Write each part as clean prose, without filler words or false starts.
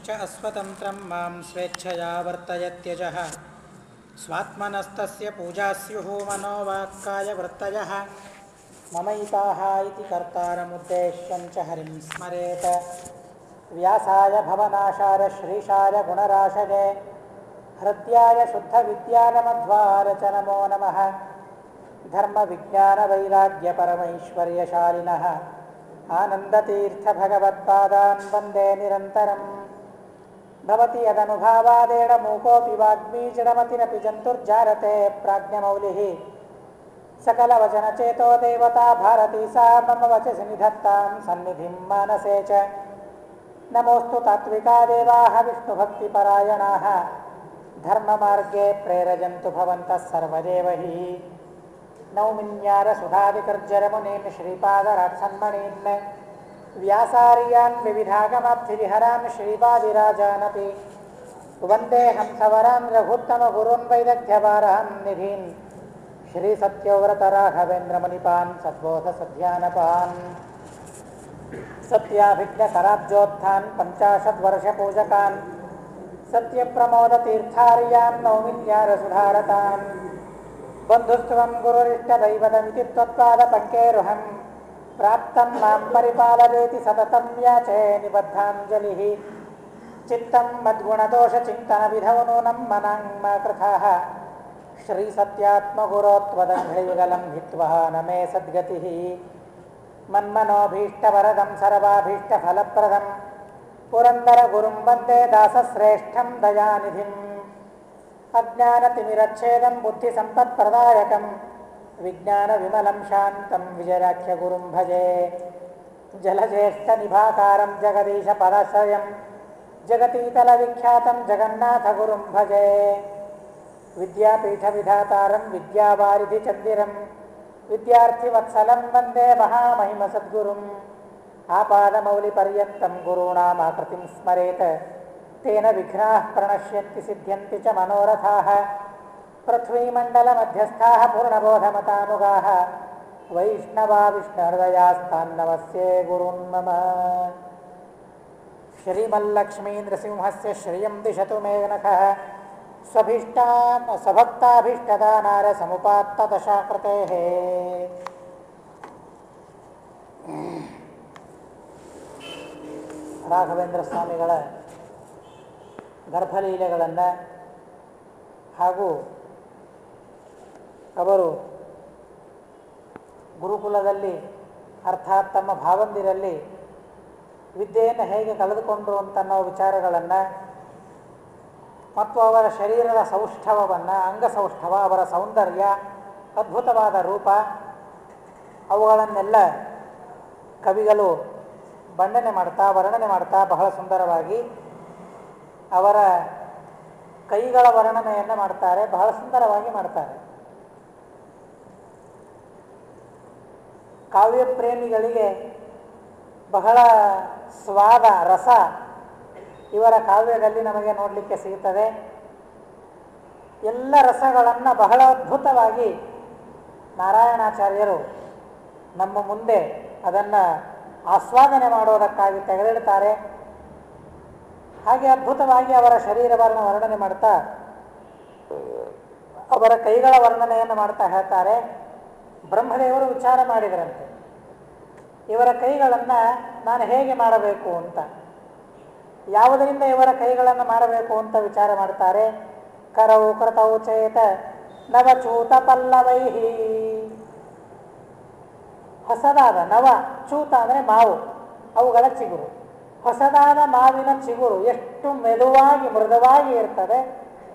ಯಶ್ಚ ಅಸ್ವತಂತ್ರಂ ಮಾಂ ಸ್ವೇಚ್ಛಯಾ ವರ್ತಯತ್ಯಜಃ ಸ್ವಾತ್ಮನಸ್ತಸ್ಯ ಪೂಜಾಸ್ಯುಃ ಮನೋವಾಕ್ಕಾಯ ವೃತ್ತಯಃ ಮಮೈತಾಃ ಇತಿ ಕರ್ತಾರಮುದ್ದೇಶ್ಯಂ ಚ ಹರಿಂ ಸ್ಮರೇತ್. ವ್ಯಾಸಾಯ ಭವನಾಶಾಯ ಶ್ರೀಶಾಯ ಗುಣರಾಶಯೇ ಹೃದ್ಯಾಯ ಶುದ್ಧ ವಿದ್ಯಾನಮಧ್ವಾರ ಚ ನಮೋ ನಮಃ. ಧರ್ಮ ವಿಜ್ಞಾನ ವೈರಾಗ್ಯ ಪರಮೈಶ್ವರ್ಯಶಾಲಿನಃ ಆನಂದತೀರ್ಥ ಭಗವತ್ಪಾದಾನ್ ವಂದೇ ನಿರಂತರಂ. ಭವತಿ ಯದನುಭಾವಾದೇಡ ಮೂಕೋಪಿ ವಾಗ್ಮೀ ಜಡಮತಿರಪಿ ಜಂತುರ್ಜಾರತೆ ಪ್ರಾಜ್ಞಮೌಲಿಃ. ಸಕಲವಚನಚೇತೋ ದೇವತಾ ಭಾರತೀ ಸಾ ಮಮ ವಚಸಿ ನಿಧತ್ತಾಂ ಸನ್ನಿಧಿಂ ಮಾನಸೇ ಚ. ನಮೋऽस्तु ತಾತ್ವಿಕಾ ದೇವಾಃ ವಿಷ್ಣುಭಕ್ತಿಪರಾಯಣಾಃ ಧರ್ಮಮಾರ್ಗೇ ಪ್ರೇರಯन्तु ಭವಂತಃ ಸರ್ವದೇವ ಹಿ. ನೌಮಿನ್ಯಾರ ಸುಧಾದಿಕರ್ಜರಮುನೀನ್ ಶ್ರೀಪಾದರಾತ್ಸನ್ಮಣೀನ್ ವ್ಯಾಸಾರ್ಯಾನ್ ವಿವಿಧಾಗಮಾಬ್ಧಿವಿಹರಾನ್ ಶ್ರೀಪಾದಿರಾಜಾನಪಿ ವಂದೇ ಹಂಸವರಾನ್ ರಘುತ್ತಮಗುರುನ್ ವೈದಗ್ಧ್ಯವಾರಹಂ ನಿಧೀನ್ ಶ್ರೀ ಸತ್ಯವ್ರತರಾಘವೇಂದ್ರಮುನಿಪಾನ್ ಸದ್ಬೋಧ ಸಧ್ಯಾನಪಾನ್ ಸತ್ಯಾಭಿಜ್ಞಕರಾಬ್ಜೋತ್ಥಾನ್ ಪಂಚಾಶದ್ವರ್ಷಪೂಜಕಾನ್ ಸತ್ಯಪ್ರಮೋದತೀರ್ಥಾರ್ಯಾನ್ ನೌಮಿನ್ಯಾರಸುಧಾರತಾನ್ ಬಂಧುಸ್ತ್ವಂ ಗುರುರಿಷ್ಟದೈವತಮಿತಿ ತ್ವತ್ಪಾದ ಪಂಕೇರುಹಂ ಪ್ರಾಪ್ತಂ ಮಾಂ ಪರಿಪಾಲಯೇತಿ ಸತತಂ ಯಾಚೇ ನಿಬದ್ಧಾಂಜಲಿಃ. ಚಿತ್ತಂ ಮದ್ಗುಣದೋಷಚಿಂತನವಿಧೌ ನೂನಂ ಮನಾಂಮ ಕೃಥಾಃ ಶ್ರೀಸತ್ಯಾತ್ಮಗುರೋತ್ವದಂಘ್ರಿಯುಗಲಂ ಹಿತ್ವಾ ನಮೇ ಸದ್ಗತಿಃ. ಮನ್ಮನೋಭೀಷ್ಟವರದಂ ಸರ್ವಾಭೀಷ್ಟಫಲಪ್ರದಂ ಪುರಂದರಗುರುಂ ವಂದೇ ದಾಸಶ್ರೇಷ್ಠಂ ದಯಾನಿಧಿಂ. ಅಜ್ಞಾನತಿಮಿರಚ್ಛೇದಂ ಬುದ್ಧಿಸಂಪತ್ಪ್ರದಾಯಕಂ ವಿಜ್ಞಾನವಿಮಲಂ ಶಾಂತಂ ವಿಜಯಾಖ್ಯಗುರುಂ ಭಜೆ. ಜಲಜ್ಯೇಷ್ಠನಿಭಾಕಾರಂ ಜಗದೀಶಪದಾಶ್ರಯಂ ಜಗತೀತಲವಿಖ್ಯಾತಂ ಜಗನ್ನಾಥಗುರುಂ ಭಜೆ. ವಿದ್ಯಾಪೀಠವಿಧಾತಾರಂ ವಿದ್ಯಾವಾರಿಧಿಚಂದಿರಂ ವಿದ್ಯಾರ್ಥಿವತ್ಸಲಂ ವಂದೇ ಮಹಾಮಹಿಮಸದ್ಗುರುಂ. ಆಪಾದಮೌಲಿಪರ್ಯಂతం ಗುರುಣಾಮಾಕೃತಿಂ ಸ್ಮರೇತ್ ತೇನ ವಿಘ್ನಾಃ ಪ್ರಣಶ್ಯಂತಿ ಸಿದ್ಧ್ಯಂತಿ ಚ ಮನೋರಥಾಃ. ಪೃಥ್ವೀಮಂಡಲಮಧ್ಯಸ್ಥಾಃ ಪೂರ್ಣಬೋಧಮತಾನುಗಾಃ ವೈಷ್ಣವಾ ವಿಷ್ಣುಹೃದಯಾಸ್ತಾನ್ನವಸ್ಯೇ ಗುರುನ್ ಮಮ. ಶ್ರೀಮಲ್ಲಕ್ಷ್ಮೀ ನೃಸಿಂಹಸ್ಯ ಶ್ರಿಯಂ ದಿಶತು ಮೇ ನಖಃ ಸ್ವಭಕ್ತಾಭೀಷ್ಟದಾನಾರ ಸಮುಪಾತ್ತದಶಾಕೃತೇಃ. ರಾಘವೇಂದ್ರ ಸ್ವಾಮಿಗಳ ಗರ್ಭಲೀಲೆಗಳನ್ನು ಹಾಗೂ ಅವರು ಗುರುಕುಲದಲ್ಲಿ ಅರ್ಥಾತ್ ತಮ್ಮ ಭಾವಂದಿರಲ್ಲಿ ವಿದ್ಯೆಯನ್ನು ಹೇಗೆ ಕಳೆದುಕೊಂಡರು ಅಂತನ್ನೋ ವಿಚಾರಗಳನ್ನು ಮತ್ತು ಅವರ ಶರೀರದ ಸೌಷ್ಠವವನ್ನು ಅಂಗಸೌಷ್ಠವ ಅವರ ಸೌಂದರ್ಯ ಅದ್ಭುತವಾದ ರೂಪ ಅವುಗಳನ್ನೆಲ್ಲ ಕವಿಗಳು ವರ್ಣನೆ ಮಾಡ್ತಾ ಬಹಳ ಸುಂದರವಾಗಿ ಅವರ ಕೈಗಳ ವರ್ಣನೆಯನ್ನು ಮಾಡ್ತಾರೆ, ಬಹಳ ಸುಂದರವಾಗಿ ಮಾಡ್ತಾರೆ. ಕಾವ್ಯ ಪ್ರೇಮಿಗಳಿಗೆ ಬಹಳ ಸ್ವಾದ ರಸ ಇವರ ಕಾವ್ಯದಲ್ಲಿ ನಮಗೆ ನೋಡಲಿಕ್ಕೆ ಸಿಗುತ್ತದೆ. ಎಲ್ಲ ರಸಗಳನ್ನು ಬಹಳ ಅದ್ಭುತವಾಗಿ ನಾರಾಯಣಾಚಾರ್ಯರು ನಮ್ಮ ಮುಂದೆ ಅದನ್ನು ಆಸ್ವಾದನೆ ಮಾಡೋದಕ್ಕಾಗಿ ತೆಗೆದಿಡ್ತಾರೆ. ಹಾಗೆ ಅದ್ಭುತವಾಗಿ ಅವರ ಶರೀರವನ್ನು ವರ್ಣನೆ ಮಾಡ್ತಾ ಅವರ ಕೈಗಳ ವರ್ಣನೆಯನ್ನು ಮಾಡ್ತಾ ಹೇಳ್ತಾರೆ. ಬ್ರಹ್ಮದೇವರು ವಿಚಾರ ಮಾಡಿದರಂತೆ, ಇವರ ಕೈಗಳನ್ನು ನಾನು ಹೇಗೆ ಮಾಡಬೇಕು ಅಂತ. ಯಾವುದರಿಂದ ಇವರ ಕೈಗಳನ್ನು ಮಾಡಬೇಕು ಅಂತ ವಿಚಾರ ಮಾಡ್ತಾರೆ. ಕರೌ ಕೃತೌ ಚೇತ ನವಚೂತ ಪಲ್ಲವೈಹಿ. ಹೊಸದಾದ ನವ ಚೂತ ಅಂದರೆ ಮಾವು, ಅವುಗಳ ಚಿಗುರು. ಹೊಸದಾದ ಮಾವಿನ ಚಿಗುರು ಎಷ್ಟು ಮೆದುವಾಗಿ ಮೃದುವಾಗಿ ಇರ್ತದೆ,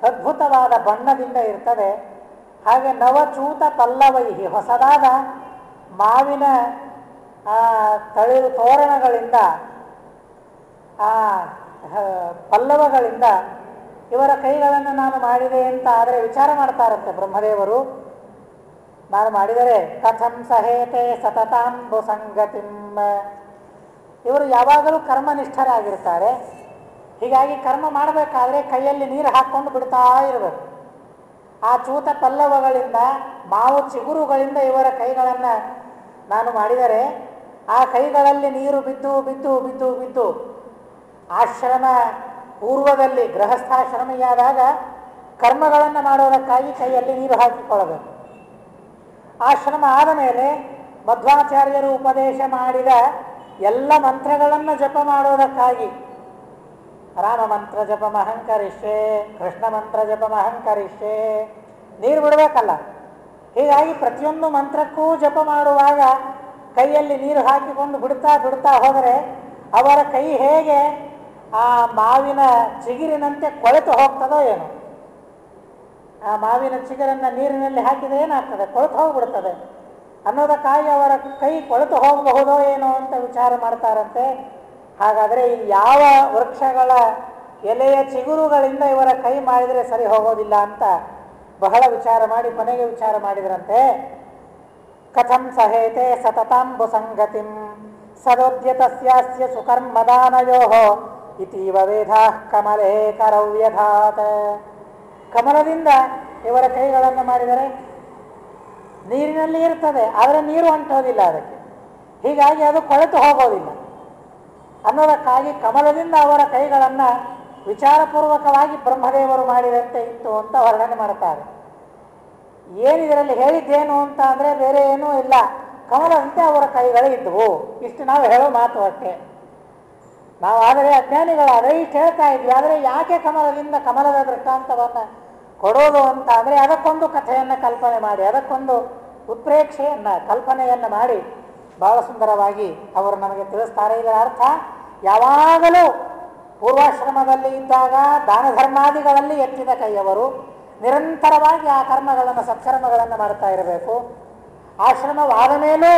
ಅದ್ಭುತವಾದ ಬಣ್ಣದಿಂದ ಇರ್ತದೆ. ಹಾಗೆ ನವಚೂತ ಪಲ್ಲವೈಹಿ, ಹೊಸದಾದ ಮಾವಿನ ತಳಿರು ತೋರಣಗಳಿಂದ ಪಲ್ಲವಗಳಿಂದ ಇವರ ಕೈಗಳನ್ನು ನಾನು ಮಾಡಿದೆ ಅಂತ ಆದರೆ ವಿಚಾರ ಮಾಡ್ತಾರಂತೆ ಬ್ರಹ್ಮದೇವರು. ನಾನು ಮಾಡಿದರೆ ಕಥಂ ಸಹೇತೆ ಸತತಾಂಬು ಸಂಗತಿಂ. ಇವರು ಯಾವಾಗಲೂ ಕರ್ಮನಿಷ್ಠರಾಗಿರ್ತಾರೆ. ಹೀಗಾಗಿ ಕರ್ಮ ಮಾಡಬೇಕಾದ್ರೆ ಕೈಯಲ್ಲಿ ನೀರು ಹಾಕ್ಕೊಂಡು ಬಿಡ್ತಾ ಇರಬೇಕು. ಆ ಚೂತ ಪಲ್ಲವಗಳಿಂದ ಮಾವು ಚಿಗುರುಗಳಿಂದ ಇವರ ಕೈಗಳನ್ನು ನಾನು ಮಾಡಿದರೆ ಆ ಕೈಗಳಲ್ಲಿ ನೀರು ಬಿದ್ದು ಬಿದ್ದು ಬಿದ್ದು ಬಿದ್ದು ಆಶ್ರಮ ಪೂರ್ವದಲ್ಲಿ ಗೃಹಸ್ಥಾಶ್ರಮಿಯಾದಾಗ ಕರ್ಮಗಳನ್ನು ಮಾಡೋದಕ್ಕಾಗಿ ಕೈಯಲ್ಲಿ ನೀರು ಹಾಕಿಕೊಳ್ಳಬೇಕು. ಆಶ್ರಮ ಆದ ಮೇಲೆ ಮಧ್ವಾಚಾರ್ಯರು ಉಪದೇಶ ಮಾಡಿದ ಎಲ್ಲ ಮಂತ್ರಗಳನ್ನು ಜಪ ಮಾಡೋದಕ್ಕಾಗಿ ರಾಮ ಮಂತ್ರ ಜಪ ಮಹಂಕರಿಷ್ಯೆ, ಕೃಷ್ಣ ಮಂತ್ರ ಜಪ ಮಹಂಕರಿಷ್ಯೆ, ನೀರು ಬಿಡಬೇಕಲ್ಲ. ಹೀಗಾಗಿ ಪ್ರತಿಯೊಂದು ಮಂತ್ರಕ್ಕೂ ಜಪ ಮಾಡುವಾಗ ಕೈಯಲ್ಲಿ ನೀರು ಹಾಕಿಕೊಂಡು ಬಿಡ್ತಾ ಬಿಡ್ತಾ ಹೋದರೆ ಅವರ ಕೈ ಹೇಗೆ ಆ ಮಾವಿನ ಚಿಗುರಿನಂತೆ ಕೊಳೆತು ಹೋಗ್ತದೋ ಏನು. ಆ ಮಾವಿನ ಚಿಗುರನ್ನು ನೀರಿನಲ್ಲಿ ಹಾಕಿದರೆ ಏನಾಗ್ತದೆ? ಕೊಳೆತು ಹೋಗ್ಬಿಡ್ತದೆ ಅನ್ನೋದಕ್ಕಾಗಿ ಅವರ ಕೈ ಕೊಳೆತು ಹೋಗಬಹುದೋ ಏನೋ ಅಂತ ವಿಚಾರ ಮಾಡ್ತಾರಂತೆ. ಹಾಗಾದರೆ ಈ ಯಾವ ವೃಕ್ಷಗಳ ಎಲೆಯ ಚಿಗುರುಗಳಿಂದ ಇವರ ಕೈ ಮಾಡಿದರೆ ಸರಿ ಹೋಗೋದಿಲ್ಲ ಅಂತ ಬಹಳ ವಿಚಾರ ಮಾಡಿ ಕೊನೆಗೆ ವಿಚಾರ ಮಾಡಿದ್ರಂತೆ. ಕಥಂ ಸಹೇತೆ ಸತತಾಂಬು ಸಂಗತಿಂ ಸದೋದ್ಯತಸ್ಯಾಸ್ಯ ಸುಕರ್ಮದಾನಯೋ ಇತೀವ ವೇದಾಃ ಕಮಲೇ ಕರವ್ಯಧಾತ್. ಕಮಲದಿಂದ ಇವರ ಕೈಗಳನ್ನು ಮಾಡಿದರೆ ನೀರಿನಲ್ಲಿ ಇರ್ತದೆ, ಆದರೆ ನೀರು ಅಂಟೋದಿಲ್ಲ ಅದಕ್ಕೆ, ಹೀಗಾಗಿ ಅದು ಕೊಳೆತು ಹೋಗೋದಿಲ್ಲ ಅನ್ನೋದಕ್ಕಾಗಿ ಕಮಲದಿಂದ ಅವರ ಕೈಗಳನ್ನು ವಿಚಾರಪೂರ್ವಕವಾಗಿ ಬ್ರಹ್ಮದೇವರು ಮಾಡಿದಂತೆ ಇತ್ತು ಅಂತ ವರ್ಣನೆ ಮಾಡ್ತಾರೆ. ಏನಿದರಲ್ಲಿ ಹೇಳಿದ್ದೇನು ಅಂತ ಅಂದರೆ ಬೇರೆ ಏನೂ ಇಲ್ಲ, ಕಮಲದಂತೆ ಅವರ ಕೈಗಳು ಇದ್ದವು. ಇಷ್ಟು ನಾವು ಹೇಳೋ ಮಾತು ಅಷ್ಟೇ. ನಾವು ಆದರೆ ಅಜ್ಞಾನಿಗಳಾದರೆ ಇಷ್ಟು ಹೇಳ್ತಾ ಇದ್ವಿ. ಆದರೆ ಯಾಕೆ ಕಮಲದ ದೃಷ್ಟಾಂತವನ್ನು ಕೊಡೋದು ಅಂತ ಅಂದರೆ ಅದಕ್ಕೊಂದು ಕಥೆಯನ್ನು ಕಲ್ಪನೆ ಮಾಡಿ, ಅದಕ್ಕೊಂದು ಉತ್ಪ್ರೇಕ್ಷೆಯನ್ನು ಕಲ್ಪನೆಯನ್ನು ಮಾಡಿ ಬಹಳ ಸುಂದರವಾಗಿ ಅವರು ನಮಗೆ ತಿಳಿಸ್ತಾರೆ. ಇದರ ಅರ್ಥ ಯಾವಾಗಲೂ ಪೂರ್ವಾಶ್ರಮದಲ್ಲಿ ಇದ್ದಾಗ ದಾನ ಧರ್ಮಾದಿಗಳಲ್ಲಿ ಎತ್ತಿದ ಕೈಯವರು ನಿರಂತರವಾಗಿ ಆ ಕರ್ಮಗಳನ್ನು ಸತ್ಕರ್ಮಗಳನ್ನು ಮಾಡ್ತಾ ಇರಬೇಕು. ಆಶ್ರಮವಾದ ಮೇಲೂ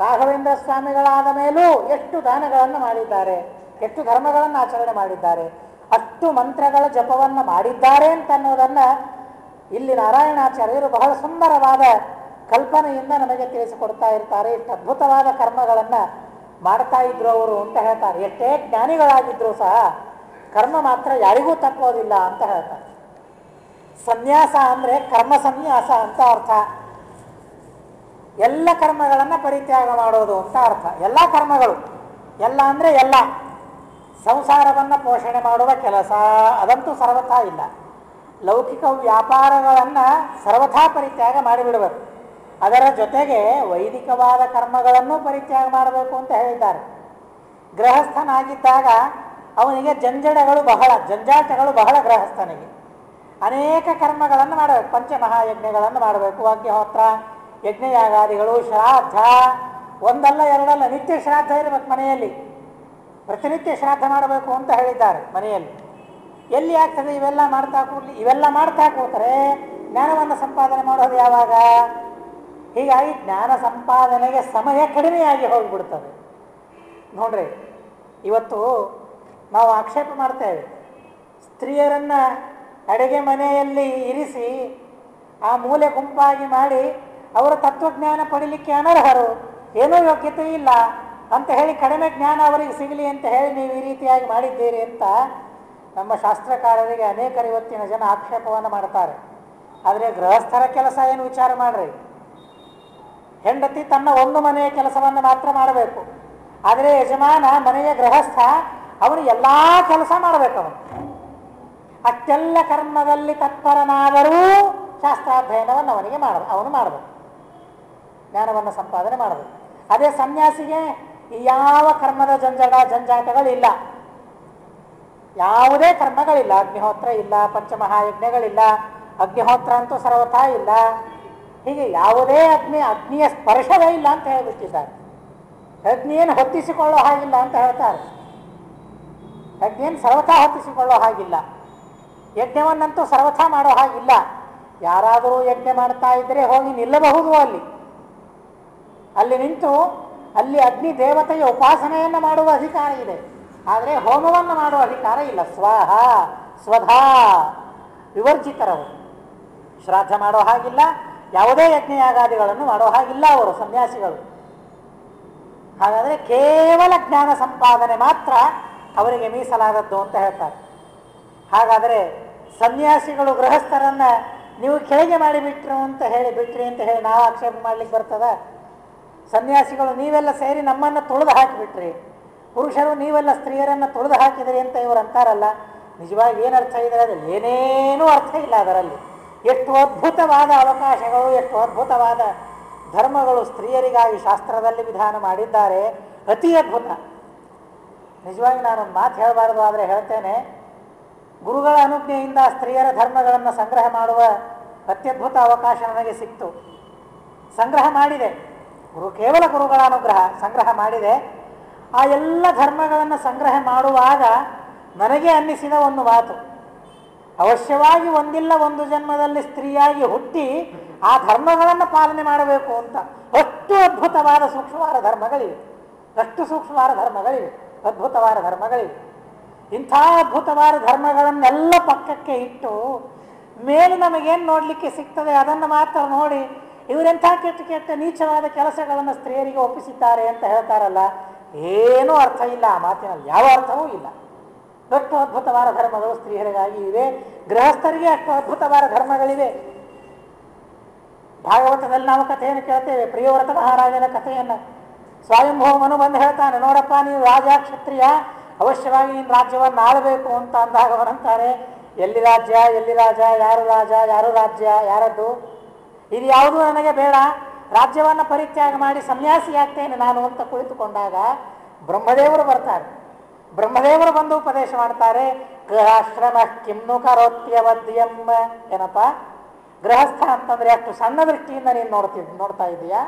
ರಾಘವೇಂದ್ರ ಸ್ವಾಮಿಗಳಾದ ಮೇಲೂ ಎಷ್ಟು ದಾನಗಳನ್ನು ಮಾಡಿದ್ದಾರೆ, ಎಷ್ಟು ಧರ್ಮಗಳನ್ನು ಆಚರಣೆ ಮಾಡಿದ್ದಾರೆ, ಅಷ್ಟು ಮಂತ್ರಗಳ ಜಪವನ್ನು ಮಾಡಿದ್ದಾರೆ ಅಂತ ಅನ್ನೋದನ್ನು ಇಲ್ಲಿ ನಾರಾಯಣಾಚಾರ್ಯರು ಬಹಳ ಸುಂದರವಾದ ಕಲ್ಪನೆಯಿಂದ ನಮಗೆ ತಿಳಿಸಿಕೊಡ್ತಾ ಇರ್ತಾರೆ. ಇಷ್ಟು ಅದ್ಭುತವಾದ ಕರ್ಮಗಳನ್ನು ಮಾಡ್ತಾ ಇದ್ರು ಅವರು ಅಂತ ಹೇಳ್ತಾರೆ. ಎಷ್ಟೇ ಜ್ಞಾನಿಗಳಾಗಿದ್ರೂ ಸಹ ಕರ್ಮ ಮಾತ್ರ ಯಾರಿಗೂ ತಪ್ಪೋದಿಲ್ಲ ಅಂತ ಹೇಳ್ತಾರೆ. ಸನ್ಯಾಸ ಅಂದರೆ ಕರ್ಮ ಸನ್ಯಾಸ ಅಂತ ಅರ್ಥ. ಎಲ್ಲ ಕರ್ಮಗಳನ್ನು ಪರಿತ್ಯಾಗ ಮಾಡೋದು ಅಂತ ಅರ್ಥ. ಎಲ್ಲ ಕರ್ಮಗಳು, ಎಲ್ಲ ಅಂದರೆ ಎಲ್ಲ, ಸಂಸಾರವನ್ನು ಪೋಷಣೆ ಮಾಡುವ ಕೆಲಸ ಅದಂತೂ ಸರ್ವಥಾ ಇಲ್ಲ. ಲೌಕಿಕ ವ್ಯಾಪಾರಗಳನ್ನು ಸರ್ವಥಾ ಪರಿತ್ಯಾಗ ಮಾಡಿಬಿಡಬೇಕು. ಅದರ ಜೊತೆಗೆ ವೈದಿಕವಾದ ಕರ್ಮಗಳನ್ನು ಪರಿತ್ಯಾಗ ಮಾಡಬೇಕು ಅಂತ ಹೇಳಿದ್ದಾರೆ. ಗೃಹಸ್ಥನಾಗಿದ್ದಾಗ ಅವನಿಗೆ ಜಂಜಾಟಗಳು ಬಹಳ ಗೃಹಸ್ಥನಿಗೆ. ಅನೇಕ ಕರ್ಮಗಳನ್ನು ಮಾಡಬೇಕು. ಪಂಚಮಹಾಯಜ್ಞಗಳನ್ನು ಮಾಡಬೇಕು, ಅಗ್ನಿಹೋತ್ರ, ಯಜ್ಞಯಾಗಾದಿಗಳು, ಶ್ರಾದ್ದ, ಒಂದಲ್ಲ ಎರಡಲ್ಲ, ನಿತ್ಯ ಶ್ರಾದ್ದ ಇರಬೇಕು ಮನೆಯಲ್ಲಿ, ಪ್ರತಿನಿತ್ಯ ಶ್ರಾದ್ದ ಮಾಡಬೇಕು ಅಂತ ಹೇಳಿದ್ದಾರೆ ಮನೆಯಲ್ಲಿ. ಎಲ್ಲಿ ಆಗ್ತದೆ ಇವೆಲ್ಲ ಮಾಡ್ತಾ ಕೂತ್ರೆ ಜ್ಞಾನವನ್ನು ಸಂಪಾದನೆ ಮಾಡೋದು ಯಾವಾಗ? ಹೀಗಾಗಿ ಜ್ಞಾನ ಸಂಪಾದನೆಗೆ ಸಮಯ ಕಡಿಮೆಯಾಗಿ ಹೋಗಿಬಿಡ್ತದೆ. ನೋಡ್ರಿ, ಇವತ್ತು ನಾವು ಆಕ್ಷೇಪ ಮಾಡ್ತೇವೆ, ಸ್ತ್ರೀಯರನ್ನು ಅಡುಗೆ ಮನೆಯಲ್ಲಿ ಇರಿಸಿ ಆ ಮೂಲೆ ಗುಂಪಾಗಿ ಮಾಡಿ ಅವರ ತತ್ವಜ್ಞಾನ ಪಡೀಲಿಕ್ಕೆ ಅನರ್ಹರು, ಏನೂ ಯೋಗ್ಯತೆ ಇಲ್ಲ ಅಂತ ಹೇಳಿ, ಕಡಿಮೆ ಜ್ಞಾನ ಅವರಿಗೆ ಸಿಗಲಿ ಅಂತ ಹೇಳಿ ನೀವು ಈ ರೀತಿಯಾಗಿ ಮಾಡಿದ್ದೀರಿ ಅಂತ ನಮ್ಮ ಶಾಸ್ತ್ರಕಾರರಿಗೆ ಅನೇಕರು ಇವತ್ತಿನ ಜನ ಆಕ್ಷೇಪವನ್ನು ಮಾಡ್ತಾರೆ. ಆದರೆ ಗೃಹಸ್ಥರ ಕೆಲಸ ಏನು ವಿಚಾರ ಮಾಡ್ರಿ. ಹೆಂಡತಿ ತನ್ನ ಒಂದು ಮನೆಯ ಕೆಲಸವನ್ನು ಮಾತ್ರ ಮಾಡಬೇಕು, ಆದರೆ ಯಜಮಾನ ಮನೆಯ ಗೃಹಸ್ಥ ಅವನು ಎಲ್ಲ ಕೆಲಸ ಮಾಡಬೇಕು. ಅಷ್ಟೆಲ್ಲ ಕರ್ಮದಲ್ಲಿ ತತ್ಪರನಾದರೂ ಶಾಸ್ತ್ರಾಧ್ಯಯನವನ್ನು ಅವನು ಮಾಡಬೇಕು, ಜ್ಞಾನವನ್ನು ಸಂಪಾದನೆ ಮಾಡಬೇಕು. ಅದೇ ಸನ್ಯಾಸಿಗೆ ಯಾವ ಕರ್ಮದ ಜಂಜಾಟಗಳಿಲ್ಲ, ಯಾವುದೇ ಕರ್ಮಗಳಿಲ್ಲ. ಅಗ್ನಿಹೋತ್ರ ಇಲ್ಲ, ಪಂಚಮಹಾಯಜ್ಞಗಳಿಲ್ಲ, ಅಗ್ನಿಹೋತ್ರ ಅಂತೂ ಸರ್ವಥಾ ಇಲ್ಲ. ಹೀಗೆ ಯಾವುದೇ ಅಗ್ನಿಯ ಸ್ಪರ್ಶವೇ ಇಲ್ಲ ಅಂತ ಹೇಳಿಬಿಟ್ಟಿದ್ದಾರೆ. ಅಗ್ನಿಯನ್ನು ಹೊತ್ತಿಸಿಕೊಳ್ಳೋ ಹಾಗಿಲ್ಲ ಅಂತ ಹೇಳ್ತಾರೆ. ಅಗ್ನಿಯನ್ನು ಸರ್ವಥಾ ಹೊತ್ತಿಸಿಕೊಳ್ಳೋ ಹಾಗಿಲ್ಲ, ಯಜ್ಞವನ್ನಂತೂ ಸರ್ವಥಾ ಮಾಡೋ ಹಾಗಿಲ್ಲ. ಯಾರಾದರೂ ಯಜ್ಞ ಮಾಡ್ತಾ ಇದ್ದರೆ ಹೋಗಿ ನಿಲ್ಲಬಹುದು, ಅಲ್ಲಿ ನಿಂತು ಅಲ್ಲಿ ಅಗ್ನಿ ದೇವತೆಯ ಉಪಾಸನೆಯನ್ನು ಮಾಡುವ ಅಧಿಕಾರ ಇದೆ, ಆದರೆ ಹೋಮವನ್ನು ಮಾಡುವ ಅಧಿಕಾರ ಇಲ್ಲ. ಸ್ವಹ ಸ್ವಧಾ ವಿವರ್ಜಿತರವರು. ಶ್ರಾದ್ದ ಮಾಡೋ ಹಾಗಿಲ್ಲ, ಯಾವುದೇ ಯಜ್ಞಯಾಗಾದಿಗಳನ್ನು ಮಾಡೋ ಹಾಗಿಲ್ಲ ಅವರು ಸನ್ಯಾಸಿಗಳು. ಹಾಗಾದರೆ ಕೇವಲ ಜ್ಞಾನ ಸಂಪಾದನೆ ಮಾತ್ರ ಅವರಿಗೆ ಮೀಸಲಾದದ್ದು ಅಂತ ಹೇಳ್ತಾರೆ. ಹಾಗಾದರೆ ಸನ್ಯಾಸಿಗಳು ಗೃಹಸ್ಥರನ್ನು ನೀವು ಕೆಳಗೆ ಮಾಡಿಬಿಟ್ರು ಅಂತ ಹೇಳಿ ನಾವು ಆಕ್ಷೇಪ ಮಾಡ್ಲಿಕ್ಕೆ ಬರ್ತದ? ಸನ್ಯಾಸಿಗಳು ನೀವೆಲ್ಲ ಸೇರಿ ನಮ್ಮನ್ನು ತುಳಿದು ಹಾಕಿಬಿಟ್ರಿ, ಪುರುಷರು ನೀವೆಲ್ಲ ಸ್ತ್ರೀಯರನ್ನು ತುಳಿದು ಹಾಕಿದಿರಿ ಅಂತ ಇವರು ಅಂತಾರಲ್ಲ, ನಿಜವಾಗಿ ಏನು ಅರ್ಥ ಇದೆ ಅದರಲ್ಲಿ? ಏನೇನೂ ಅರ್ಥ ಇಲ್ಲ ಅದರಲ್ಲಿ. ಎಷ್ಟು ಅದ್ಭುತವಾದ ಅವಕಾಶಗಳು, ಎಷ್ಟು ಅದ್ಭುತವಾದ ಧರ್ಮಗಳು ಸ್ತ್ರೀಯರಿಗಾಗಿ ಶಾಸ್ತ್ರದಲ್ಲಿ ವಿಧಾನ ಮಾಡಿದ್ದಾರೆ, ಅತಿ ಅದ್ಭುತ. ನಿಜವಾಗಿ ನಾನೊಂದು ಮಾತು ಹೇಳಬಾರದು, ಆದರೆ ಹೇಳ್ತೇನೆ. ಗುರುಗಳ ಅನುಜ್ಞೆಯಿಂದ ಸ್ತ್ರೀಯರ ಧರ್ಮಗಳನ್ನು ಸಂಗ್ರಹ ಮಾಡುವ ಅತ್ಯದ್ಭುತ ಅವಕಾಶ ನನಗೆ ಸಿಕ್ತು. ಸಂಗ್ರಹ ಮಾಡಿದೆ, ಕೇವಲ ಗುರುಗಳ ಅನುಗ್ರಹ ಸಂಗ್ರಹ ಮಾಡಿದೆ. ಆ ಎಲ್ಲ ಧರ್ಮಗಳನ್ನು ಸಂಗ್ರಹ ಮಾಡುವಾಗ ನನಗೆ ಅನ್ನಿಸಿದ ಒಂದು ಮಾತು, ಅವಶ್ಯವಾಗಿ ಒಂದಿಲ್ಲ ಒಂದು ಜನ್ಮದಲ್ಲಿ ಸ್ತ್ರೀಯಾಗಿ ಹುಟ್ಟಿ ಆ ಧರ್ಮಗಳನ್ನು ಪಾಲನೆ ಮಾಡಬೇಕು ಅಂತ. ಅಷ್ಟು ಅದ್ಭುತವಾದ ಸೂಕ್ಷ್ಮವಾದ ಧರ್ಮಗಳಿವೆ, ಅಷ್ಟು ಸೂಕ್ಷ್ಮವಾದ ಧರ್ಮಗಳಿವೆ, ಅದ್ಭುತವಾದ ಧರ್ಮಗಳಿವೆ. ಇಂಥ ಅದ್ಭುತವಾದ ಧರ್ಮಗಳನ್ನೆಲ್ಲ ಪಕ್ಕಕ್ಕೆ ಇಟ್ಟು ಮೇಲೆ ನಮಗೇನು ನೋಡಲಿಕ್ಕೆ ಸಿಗ್ತದೆ ಅದನ್ನು ಮಾತ್ರ ನೋಡಿ ಇವರೆಂಥ ಕೆಟ್ಟ ಕೆಟ್ಟ ನೀಚವಾದ ಕೆಲಸಗಳನ್ನು ಸ್ತ್ರೀಯರಿಗೆ ಒಪ್ಪಿಸಿದ್ದಾರೆ ಅಂತ ಹೇಳ್ತಾರಲ್ಲ, ಏನೂ ಅರ್ಥ ಇಲ್ಲ ಆ ಮಾತಿನಲ್ಲಿ, ಯಾವ ಅರ್ಥವೂ ಇಲ್ಲ. ಅಷ್ಟು ಅದ್ಭುತವಾದ ಧರ್ಮಗಳು ಸ್ತ್ರೀಯರಿಗಾಗಿ ಇವೆ, ಗೃಹಸ್ಥರಿಗೆ ಅಷ್ಟು ಅದ್ಭುತವಾದ ಧರ್ಮಗಳಿವೆ. ಭಾಗವತದಲ್ಲಿ ನಾವು ಕಥೆಯನ್ನು ಕೇಳ್ತೇವೆ, ಪ್ರಿಯವ್ರತ ಮಹಾರಾಜನ ಕಥೆಯನ್ನು. ಸ್ವಯಂಭೂಮನು ಬಂದು ಹೇಳ್ತಾನೆ, ನೋಡಪ್ಪ ನೀವು ರಾಜ ಕ್ಷತ್ರಿಯ, ಅವಶ್ಯವಾಗಿ ನೀನು ರಾಜ್ಯವನ್ನು ಆಳಬೇಕು ಅಂತ ಅಂದಾಗ ಅವನಂತಾರೆ, ಎಲ್ಲಿ ರಾಜ್ಯ, ಎಲ್ಲಿ ರಾಜ, ಯಾರು ರಾಜ್ಯ, ಯಾರದ್ದು, ಇದು ಯಾವುದೂ ನನಗೆ ಬೇಡ, ರಾಜ್ಯವನ್ನು ಪರಿತ್ಯಾಗ ಮಾಡಿ ಸನ್ಯಾಸಿಯಾಗ್ತೇನೆ ನಾನು ಅಂತ ಕುಳಿತುಕೊಂಡಾಗ ಬ್ರಹ್ಮದೇವರು ಬರ್ತಾರೆ. ಬ್ರಹ್ಮದೇವರು ಬಂದು ಉಪದೇಶ ಮಾಡ್ತಾರೆ, ಗೃಹಾಶ್ರಮ ಕಿಮ್ನು ಕರೋತ್ಯವದ್ಯಂ. ಏನಪ್ಪ ಗೃಹಸ್ಥ ಅಂತಂದರೆ ಅಷ್ಟು ಸಣ್ಣ ದೃಷ್ಟಿಯಿಂದ ನೀನು ನೋಡ್ತಾ ಇದೆಯಾ?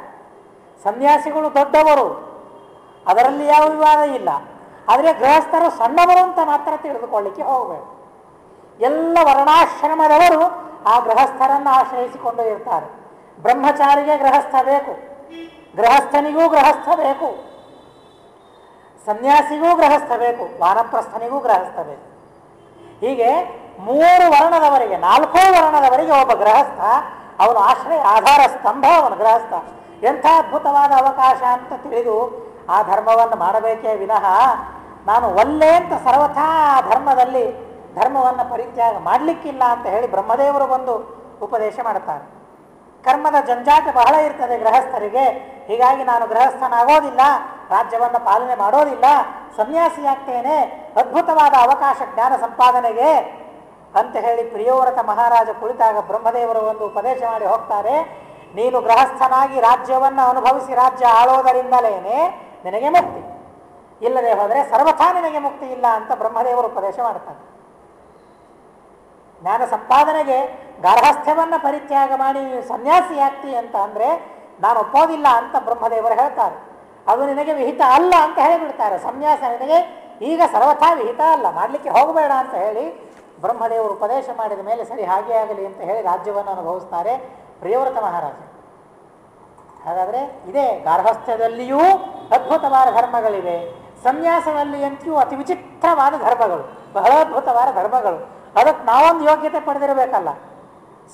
ಸನ್ಯಾಸಿಗಳು ದೊಡ್ಡವರು, ಅದರಲ್ಲಿ ಯಾವ ವಿವಾದ ಇಲ್ಲ, ಆದರೆ ಗೃಹಸ್ಥರು ಸಣ್ಣವರು ಅಂತ ಮಾತ್ರ ತಿಳಿದುಕೊಳ್ಳಿಕ್ಕೆ ಹೋಗಬೇಕು. ಎಲ್ಲ ವರ್ಣಾಶ್ರಮದವರು ಆ ಗೃಹಸ್ಥರನ್ನು ಆಶ್ರಯಿಸಿಕೊಂಡು ಇರ್ತಾರೆ. ಬ್ರಹ್ಮಚಾರಿಗೆ ಗೃಹಸ್ಥ ಬೇಕು, ಗೃಹಸ್ಥನಿಗೂ ಗೃಹಸ್ಥ ಬೇಕು, ಸನ್ಯಾಸಿಗೂ ಗೃಹಸ್ಥ ಬೇಕು, ವಾನಪ್ರಸ್ಥನಿಗೂ ಗೃಹಸ್ಥ ಬೇಕು. ಹೀಗೆ 3 ವರ್ಣದವರಿಗೆ, 4 ವರ್ಣದವರಿಗೆ ಒಬ್ಬ ಗೃಹಸ್ಥ, ಅವನು ಆಶ್ರಯ ಆಧಾರ ಸ್ತಂಭ, ಅವನು ಗೃಹಸ್ಥ. ಎಂಥ ಅದ್ಭುತವಾದ ಅವಕಾಶ ಅಂತ ತಿಳಿದು ಆ ಧರ್ಮವನ್ನು ಮಾಡಬೇಕೇ ವಿನಃ ನಾನು ಒಲ್ಲೆ ಅಂತ ಸರ್ವಥಾ ಧರ್ಮವನ್ನು ಪರಿತ್ಯಾಗ ಮಾಡಲಿಕ್ಕಿಲ್ಲ ಅಂತ ಹೇಳಿ ಬ್ರಹ್ಮದೇವರು ಬಂದು ಉಪದೇಶ ಮಾಡ್ತಾರೆ. ಕರ್ಮದ ಜಂಜಾಟ ಬಹಳ ಇರ್ತದೆ ಗೃಹಸ್ಥರಿಗೆ, ಹೀಗಾಗಿ ನಾನು ಗೃಹಸ್ಥನಾಗೋದಿಲ್ಲ, ರಾಜ್ಯವನ್ನು ಪಾಲನೆ ಮಾಡೋದಿಲ್ಲ, ಸನ್ಯಾಸಿಯಾಗ್ತೇನೆ, ಅದ್ಭುತವಾದ ಅವಕಾಶ ಜ್ಞಾನ ಸಂಪಾದನೆಗೆ ಅಂತ ಹೇಳಿ ಪ್ರಿಯವ್ರತ ಮಹಾರಾಜ ಕುಳಿತಾಗ ಬ್ರಹ್ಮದೇವರು ಒಂದು ಉಪದೇಶ ಮಾಡಿ ಹೋಗ್ತಾರೆ, ನೀನು ಗೃಹಸ್ಥನಾಗಿ ರಾಜ್ಯವನ್ನು ಅನುಭವಿಸಿ ರಾಜ್ಯ ಆಳೋದರಿಂದಲೇನೆ ನಿನಗೆ ಮುಕ್ತಿ, ಇಲ್ಲದೆ ಹೋದರೆ ಸರ್ವಥಾ ನಿನಗೆ ಮುಕ್ತಿ ಇಲ್ಲ ಅಂತ ಬ್ರಹ್ಮದೇವರು ಉಪದೇಶ ಮಾಡ್ತಾರೆ. ಜ್ಞಾನ ಸಂಪಾದನೆಗೆ ಗಾರ್ಹಸ್ಥ್ಯವನ್ನು ಪರಿತ್ಯಾಗ ಮಾಡಿ ಸನ್ಯಾಸಿಯಾಗ್ತಿ ಅಂತ ಅಂದರೆ ನಾನು ಒಪ್ಪೋದಿಲ್ಲ ಅಂತ ಬ್ರಹ್ಮದೇವರು ಹೇಳ್ತಾರೆ. ಅದು ನಿನಗೆ ವಿಹಿತ ಅಲ್ಲ ಅಂತ ಹೇಳಿಬಿಡ್ತಾರೆ. ಸನ್ಯಾಸ ನಿನಗೆ ಈಗ ಸರ್ವಥಾ ವಿಹಿತ ಅಲ್ಲ, ಮಾಡಲಿಕ್ಕೆ ಹೋಗಬೇಡ ಅಂತ ಹೇಳಿ ಬ್ರಹ್ಮದೇವರು ಉಪದೇಶ ಮಾಡಿದ ಮೇಲೆ ಸರಿ ಹಾಗೆ ಆಗಲಿ ಅಂತ ಹೇಳಿ ರಾಜ್ಯವನ್ನು ಅನುಭವಿಸ್ತಾರೆ ಪ್ರಿಯವ್ರತ ಮಹಾರಾಜ. ಹಾಗಾದರೆ ಇದೇ ಗಾರ್ಹಸ್ಥ್ಯದಲ್ಲಿಯೂ ಅದ್ಭುತವಾದ ಧರ್ಮಗಳಿವೆ, ಸನ್ಯಾಸದಲ್ಲಿ ಅಂತೂ ಅತಿ ವಿಚಿತ್ರವಾದ ಧರ್ಮಗಳು, ಬಹಳ ಅದ್ಭುತವಾದ ಧರ್ಮಗಳು. ಅದಕ್ಕೆ ನಾವೊಂದು ಯೋಗ್ಯತೆ ಪಡೆದಿರಬೇಕಲ್ಲ,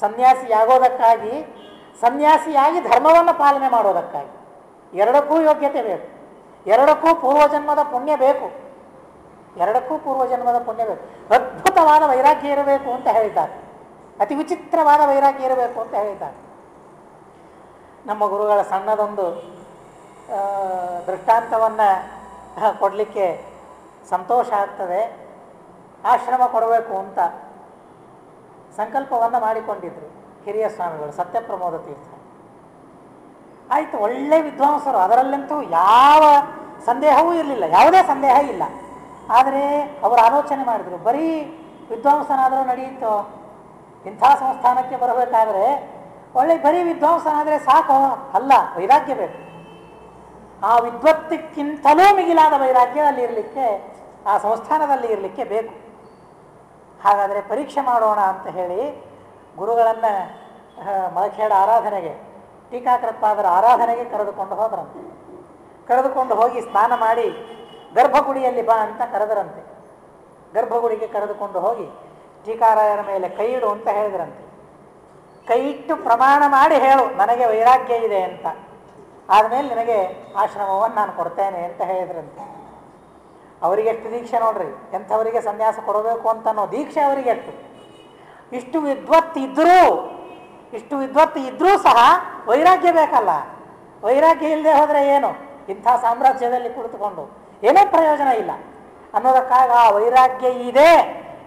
ಸನ್ಯಾಸಿಯಾಗೋದಕ್ಕಾಗಿ, ಸನ್ಯಾಸಿಯಾಗಿ ಧರ್ಮವನ್ನು ಪಾಲನೆ ಮಾಡೋದಕ್ಕಾಗಿ ಎರಡಕ್ಕೂ ಯೋಗ್ಯತೆ ಬೇಕು, ಎರಡಕ್ಕೂ ಪೂರ್ವಜನ್ಮದ ಪುಣ್ಯ ಬೇಕು, ಎರಡಕ್ಕೂ ಪೂರ್ವಜನ್ಮದ ಪುಣ್ಯ ಬೇಕು. ಅದ್ಭುತವಾದ ವೈರಾಗ್ಯ ಇರಬೇಕು ಅಂತ ಹೇಳಿದ್ದಾರೆ, ಅತಿ ವಿಚಿತ್ರವಾದ ವೈರಾಗ್ಯ ಇರಬೇಕು ಅಂತ ಹೇಳಿದ್ದಾರೆ. ನಮ್ಮ ಗುರುಗಳ ಸಣ್ಣದೊಂದು ದೃಷ್ಟಾಂತವನ್ನು ಕೊಡಲಿಕ್ಕೆ ಸಂತೋಷ ಆಗ್ತದೆ. ಆಶ್ರಮ ಕೊಡಬೇಕು ಅಂತ ಸಂಕಲ್ಪವನ್ನು ಮಾಡಿಕೊಂಡಿದ್ರು ಹಿರಿಯ ಸ್ವಾಮಿಗಳು, ಸತ್ಯಪ್ರಮೋದ ತೀರ್ಥ. ಆಯಿತು, ಒಳ್ಳೆ ವಿದ್ವಾಂಸರು, ಅದರಲ್ಲಂತೂ ಯಾವ ಸಂದೇಹವೂ ಇರಲಿಲ್ಲ, ಯಾವುದೇ ಸಂದೇಹ ಇಲ್ಲ. ಆದರೆ ಅವರು ಆಲೋಚನೆ ಮಾಡಿದರು, ಬರೀ ವಿದ್ವಾಂಸನಾದರೂ ನಡೆಯಿತು, ಇಂಥ ಸಂಸ್ಥಾನಕ್ಕೆ ಬರಬೇಕಾದ್ರೆ ಒಳ್ಳೆ ಬರೀ ವಿದ್ವಾಂಸನಾದರೆ ಸಾಕು, ಅಲ್ಲ, ವೈರಾಗ್ಯ ಬೇಕು. ಆ ವಿದ್ವತ್ತಿಕ್ಕಿಂತಲೂ ಮಿಗಿಲಾದ ವೈರಾಗ್ಯ ಅಲ್ಲಿ ಇರಲಿಕ್ಕೆ, ಆ ಸಂಸ್ಥಾನದಲ್ಲಿ ಇರಲಿಕ್ಕೆ ಬೇಕು. ಹಾಗಾದರೆ ಪರೀಕ್ಷೆ ಮಾಡೋಣ ಅಂತ ಹೇಳಿ ಗುರುಗಳನ್ನು ಮಳಖೇಡ ಆರಾಧನೆಗೆ, ಟೀಕಾಕೃತ್ಪಾದರ ಆರಾಧನೆಗೆ ಕರೆದುಕೊಂಡು ಹೋದ್ರಂತೆ. ಕರೆದುಕೊಂಡು ಹೋಗಿ ಸ್ನಾನ ಮಾಡಿ ಗರ್ಭಗುಡಿಯಲ್ಲಿ ಬಾ ಅಂತ ಕರೆದರಂತೆ. ಗರ್ಭಗುಡಿಗೆ ಕರೆದುಕೊಂಡು ಹೋಗಿ ಟೀಕಾರಾಯರ ಮೇಲೆ ಕೈ ಇಡು ಅಂತ ಹೇಳಿದ್ರಂತೆ. ಕೈ ಇಟ್ಟು ಪ್ರಮಾಣ ಮಾಡಿ ಹೇಳು ನನಗೆ ವೈರಾಗ್ಯ ಇದೆ ಅಂತ, ಆದಮೇಲೆ ನಿನಗೆ ಆಶ್ರಮವನ್ನು ನಾನು ಕೊಡ್ತೇನೆ ಅಂತ ಹೇಳಿದ್ರಂತೆ. ಅವರಿಗೆ ಎಷ್ಟು ದೀಕ್ಷೆ ನೋಡ್ರಿ, ಎಂಥವರಿಗೆ ಸನ್ಯಾಸ ಕೊಡಬೇಕು ಅಂತ ಅನ್ನೋ ದೀಕ್ಷೆ ಅವರಿಗೆ ಎಷ್ಟು. ಇಷ್ಟು ವಿದ್ವತ್ತು ಇದ್ರೂ ಸಹ ವೈರಾಗ್ಯ ಬೇಕಲ್ಲ. ವೈರಾಗ್ಯ ಇಲ್ಲದೆ ಹೋದರೆ ಏನು? ಇಂಥ ಸಾಮ್ರಾಜ್ಯದಲ್ಲಿ ಕುಳಿತುಕೊಂಡು ಏನೂ ಪ್ರಯೋಜನ ಇಲ್ಲ ಅನ್ನೋದಕ್ಕಾಗಿ ಆ ವೈರಾಗ್ಯ ಇದೆ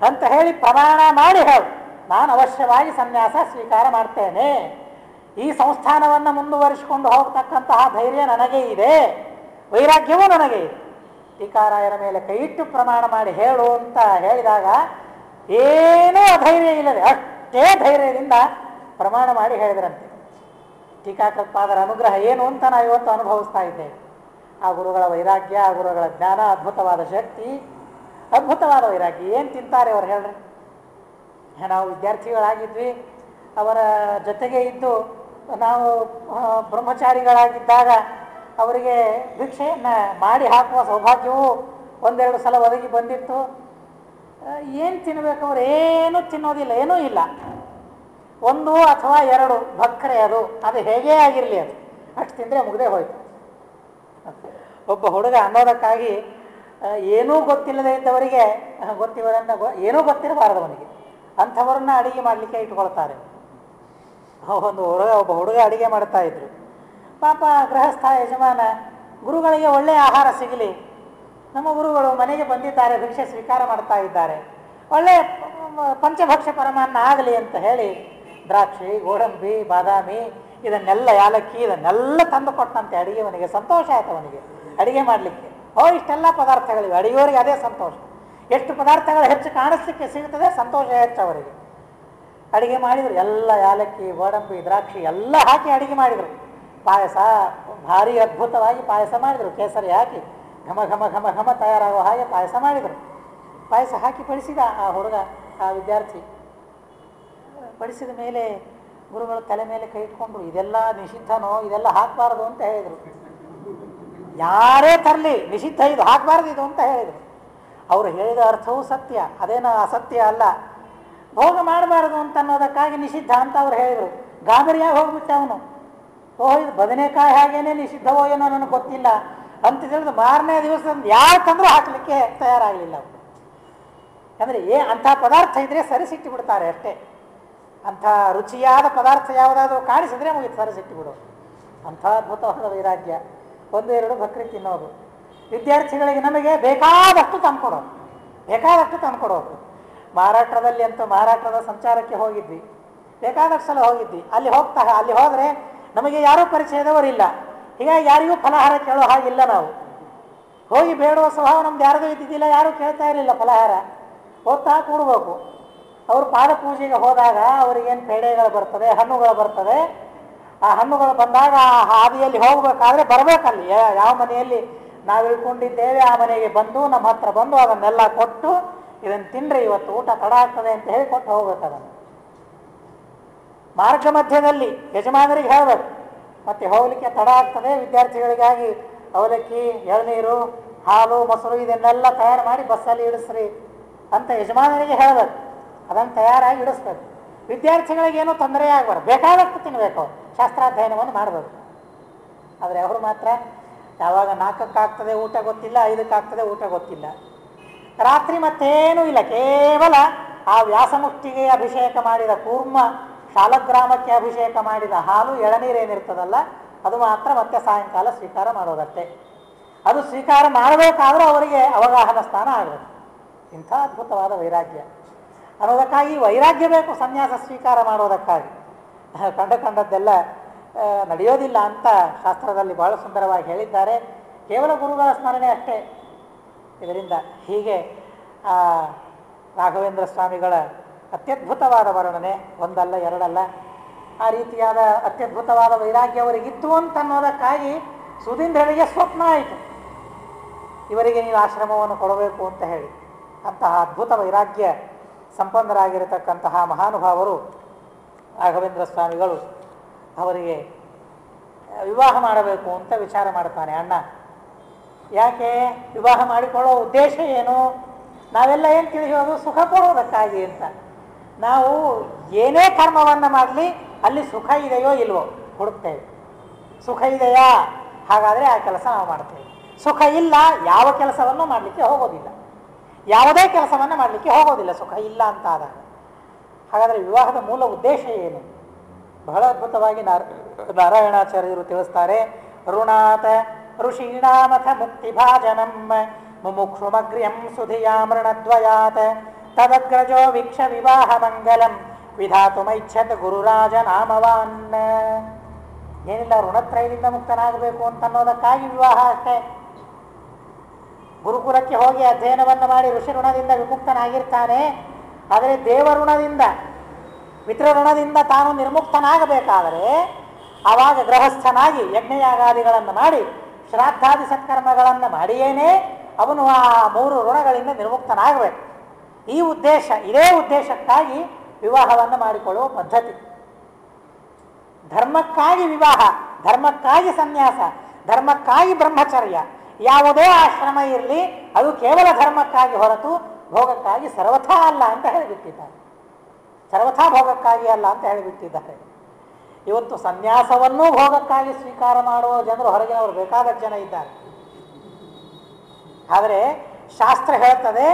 ಅಂತ ಹೇಳಿ ಪ್ರಮಾಣ ಮಾಡಿ ಹೇಳು, ನಾನು ಅವಶ್ಯವಾಗಿ ಸನ್ಯಾಸ ಸ್ವೀಕಾರ ಮಾಡ್ತೇನೆ, ಈ ಸಂಸ್ಥಾನವನ್ನು ಮುಂದುವರಿಸಿಕೊಂಡು ಹೋಗ್ತಕ್ಕಂತಹ ಧೈರ್ಯ ನನಗೆ ಇದೆ, ವೈರಾಗ್ಯವೂ ನನಗೆ ಇದೆ, ಟೀಕಾರಾಯರ ಮೇಲೆ ಕೈ ಇಟ್ಟು ಪ್ರಮಾಣ ಮಾಡಿ ಹೇಳು ಅಂತ ಹೇಳಿದಾಗ ಏನೂ ಅಧೈರ್ಯ ಇಲ್ಲದೆ ಅಷ್ಟೇ ಧೈರ್ಯದಿಂದ ಪ್ರಮಾಣ ಮಾಡಿ ಹೇಳಿದ್ರಂತೆ. ಟೀಕಾಕೃತ್ಪಾದರ ಅನುಗ್ರಹ ಏನು ಅಂತ ನಾವು ಇವತ್ತು ಅನುಭವಿಸ್ತಾ ಇದ್ದೇವೆ. ಆ ಗುರುಗಳ ವೈರಾಗ್ಯ, ಆ ಗುರುಗಳ ಜ್ಞಾನ, ಅದ್ಭುತವಾದ ಶಕ್ತಿ, ಅದ್ಭುತವಾದ ವೈರಾಗ್ಯ. ಏನು ತಿಂತಾರೆ ಅವ್ರು ಹೇಳ್ರಿ? ನಾವು ವಿದ್ಯಾರ್ಥಿಗಳಾಗಿದ್ವಿ, ಅವರ ಜೊತೆಗೆ ಇದ್ದು ನಾವು ಬ್ರಹ್ಮಚಾರಿಗಳಾಗಿದ್ದಾಗ ಅವರಿಗೆ ಭಿಕ್ಷೆಯನ್ನು ಮಾಡಿ ಹಾಕುವ ಸೌಭಾಗ್ಯವೂ ಒಂದೆರಡು ಸಲ ಒದಗಿ ಬಂದಿತ್ತು. ಏನು ತಿನ್ನಬೇಕು? ಅವ್ರು ಏನೂ ತಿನ್ನೋದಿಲ್ಲ, ಏನೂ ಇಲ್ಲ, ಒಂದು ಅಥವಾ ಎರಡು ಭಕ್ರೆ, ಅದು ಹೇಗೇ ಆಗಿರಲಿ, ಅದು ಅಷ್ಟು ತಿಂದರೆ ಮುಗ್ದೇ ಹೋಯ್ತು. ಒಬ್ಬ ಹುಡುಗ ಅನ್ನೋದಕ್ಕಾಗಿ ಏನೂ ಗೊತ್ತಿಲ್ಲದೆ ಇದ್ದವರಿಗೆ ಏನೂ ಗೊತ್ತಿರಬಾರದು ಅವನಿಗೆ, ಅಂಥವ್ರನ್ನ ಅಡಿಗೆ ಮಾಡಲಿಕ್ಕೆ ಇಟ್ಕೊಳ್ತಾರೆ. ಒಬ್ಬ ಹುಡುಗ ಅಡಿಗೆ ಮಾಡ್ತಾ ಇದ್ರು. ಪಾಪ ಗೃಹಸ್ಥ ಯಜಮಾನ ಗುರುಗಳಿಗೆ ಒಳ್ಳೆಯ ಆಹಾರ ಸಿಗಲಿ, ನಮ್ಮ ಗುರುಗಳು ಮನೆಗೆ ಬಂದಿದ್ದಾರೆ, ಭಿಕ್ಷೆ ಸ್ವೀಕಾರ ಮಾಡ್ತಾ ಇದ್ದಾರೆ, ಒಳ್ಳೆಯ ಪಂಚಭಕ್ಷ್ಯ ಪರಮಾನ್ನ ಆಗಲಿ ಅಂತ ಹೇಳಿ ದ್ರಾಕ್ಷಿ, ಗೋಡಂಬಿ, ಬಾದಾಮಿ, ಇದನ್ನೆಲ್ಲ ಯಾಲಕ್ಕಿ ಇದನ್ನೆಲ್ಲ ತಂದು ಕೊಟ್ಟಂತೆ ಅಡಿಗೆವನಿಗೆ. ಸಂತೋಷ ಆಯ್ತು ಅವನಿಗೆ ಅಡಿಗೆ ಮಾಡಲಿಕ್ಕೆ. ಇಷ್ಟೆಲ್ಲ ಪದಾರ್ಥಗಳಿವೆ, ಅಡಿಗೆಯವರಿಗೆ ಅದೇ ಸಂತೋಷ. ಎಷ್ಟು ಪದಾರ್ಥಗಳು ಹೆಚ್ಚು ಕಾಣಿಸ್ಲಿಕ್ಕೆ ಸಿಗ್ತದೆ ಸಂತೋಷ ಹೆಚ್ಚು ಅವರಿಗೆ. ಅಡಿಗೆ ಮಾಡಿದರು, ಎಲ್ಲ ಯಾಲಕ್ಕಿ, ಗೋಡಂಬಿ, ದ್ರಾಕ್ಷಿ ಎಲ್ಲ ಹಾಕಿ ಅಡಿಗೆ ಮಾಡಿದರು. ಪಾಯಸ ಭಾರಿ ಅದ್ಭುತವಾಗಿ ಪಾಯಸ ಮಾಡಿದರು, ಕೇಸರಿ ಹಾಕಿ ಘಮ ಘಮ ಘಮ ಘಮ ತಯಾರಾಗುವ ಹಾಗೆ ಪಾಯಸ ಮಾಡಿದರು. ಪಾಯಸ ಹಾಕಿ ಬಡಿಸಿದ ಆ ಹುಡುಗ, ಆ ವಿದ್ಯಾರ್ಥಿ. ಬಡಿಸಿದ ಮೇಲೆ ಗುರುಗಳು ತಲೆ ಮೇಲೆ ಕೈ ಇಟ್ಕೊಂಡ್ರು, ಇದೆಲ್ಲ ನಿಷಿದ್ಧನೋ, ಇದೆಲ್ಲ ಹಾಕಬಾರ್ದು ಅಂತ ಹೇಳಿದರು. ಯಾರೇ ತರಲಿ ನಿಷಿದ್ಧ, ಇದು ಹಾಕಬಾರ್ದು ಇದು ಅಂತ ಹೇಳಿದರು. ಅವರು ಹೇಳಿದ ಅರ್ಥವೂ ಸತ್ಯ, ಅದೇನೋ ಅಸತ್ಯ ಅಲ್ಲ. ಭೋಗ ಮಾಡಬಾರ್ದು ಅಂತ ಅನ್ನೋದಕ್ಕಾಗಿ ನಿಷಿದ್ಧ ಅಂತ ಅವ್ರು ಹೇಳಿದರು. ಗಾಬರಿಯಾಗಿ ಹೋಗ್ಬಿಟ್ಟೆ ಅವನು. ಇದು ಬದನೆಕಾಯಿ ಹಾಗೇನೆ ನಿಷಿದ್ಧವೋ ಏನೋ ನನಗೆ ಗೊತ್ತಿಲ್ಲ ಅಂತ ತಿಳಿದು ಮಾರನೇ ದಿವಸ ಯಾರು ತಂದರೂ ಹಾಕಲಿಕ್ಕೆ ತಯಾರಾಗಲಿಲ್ಲ ಅವರು. ಅಂದರೆ ಅಂಥ ಪದಾರ್ಥ ಇದ್ದರೆ ಸರಿಸಿಟ್ಟು ಬಿಡ್ತಾರೆ ಅಷ್ಟೇ. ಅಂಥ ರುಚಿಯಾದ ಪದಾರ್ಥ ಯಾವುದಾದ್ರೂ ಕಾಣಿಸಿದ್ರೆ ಮುಗಿತು, ಸರಿಸಿಟ್ಟು ಬಿಡೋದು. ಅಂಥ ಅದ್ಭುತವಾದ ವೈರಾಗ್ಯ. ಒಂದು ಎರಡು ಭಕ್ರಿ ತಿನ್ನೋದು. ವಿದ್ಯಾರ್ಥಿಗಳಿಗೆ ನಮಗೆ ಬೇಕಾದಷ್ಟು ತಂದುಕೊಡೋದು, ಬೇಕಾದಷ್ಟು ತಂದುಕೊಡೋದು. ಮಹಾರಾಷ್ಟ್ರದಲ್ಲಿ ಅಂತೂ ಮಹಾರಾಷ್ಟ್ರದ ಸಂಚಾರಕ್ಕೆ ಹೋಗಿದ್ವಿ, ಬೇಕಾದಷ್ಟು ಸಲ ಹೋಗಿದ್ವಿ. ಅಲ್ಲಿ ಹೋದರೆ ನಮಗೆ ಯಾರೂ ಪರಿಚಯದವರಿಲ್ಲ, ಹೀಗಾಗಿ ಯಾರಿಗೂ ಫಲಹಾರ ಕೇಳೋ ಹಾಗಿಲ್ಲ. ನಾವು ಹೋಗಿ ಬೇಡುವ ಸ್ವಭಾವ ನಮ್ದು ಯಾರಿಗೂ ಇದ್ದಿದ್ದಿಲ್ಲ, ಯಾರೂ ಕೇಳ್ತಾ ಇರಲಿಲ್ಲ ಫಲಹಾರ. ಓದ್ತಾ ಕೂಡಬೇಕು. ಅವರು ಪಾದ ಪೂಜೆಗೆ ಹೋದಾಗ ಅವರಿಗೇನು ಪೇಡೆಗಳು ಬರ್ತದೆ, ಹಣ್ಣುಗಳು ಬರ್ತದೆ. ಆ ಹಣ್ಣುಗಳು ಬಂದಾಗ ಆ ಹಾದಿಯಲ್ಲಿ ಹೋಗಬೇಕಾದ್ರೆ ಬರಬೇಕಲ್ಲಿ ಯಾವ ಮನೆಯಲ್ಲಿ ನಾವು ಇಳ್ಕೊಂಡಿದ್ದೇವೆ ಆ ಮನೆಗೆ ಬಂದು ನಮ್ಮ ಹತ್ರ ಬಂದು ಅದನ್ನೆಲ್ಲ ಕೊಟ್ಟು, ಇದನ್ನು ತಿನ್ನಿರಿ ಇವತ್ತು ಊಟ ತಡ ಆಗ್ತದೆ ಅಂತ ಹೇಳಿ ಕೊಟ್ಟು ಹೋಗ್ಬೇಕು. ಅದನ್ನು ಮಾರ್ಗ ಮಧ್ಯದಲ್ಲಿ ಯಜಮಾನರಿಗೆ ಹೇಳಬೇಕು, ಮತ್ತು ಹೋಗಲಿಕ್ಕೆ ತಡ ಆಗ್ತದೆ, ವಿದ್ಯಾರ್ಥಿಗಳಿಗಾಗಿ ಅವಲಕ್ಕಿ, ಎಳನೀರು, ಹಾಲು, ಮೊಸರು ಇದನ್ನೆಲ್ಲ ತಯಾರು ಮಾಡಿ ಬಸ್ಸಲ್ಲಿ ಇಡಿಸ್ರಿ ಅಂತ ಯಜಮಾನರಿಗೆ ಹೇಳಬೇಕು. ಅದನ್ನು ತಯಾರಾಗಿ ಇಡಿಸ್ಬೇಕು. ವಿದ್ಯಾರ್ಥಿಗಳಿಗೇನೂ ತೊಂದರೆ ಆಗಬಾರ್ದು, ಬೇಕಾದಷ್ಟು ತಿನ್ನಬೇಕು, ಶಾಸ್ತ್ರಾಧ್ಯಯನವನ್ನು ಮಾಡಬೇಕು. ಆದರೆ ಅವರು ಮಾತ್ರ ಯಾವಾಗ 4ಕ್ಕೆ ಊಟ ಗೊತ್ತಿಲ್ಲ, 5ಕ್ಕೆ ಊಟ ಗೊತ್ತಿಲ್ಲ. ರಾತ್ರಿ ಮತ್ತೇನೂ ಇಲ್ಲ, ಕೇವಲ ಆ ವ್ಯಾಸಮುಷ್ಟಿಗೆ ಅಭಿಷೇಕ ಮಾಡಿದ ಕೂರ್ಮ, ಶಾಲಗ್ರಾಮಕ್ಕೆ ಅಭಿಷೇಕ ಮಾಡಿದ ಹಾಲು, ಎಳನೀರೇನಿರ್ತದಲ್ಲ ಅದು ಮಾತ್ರ ಮತ್ತೆ ಸಾಯಂಕಾಲ ಸ್ವೀಕಾರ ಮಾಡೋದಷ್ಟೇ. ಅದು ಸ್ವೀಕಾರ ಮಾಡಬೇಕಾದ್ರೂ ಅವರಿಗೆ ಅವಗಾಹನ ಸ್ಥಾನ ಆಗಬೇಕು. ಇಂಥ ಅದ್ಭುತವಾದ ವೈರಾಗ್ಯ ಅನ್ನೋದಕ್ಕಾಗಿ ವೈರಾಗ್ಯ ಬೇಕು ಸನ್ಯಾಸ ಸ್ವೀಕಾರ ಮಾಡೋದಕ್ಕಾಗಿ. ಕಂಡದ್ದೆಲ್ಲ ನಡೆಯೋದಿಲ್ಲ ಅಂತ ಶಾಸ್ತ್ರದಲ್ಲಿ ಬಹಳ ಸುಂದರವಾಗಿ ಹೇಳಿದ್ದಾರೆ. ಕೇವಲ ಗುರುಗಳ ಸ್ಮರಣೆ ಅಷ್ಟೇ. ಇದರಿಂದ ಹೀಗೆ ರಾಘವೇಂದ್ರ ಸ್ವಾಮಿಗಳ ಅತ್ಯದ್ಭುತವಾದ ವರ್ಣನೆ, ಒಂದಲ್ಲ ಎರಡಲ್ಲ, ಆ ರೀತಿಯಾದ ಅತ್ಯದ್ಭುತವಾದ ವೈರಾಗ್ಯ ಅವರಿಗಿತ್ತು ಅಂತ ಅನ್ನೋದಕ್ಕಾಗಿ ಸುಧೀಂದ್ರರಿಗೆ ಸ್ವಪ್ನ ಆಯಿತು, ಇವರಿಗೆ ನೀವು ಆಶ್ರಮವನ್ನು ಕೊಡಬೇಕು ಅಂತ ಹೇಳಿ. ಅಂತಹ ಅದ್ಭುತ ವೈರಾಗ್ಯ ಸಂಪನ್ನರಾಗಿರತಕ್ಕಂತಹ ಮಹಾನುಭಾವರು ರಾಘವೇಂದ್ರ ಸ್ವಾಮಿಗಳು ಅವರಿಗೆ ವಿವಾಹ ಮಾಡಬೇಕು ಅಂತ ವಿಚಾರ ಮಾಡ್ತಾನೆ ಅಣ್ಣ. ಯಾಕೆ ವಿವಾಹ ಮಾಡಿಕೊಳ್ಳೋ ಉದ್ದೇಶ ಏನು? ನಾವೆಲ್ಲ ಏನು ತಿಳಿಯೋದು, ಸುಖ ಕೊಡೋದಕ್ಕಾಗಿ ಅಂತ. ನಾವು ಏನೇ ಕರ್ಮವನ್ನು ಮಾಡಲಿ ಅಲ್ಲಿ ಸುಖ ಇದೆಯೋ ಇಲ್ವೋ ಹುಡುಕ್ತೇವೆ. ಸುಖ ಇದೆಯಾ, ಹಾಗಾದರೆ ಆ ಕೆಲಸ ನಾವು ಮಾಡ್ತೇವೆ. ಸುಖ ಇಲ್ಲ, ಯಾವ ಕೆಲಸವನ್ನು ಮಾಡಲಿಕ್ಕೆ ಹೋಗೋದಿಲ್ಲ, ಯಾವುದೇ ಕೆಲಸವನ್ನು ಮಾಡಲಿಕ್ಕೆ ಹೋಗೋದಿಲ್ಲ ಸುಖ ಇಲ್ಲ ಅಂತ ಆದಾಗ. ಹಾಗಾದರೆ ವಿವಾಹದ ಮೂಲ ಉದ್ದೇಶ ಏನು? ಬಹಳ ಅದ್ಭುತವಾಗಿ ನಾರಾಯಣಾಚಾರ್ಯರು ತಿಳಿಸ್ತಾರೆ. ಋಣಾತ ಋಷೀಣಾಮಥ ಮುಕ್ತಿಭಾಜನಂ ಮುಮುಕ್ಷುಮಗ್ರ್ಯಂ ಸುಧಿಯಾಮೃಣದ್ವಯಾತ್ ತದಗ್ರಜೋ ವೀಕ್ಷ ವಿವಾಹ ಮಂಗಲಂ ವಿಧಾತುಮೈಚ್ಛತ್ ಗುರುರಾಜ ನಾಮವಾನ್. ಏನಿಲ್ಲ, ಋಣತ್ರಯದಿಂದ ಮುಕ್ತನಾಗಬೇಕು ಅಂತ ಅನ್ನೋದಕ್ಕಾಗಿ ವಿವಾಹ ಅಷ್ಟೇ. ಗುರುಕುಲಕ್ಕೆ ಹೋಗಿ ಅಧ್ಯಯನವನ್ನು ಮಾಡಿ ಋಷಿ ಋಣದಿಂದ ವಿಮುಕ್ತನಾಗಿರ್ತಾನೆ. ಆದರೆ ದೇವಋಣದಿಂದ ಪಿತೃಋಣದಿಂದ ತಾನು ನಿರ್ಮುಕ್ತನಾಗಬೇಕಾದರೆ ಆವಾಗ ಗೃಹಸ್ಥನಾಗಿ ಯಜ್ಞಯಾಗಾದಿಗಳನ್ನು ಮಾಡಿ ಶ್ರಾದ್ದಾದಿ ಸತ್ಕರ್ಮಗಳನ್ನು ಮಾಡಿಯೇನೇ ಅವನು ಆ 3 ಋಣಗಳಿಂದ ನಿರ್ಮುಕ್ತನಾಗಬೇಕು. ಇದೇ ಉದ್ದೇಶಕ್ಕಾಗಿ ವಿವಾಹವನ್ನು ಮಾಡಿಕೊಳ್ಳುವ ಪದ್ಧತಿ. ಧರ್ಮಕ್ಕಾಗಿ ವಿವಾಹ, ಧರ್ಮಕ್ಕಾಗಿ ಸನ್ಯಾಸ, ಧರ್ಮಕ್ಕಾಗಿ ಬ್ರಹ್ಮಚರ್ಯ, ಯಾವುದೇ ಆಶ್ರಮ ಇರಲಿ ಅದು ಕೇವಲ ಧರ್ಮಕ್ಕಾಗಿ ಹೊರತು ಭೋಗಕ್ಕಾಗಿ ಸರ್ವಥಾ ಅಲ್ಲ ಅಂತ ಹೇಳಿಬಿಟ್ಟಿದ್ದಾರೆ. ಸರ್ವಥಾ ಭೋಗಕ್ಕಾಗಿ ಅಲ್ಲ ಅಂತ ಹೇಳಿಬಿಟ್ಟಿದ್ದಾರೆ. ಇವತ್ತು ಸನ್ಯಾಸವನ್ನೂ ಭೋಗಕ್ಕಾಗಿ ಸ್ವೀಕಾರ ಮಾಡುವ ಜನರು ಹೊರಗಿನವರು ಬೇಕಾದ ಜನ ಇದ್ದಾರೆ. ಆದರೆ ಶಾಸ್ತ್ರ ಹೇಳ್ತದೆ,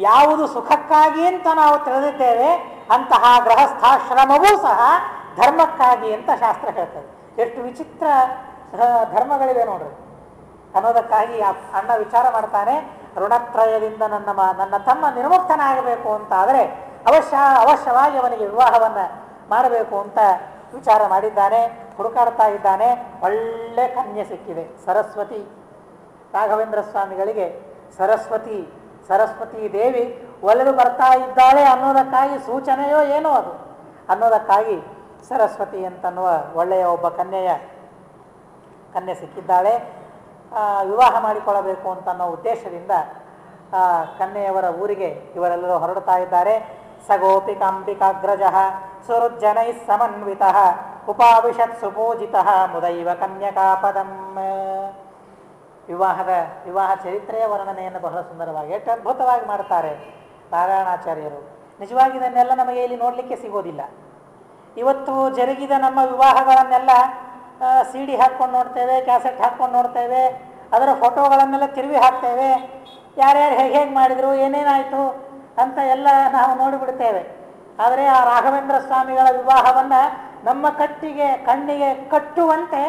ಯಾವುದು ಸುಖಕ್ಕಾಗಿ ಅಂತ ನಾವು ತಿಳಿದಿದ್ದೇವೆ ಅಂತಹ ಗೃಹಸ್ಥಾಶ್ರಮವೂ ಸಹ ಧರ್ಮಕ್ಕಾಗಿ ಅಂತ ಶಾಸ್ತ್ರ ಹೇಳ್ತದೆ. ಎಷ್ಟು ವಿಚಿತ್ರ ಧರ್ಮಗಳಿವೆ ನೋಡ್ರಿ ಅನ್ನೋದಕ್ಕಾಗಿ ಅಣ್ಣ ವಿಚಾರ ಮಾಡ್ತಾನೆ. ಋಣತ್ರಯದಿಂದ ನನ್ನ ತಮ್ಮ ನಿರ್ಮುಕ್ತನಾಗಬೇಕು ಅಂತ ಆದರೆ ಅವಶ್ಯವಾಗಿ ಅವನಿಗೆ ವಿವಾಹವನ್ನು ಮಾಡಬೇಕು ಅಂತ ವಿಚಾರ ಮಾಡಿದ್ದಾನೆ. ಹುಡುಕಾಡ್ತಾ ಇದ್ದಾನೆ. ಒಳ್ಳೆ ಕನ್ಯೆ ಸಿಕ್ಕಿದೆ, ಸರಸ್ವತಿ. ರಾಘವೇಂದ್ರ ಸ್ವಾಮಿಗಳಿಗೆ ಸರಸ್ವತಿ ದೇವಿ ಒಲೆದು ಬರ್ತಾ ಇದ್ದಾಳೆ ಅನ್ನೋದಕ್ಕಾಗಿ ಸೂಚನೆಯೋ ಏನೋ ಅದು ಅನ್ನೋದಕ್ಕಾಗಿ ಸರಸ್ವತಿ ಅಂತನ್ನುವ ಒಳ್ಳೆಯ ಒಬ್ಬ ಕನ್ಯೆ ಸಿಕ್ಕಿದ್ದಾಳೆ. ವಿವಾಹ ಮಾಡಿಕೊಳ್ಳಬೇಕು ಅಂತನ್ನೋ ಉದ್ದೇಶದಿಂದ ಕನ್ಯೆಯವರ ಊರಿಗೆ ಇವರೆಲ್ಲರೂ ಹೊರಡ್ತಾ ಇದ್ದಾರೆ. ಸಗೋಪಿಕಾಂಬಿಕಾಗ್ರಜ ಸುರುಜ್ಜನೈ ಸಮನ್ವಿತ ಉಪಾವಿಶತ್ ಸುಪೂಜಿತ ಮುದೈವ ಕನ್ಯಕಾಪದಂ. ವಿವಾಹ ಚರಿತ್ರೆಯ ವರ್ಣನೆಯನ್ನು ಬಹಳ ಸುಂದರವಾಗಿ ಎಷ್ಟು ಅದ್ಭುತವಾಗಿ ಮಾಡ್ತಾರೆ ನಾರಾಯಣಾಚಾರ್ಯರು. ನಿಜವಾಗಿ ಇದನ್ನೆಲ್ಲ ನಮಗೆ ಇಲ್ಲಿ ನೋಡಲಿಕ್ಕೆ ಸಿಗೋದಿಲ್ಲ. ಇವತ್ತು ಜರುಗಿದ ನಮ್ಮ ವಿವಾಹಗಳನ್ನೆಲ್ಲ CD ಹಾಕ್ಕೊಂಡು ನೋಡ್ತೇವೆ, ಕ್ಯಾಸೆಟ್ ಹಾಕ್ಕೊಂಡು ನೋಡ್ತೇವೆ, ಅದರ ಫೋಟೋಗಳನ್ನೆಲ್ಲ ತಿರುವಿ ಹಾಕ್ತೇವೆ. ಯಾರ್ಯಾರು ಹೇಗೆ ಮಾಡಿದರು, ಏನೇನಾಯಿತು ಅಂತ ಎಲ್ಲ ನಾವು ನೋಡಿಬಿಡ್ತೇವೆ. ಆದರೆ ಆ ರಾಘವೇಂದ್ರ ಸ್ವಾಮಿಗಳ ವಿವಾಹವನ್ನು ನಮ್ಮ ಕಣ್ಣಿಗೆ ಕಟ್ಟುವಂತೆ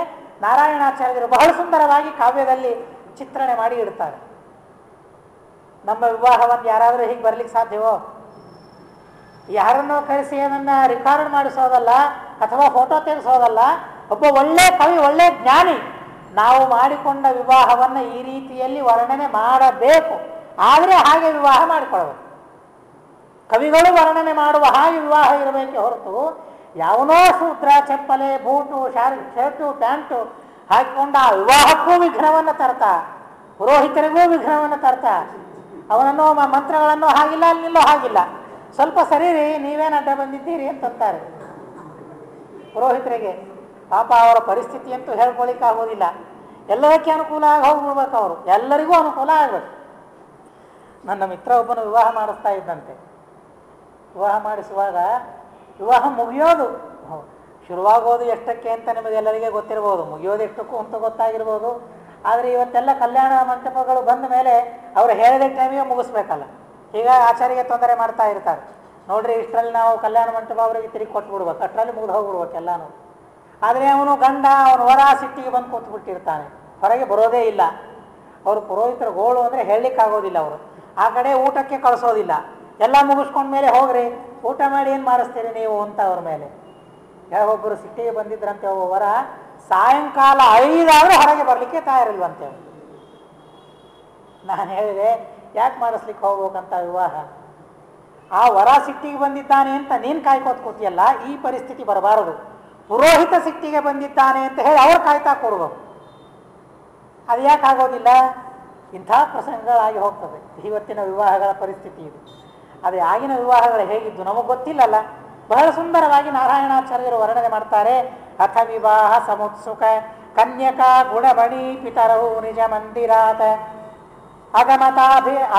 ನಾರಾಯಣಾಚಾರ್ಯರು ಬಹಳ ಸುಂದರವಾಗಿ ಕಾವ್ಯದಲ್ಲಿ ಚಿತ್ರಣೆ ಮಾಡಿ ಇಡ್ತಾರೆ. ನಮ್ಮ ವಿವಾಹವನ್ನು ಯಾರಾದರೂ ಹೀಗೆ ಬರ್ಲಿಕ್ಕೆ ಸಾಧ್ಯವೋ? ಯಾರನ್ನೋ ಕರೆಸಿ ಅದನ್ನು ರೆಕಾರ್ಡ್ ಮಾಡಿಸೋದಲ್ಲ ಅಥವಾ ಫೋಟೋ ತೆಗೆಸೋದಲ್ಲ. ಒಬ್ಬ ಒಳ್ಳೆ ಕವಿ, ಒಳ್ಳೆ ಜ್ಞಾನಿ ನಾವು ಮಾಡಿಕೊಂಡ ವಿವಾಹವನ್ನು ಈ ರೀತಿಯಲ್ಲಿ ವರ್ಣನೆ ಮಾಡಬೇಕು. ಆದರೆ ಹಾಗೆ ವಿವಾಹ ಮಾಡಿಕೊಳ್ಳಬೇಕು. ಕವಿಗಳು ವರ್ಣನೆ ಮಾಡುವ ಹಾಗೆ ವಿವಾಹ ಇರಬೇಕೆ ಹೊರತು ಯಾವನೋ ಶೂದ್ರ ಚಪ್ಪಲೆ ಬೂಟು ಶರ್ಟು ಪ್ಯಾಂಟು ಹಾಕಿಕೊಂಡ ಆ ವಿವಾಹಕ್ಕೂ ವಿಘ್ನವನ್ನು ತರ್ತಾ, ಪುರೋಹಿತರಿಗೂ ವಿಘ್ನವನ್ನು ತರ್ತಾ, ಅವನನ್ನೋ ಮಂತ್ರಗಳನ್ನು ಹಾಗಿಲ್ಲ ಅಲ್ಲಿಲ್ಲೋ ಹಾಗಿಲ್ಲ, ಸ್ವಲ್ಪ ಸರಿರಿ ನೀವೇನು ಅಡ್ಡ ಬಂದಿದ್ದೀರಿ ಅಂತಂತಾರೆ ಪುರೋಹಿತರಿಗೆ. ಪಾಪ ಅವರ ಪರಿಸ್ಥಿತಿ ಅಂತೂ ಹೇಳ್ಕೊಳ್ಳಿಕ್ಕೆ ಆಗೋದಿಲ್ಲ. ಎಲ್ಲದಕ್ಕೆ ಅನುಕೂಲ ಆಗಿ ಹೋಗ್ಬಿಡ್ಬೇಕು, ಅವರು ಎಲ್ಲರಿಗೂ ಅನುಕೂಲ ಆಗಬೇಕು. ನನ್ನ ಮಿತ್ರ ಒಬ್ಬನು ವಿವಾಹ ಮಾಡಿಸ್ತಾ ಇದ್ದಂತೆ. ವಿವಾಹ ಮಾಡಿಸುವಾಗ ವಿವಾಹ ಮುಗಿಯೋದು ಶುರುವಾಗೋದು ಎಷ್ಟಕ್ಕೆ ಅಂತ ನಿಮಗೆಲ್ಲರಿಗೆ ಗೊತ್ತಿರ್ಬೋದು, ಮುಗಿಯೋದು ಎಷ್ಟಕ್ಕೂ ಅಂತ ಗೊತ್ತಾಗಿರ್ಬೋದು. ಆದರೆ ಇವತ್ತೆಲ್ಲ ಕಲ್ಯಾಣ ಮಂಟಪಗಳು ಬಂದ ಮೇಲೆ ಅವರು ಹೇಳಿದ ಟೈಮಿಗೆ ಮುಗಿಸ್ಬೇಕಲ್ಲ. ಹೀಗಾಗಿ ಆಚಾರ್ಯಗೆ ತೊಂದರೆ ಮಾಡ್ತಾ ಇರ್ತಾರೆ. ನೋಡ್ರಿ ಇಷ್ಟರಲ್ಲಿ ನಾವು ಕಲ್ಯಾಣ ಮಂಟಪ ಅವರಿಗೆ ತಿರುಗಿ ಕೊಟ್ಬಿಡ್ಬೇಕು, ಅಷ್ಟರಲ್ಲಿ ಮುಗಿದು ಹೋಗ್ಬಿಡ್ಬೇಕು ಎಲ್ಲನೂ. ಆದರೆ ಅವನು ಅವನು ಹೊರ ಸಿಟ್ಟಿಗೆ ಬಂದು ಕೂತ್ಬಿಟ್ಟಿರ್ತಾನೆ, ಹೊರಗೆ ಬರೋದೇ ಇಲ್ಲ. ಅವರು ಪುರೋಹಿತರ ಗೋಳು ಅಂದರೆ ಹೇಳಲಿಕ್ಕಾಗೋದಿಲ್ಲ. ಅವರು ಆ ಕಡೆ ಊಟಕ್ಕೆ ಕಳಿಸೋದಿಲ್ಲ. ಎಲ್ಲ ಮುಗಿಸ್ಕೊಂಡ್ಮೇಲೆ ಹೋಗ್ರಿ ಊಟ ಮಾಡಿ ಏನು ಮಾಡಿಸ್ತೀರಿ ನೀವು ಅಂತ ಅವ್ರ ಮೇಲೆ. ಯಾವೊಬ್ಬರು ಸಿಟ್ಟಿಗೆ ಬಂದಿದ್ರಂತೆ, ಒಬ್ಬ ವರ ಸಾಯಂಕಾಲ 5 ಆದರೂ ಹೊರಗೆ ಬರಲಿಕ್ಕೆ ತಯಾರಿಲ್ವಂತೆ. ನಾನು ಹೇಳಿದೆ, ಯಾಕೆ ಮಾಡಿಸ್ಲಿಕ್ಕೆ ಹೋಗ್ಬೇಕಂತ ವಿವಾಹ? ಆ ವರ ಸಿಟ್ಟಿಗೆ ಬಂದಿದ್ದಾನೆ ಅಂತ ನೀನು ಕಾಯ್ಕೋತ ಕೂತಿಯಲ್ಲ, ಈ ಪರಿಸ್ಥಿತಿ ಬರಬಾರದು. ಪುರೋಹಿತ ಸಿಟ್ಟಿಗೆ ಬಂದಿದ್ದಾನೆ ಅಂತ ಹೇಳಿ ಅವ್ರು ಕಾಯ್ತಾ ಕೊಡ್ಬೇಕು. ಅದು ಯಾಕೆ ಆಗೋದಿಲ್ಲ? ಇಂಥ ಪ್ರಸಂಗಗಳಾಗಿ ಹೋಗ್ತದೆ. ಇವತ್ತಿನ ವಿವಾಹಗಳ ಪರಿಸ್ಥಿತಿ ಇದು. ಅದೇ ಆಗಿನ ವಿವಾಹಗಳು ಹೇಗಿದ್ದು ನಮಗೆ ಗೊತ್ತಿಲ್ಲಲ್ಲ. ಬಹಳ ಸುಂದರವಾಗಿ ನಾರಾಯಣಾಚಾರ್ಯರು ವರ್ಣನೆ ಮಾಡ್ತಾರೆ. ಅಥ ವಿವಾಹ ಸಮುತ್ಸುಕ ಕನ್ಯಕಾ ಗುಣಮಣಿ ಪಿತರವು ನಿಜ ಮಂದಿರಾತ್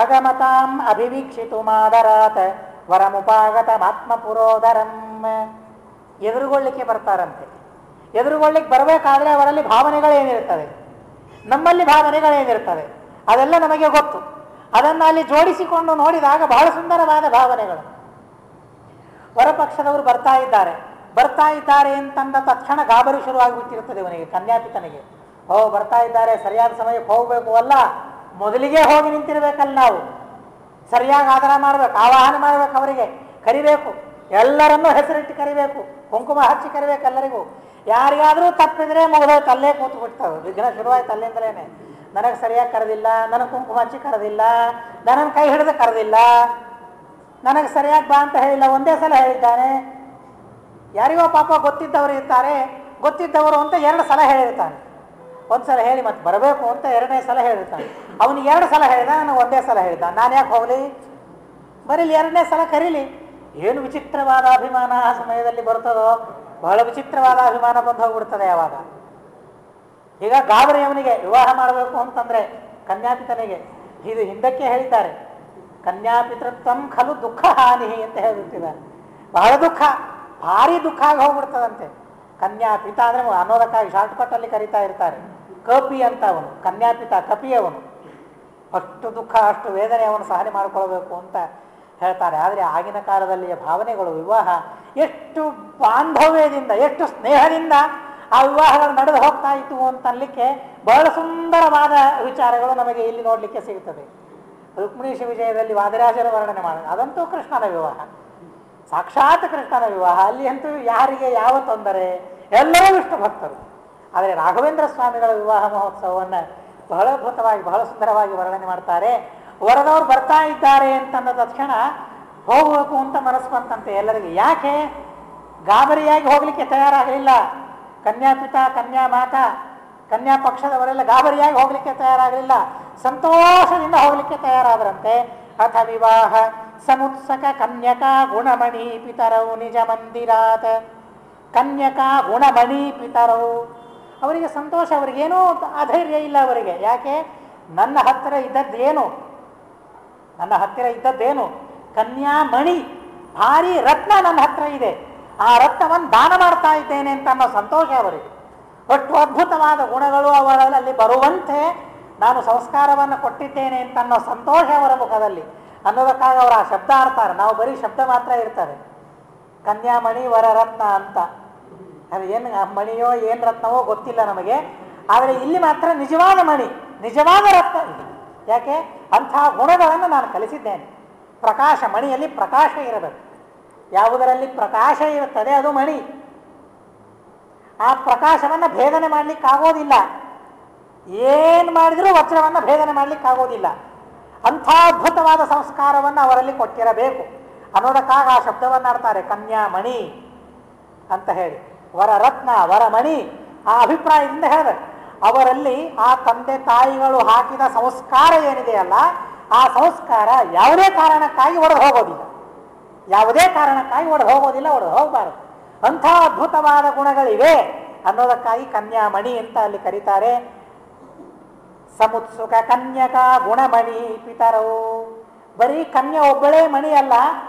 ಅಗಮತಾಂ ಅಭಿವೀಕ್ಷಿತು ಮಾದರಾತ್ ವರಮುಪಾಗತಮಾತ್ಮ ಪುರೋದರಂ. ಎದುರುಗೊಳ್ಳಿಕ್ಕೆ ಬರ್ತಾರಂತೆ. ಎದುರುಗೊಳ್ಳಿಕ್ಕೆ ಬರಬೇಕಾದ್ರೆ ಅವರಲ್ಲಿ ಭಾವನೆಗಳೇನಿರ್ತವೆ, ನಮ್ಮಲ್ಲಿ ಭಾವನೆಗಳೇನಿರ್ತವೆ ಅದೆಲ್ಲ ನಮಗೆ ಗೊತ್ತು. ಅದನ್ನು ಅಲ್ಲಿ ಜೋಡಿಸಿಕೊಂಡು ನೋಡಿದಾಗ ಬಹಳ ಸುಂದರವಾದ ಭಾವನೆಗಳು. ವರಪಕ್ಷದವರು ಬರ್ತಾ ಇದ್ದಾರೆ ಅಂತಂದ ತಕ್ಷಣ ಗಾಬರಿ ಶುರುವಾಗಿಬಿಟ್ಟಿರ್ತದೆ ಇವನಿಗೆ, ಕನ್ಯಾಪಿತನಿಗೆ. ಬರ್ತಾ ಇದ್ದಾರೆ, ಸರಿಯಾದ ಸಮಯಕ್ಕೆ ಹೋಗಬೇಕು ಅಲ್ಲ, ಮೊದಲಿಗೆ ಹೋಗಿ ನಿಂತಿರ್ಬೇಕಲ್ಲ. ನಾವು ಸರಿಯಾಗಿ ಆಧಾರ ಮಾಡಬೇಕು, ಆವಾಹನೆ ಮಾಡಬೇಕು, ಅವರಿಗೆ ಕರಿಬೇಕು, ಎಲ್ಲರನ್ನೂ ಹೆಸರಿಟ್ಟು ಕರಿಬೇಕು, ಕುಂಕುಮ ಹಚ್ಚಿ ಕರಿಬೇಕು ಎಲ್ಲರಿಗೂ. ಯಾರಿಗಾದರೂ ತಪ್ಪಿದ್ರೆ ಮುಗಿದೋಯ್ತು, ಅಲ್ಲೇ ಕೂತು ಬಿಡ್ತಾವೆ, ವಿಘ್ನ ಶುರುವಾಯ್ತು ಅಲ್ಲಿಂದಲೇ. ನನಗೆ ಸರಿಯಾಗಿ ಕರೆದಿಲ್ಲ, ನನಗೆ ಕುಂಕುಮ ಹಚ್ಚಿ ಕರೆದಿಲ್ಲ, ನನ್ನನ್ನು ಕೈ ಹಿಡಿದು ಕರೆದಿಲ್ಲ, ನನಗೆ ಸರಿಯಾಗಿ ಬಾ ಅಂತ ಹೇಳಿಲ್ಲ, ಒಂದೇ ಸಲ ಹೇಳಿದ್ದಾನೆ. ಯಾರಿಗೋ ಪಾಪ ಗೊತ್ತಿದ್ದವರು ಇರ್ತಾರೆ, ಗೊತ್ತಿದ್ದವರು ಅಂತ 2 ಸಲ ಹೇಳಿರ್ತಾನೆ. ಒಂದು ಸಲ ಹೇಳಿ ಮತ್ತೆ ಬರಬೇಕು ಅಂತ 2ನೇ ಸಲ ಹೇಳಿರ್ತಾನೆ. ಅವನಿಗೆ 2 ಸಲ ಹೇಳಿದ, ನನಗೆ ಒಂದೇ ಸಲ ಹೇಳಿದ. ನಾನು ಯಾಕೆ ಹೋಗಲಿ, ಬರೀಲಿ 2ನೇ ಸಲ ಕರೀಲಿ. ಏನು ವಿಚಿತ್ರವಾದ ಅಭಿಮಾನ ಆ ಸಮಯದಲ್ಲಿ ಬರ್ತದೋ, ಬಹಳ ವಿಚಿತ್ರವಾದ ಅಭಿಮಾನ ಬಂದು ಹೋಗ್ಬಿಡ್ತದೆ ಯಾವಾಗ. ಈಗ ಗಾಬರಿ ಅವನಿಗೆ ವಿವಾಹ ಮಾಡಬೇಕು ಅಂತಂದರೆ ಕನ್ಯಾಪಿತನಿಗೆ ಇದು ಹಿಂದಕ್ಕೆ ಹೇಳಿದ್ದಾರೆ. ಕನ್ಯಾಪಿತೃತ್ವಂ ಖಲು ದುಃಖ ಹಾನಿ ಅಂತ ಹೇಳಿಬಿಟ್ಟಿದ್ದಾರೆ. ಬಹಳ ದುಃಖ, ಭಾರಿ ದುಃಖ ಆಗಿ ಹೋಗ್ಬಿಡ್ತದಂತೆ. ಕನ್ಯಾಪಿತ ಅಂದರೆ ಅನ್ನೋದಕ್ಕಾಗಿ ಶಾರ್ಟ್ಕಟ್ಟಲ್ಲಿ ಕರೀತಾ ಇರ್ತಾರೆ. ಕಪಿ ಅಂತ ಅವನು, ಕನ್ಯಾಪಿತ ಕಪಿ ಅವನು. ಅಷ್ಟು ದುಃಖ, ಅಷ್ಟು ವೇದನೆ ಅವನು ಸಹನೆ ಮಾಡಿಕೊಳ್ಬೇಕು ಅಂತ ಹೇಳ್ತಾರೆ. ಆದರೆ ಆಗಿನ ಕಾಲದಲ್ಲಿಯ ಭಾವನೆಗಳು, ವಿವಾಹ ಎಷ್ಟು ಬಾಂಧವ್ಯದಿಂದ, ಎಷ್ಟು ಸ್ನೇಹದಿಂದ ಆ ವಿವಾಹಗಳು ನಡೆದು ಹೋಗ್ತಾ ಇತ್ತು ಅಂತ ಅನ್ಲಿಕ್ಕೆ ಬಹಳ ಸುಂದರವಾದ ವಿಚಾರಗಳು ನಮಗೆ ಇಲ್ಲಿ ನೋಡಲಿಕ್ಕೆ ಸಿಗುತ್ತದೆ. ರುಕ್ಮಿಣೀಶ ವಿಜಯದಲ್ಲಿ ವಾದಿರಾಜರ ವರ್ಣನೆ ಮಾಡೋದು, ಅದಂತೂ ಕೃಷ್ಣನ ವಿವಾಹ, ಸಾಕ್ಷಾತ್ ಕೃಷ್ಣನ ವಿವಾಹ. ಅಲ್ಲಿ ಅಂತೂ ಯಾರಿಗೆ ಯಾವ ತೊಂದರೆ, ಎಲ್ಲರೂ ವಿಷ್ಣು ಭಕ್ತರು. ಆದರೆ ರಾಘವೇಂದ್ರ ಸ್ವಾಮಿಗಳ ವಿವಾಹ ಮಹೋತ್ಸವವನ್ನು ಬಹಳ ಅದ್ಭುತವಾಗಿ, ಬಹಳ ಸುಂದರವಾಗಿ ವರ್ಣನೆ ಮಾಡ್ತಾರೆ. ವರದವ್ರು ಬರ್ತಾ ಇದ್ದಾರೆ ಅಂತಂದ ತಕ್ಷಣ ಹೋಗಬೇಕು ಅಂತ ಮನಸ್ಸು ಬಂತಂತೆ ಎಲ್ಲರಿಗೆ. ಯಾಕೆ ಗಾಬರಿಯಾಗಿ ಹೋಗಲಿಕ್ಕೆ ತಯಾರಾಗಲಿಲ್ಲ. ಕನ್ಯಾಪಿತ, ಕನ್ಯಾ ಮಾತಾ, ಕನ್ಯಾ ಪಕ್ಷದವರೆಲ್ಲ ಗಾಬರಿಯಾಗಿ ಹೋಗಲಿಕ್ಕೆ ತಯಾರಾಗಲಿಲ್ಲ, ಸಂತೋಷದಿಂದ ಹೋಗಲಿಕ್ಕೆ ತಯಾರಾದರಂತೆ. ಅಥ ವಿವಾಹ ಸಮುತ್ಸಕ ಕನ್ಯಕಾ ಗುಣಮಣಿ ಪಿತರವು ನಿಜ ಮಂದಿರಾತ. ಕನ್ಯಕಾ ಗುಣಮಣಿ ಪಿತರವು, ಅವರಿಗೆ ಸಂತೋಷ, ಅವರಿಗೇನೂ ಅಧೈರ್ಯ ಇಲ್ಲ ಅವರಿಗೆ. ಯಾಕೆ, ನನ್ನ ಹತ್ತಿರ ಇದ್ದದ್ದೇನು, ನನ್ನ ಹತ್ತಿರ ಇದ್ದದ್ದೇನು ಕನ್ಯಾಮಣಿ, ಭಾರಿ ರತ್ನ ನನ್ನ ಹತ್ರ ಇದೆ, ಆ ರತ್ನವನ್ನು ದಾನ ಮಾಡ್ತಾ ಇದ್ದೇನೆ ಅಂತ ಅನ್ನೋ ಸಂತೋಷ ಅವರಿಗೆ. ಅಷ್ಟು ಅದ್ಭುತವಾದ ಗುಣಗಳು ಅವರಲ್ಲಿ ಬರುವಂತೆ ನಾನು ಸಂಸ್ಕಾರವನ್ನು ಕೊಟ್ಟಿದ್ದೇನೆ ಅಂತ ಅನ್ನೋ ಸಂತೋಷ ಅವರ ಮುಖದಲ್ಲಿ. ಅನ್ನೋದಕ್ಕಾಗಿ ಅವರು ಆ ಶಬ್ದ ಆಡ್ತಾರೆ. ನಾವು ಬರೀ ಶಬ್ದ ಮಾತ್ರ ಇರ್ತದೆ, ಕನ್ಯಾಮಣಿ ವರ ರತ್ನ ಅಂತ. ಅದು ಏನು ಮಣಿಯೋ ಏನು ರತ್ನವೋ ಗೊತ್ತಿಲ್ಲ ನಮಗೆ, ಆದರೆ ಇಲ್ಲಿ ಮಾತ್ರ ನಿಜವಾದ ಮಣಿ, ನಿಜವಾದ ರತ್ನ ಇದೆ. ಯಾಕೆ, ಅಂಥ ಗುಣಗಳನ್ನು ನಾನು ಕಲಿಸಿದ್ದೇನೆ. ಪ್ರಕಾಶ, ಮಣಿಯಲ್ಲಿ ಪ್ರಕಾಶ ಇರಬೇಕು. ಯಾವುದರಲ್ಲಿ ಪ್ರಕಾಶ ಇರುತ್ತದೆ ಅದು ಮಣಿ. ಆ ಪ್ರಕಾಶವನ್ನು ಭೇದನೆ ಮಾಡಲಿಕ್ಕಾಗೋದಿಲ್ಲ, ಏನು ಮಾಡಿದರೂ ವಜ್ರವನ್ನು ಭೇದನೆ ಮಾಡಲಿಕ್ಕಾಗೋದಿಲ್ಲ. ಅಂಥ ಅದ್ಭುತವಾದ ಸಂಸ್ಕಾರವನ್ನು ಅವರಲ್ಲಿ ಕೊಟ್ಟಿರಬೇಕು ಅನ್ನೋದಕ್ಕಾಗ ಆ ಶಬ್ದವನ್ನು ಆಡ್ತಾರೆ, ಕನ್ಯಾಮಣಿ ಅಂತ ಹೇಳಿ. ವರರತ್ನ, ವರಮಣಿ, ಆ ಅಭಿಪ್ರಾಯದಿಂದ ಹೇಳಬೇಕು. ಅವರಲ್ಲಿ ಆ ತಂದೆ ತಾಯಿಗಳು ಹಾಕಿದ ಸಂಸ್ಕಾರ ಏನಿದೆಯಲ್ಲ, ಆ ಸಂಸ್ಕಾರ ಯಾವುದೇ ಕಾರಣಕ್ಕಾಗಿ ಒಡೆದು ಹೋಗೋದಿಲ್ಲ, ಯಾವುದೇ ಕಾರಣಕ್ಕಾಗಿ ಒಡೆದು ಹೋಗೋದಿಲ್ಲ, ಒಡೆದು ಹೋಗಬಾರದು. ಅಂಥ ಅದ್ಭುತವಾದ ಗುಣಗಳಿವೆ ಅನ್ನೋದಕ್ಕಾಗಿ ಕನ್ಯಾಮಣಿ ಅಂತ ಅಲ್ಲಿ ಕರೀತಾರೆ. ಸಮುತ್ಸುಕ ಕನ್ಯಕಾ ಗುಣಮಣಿ ಪಿತರವು, ಬರೀ ಕನ್ಯೆ ಒಬ್ಬಳೇ ಮಣಿ ಅಲ್ಲ,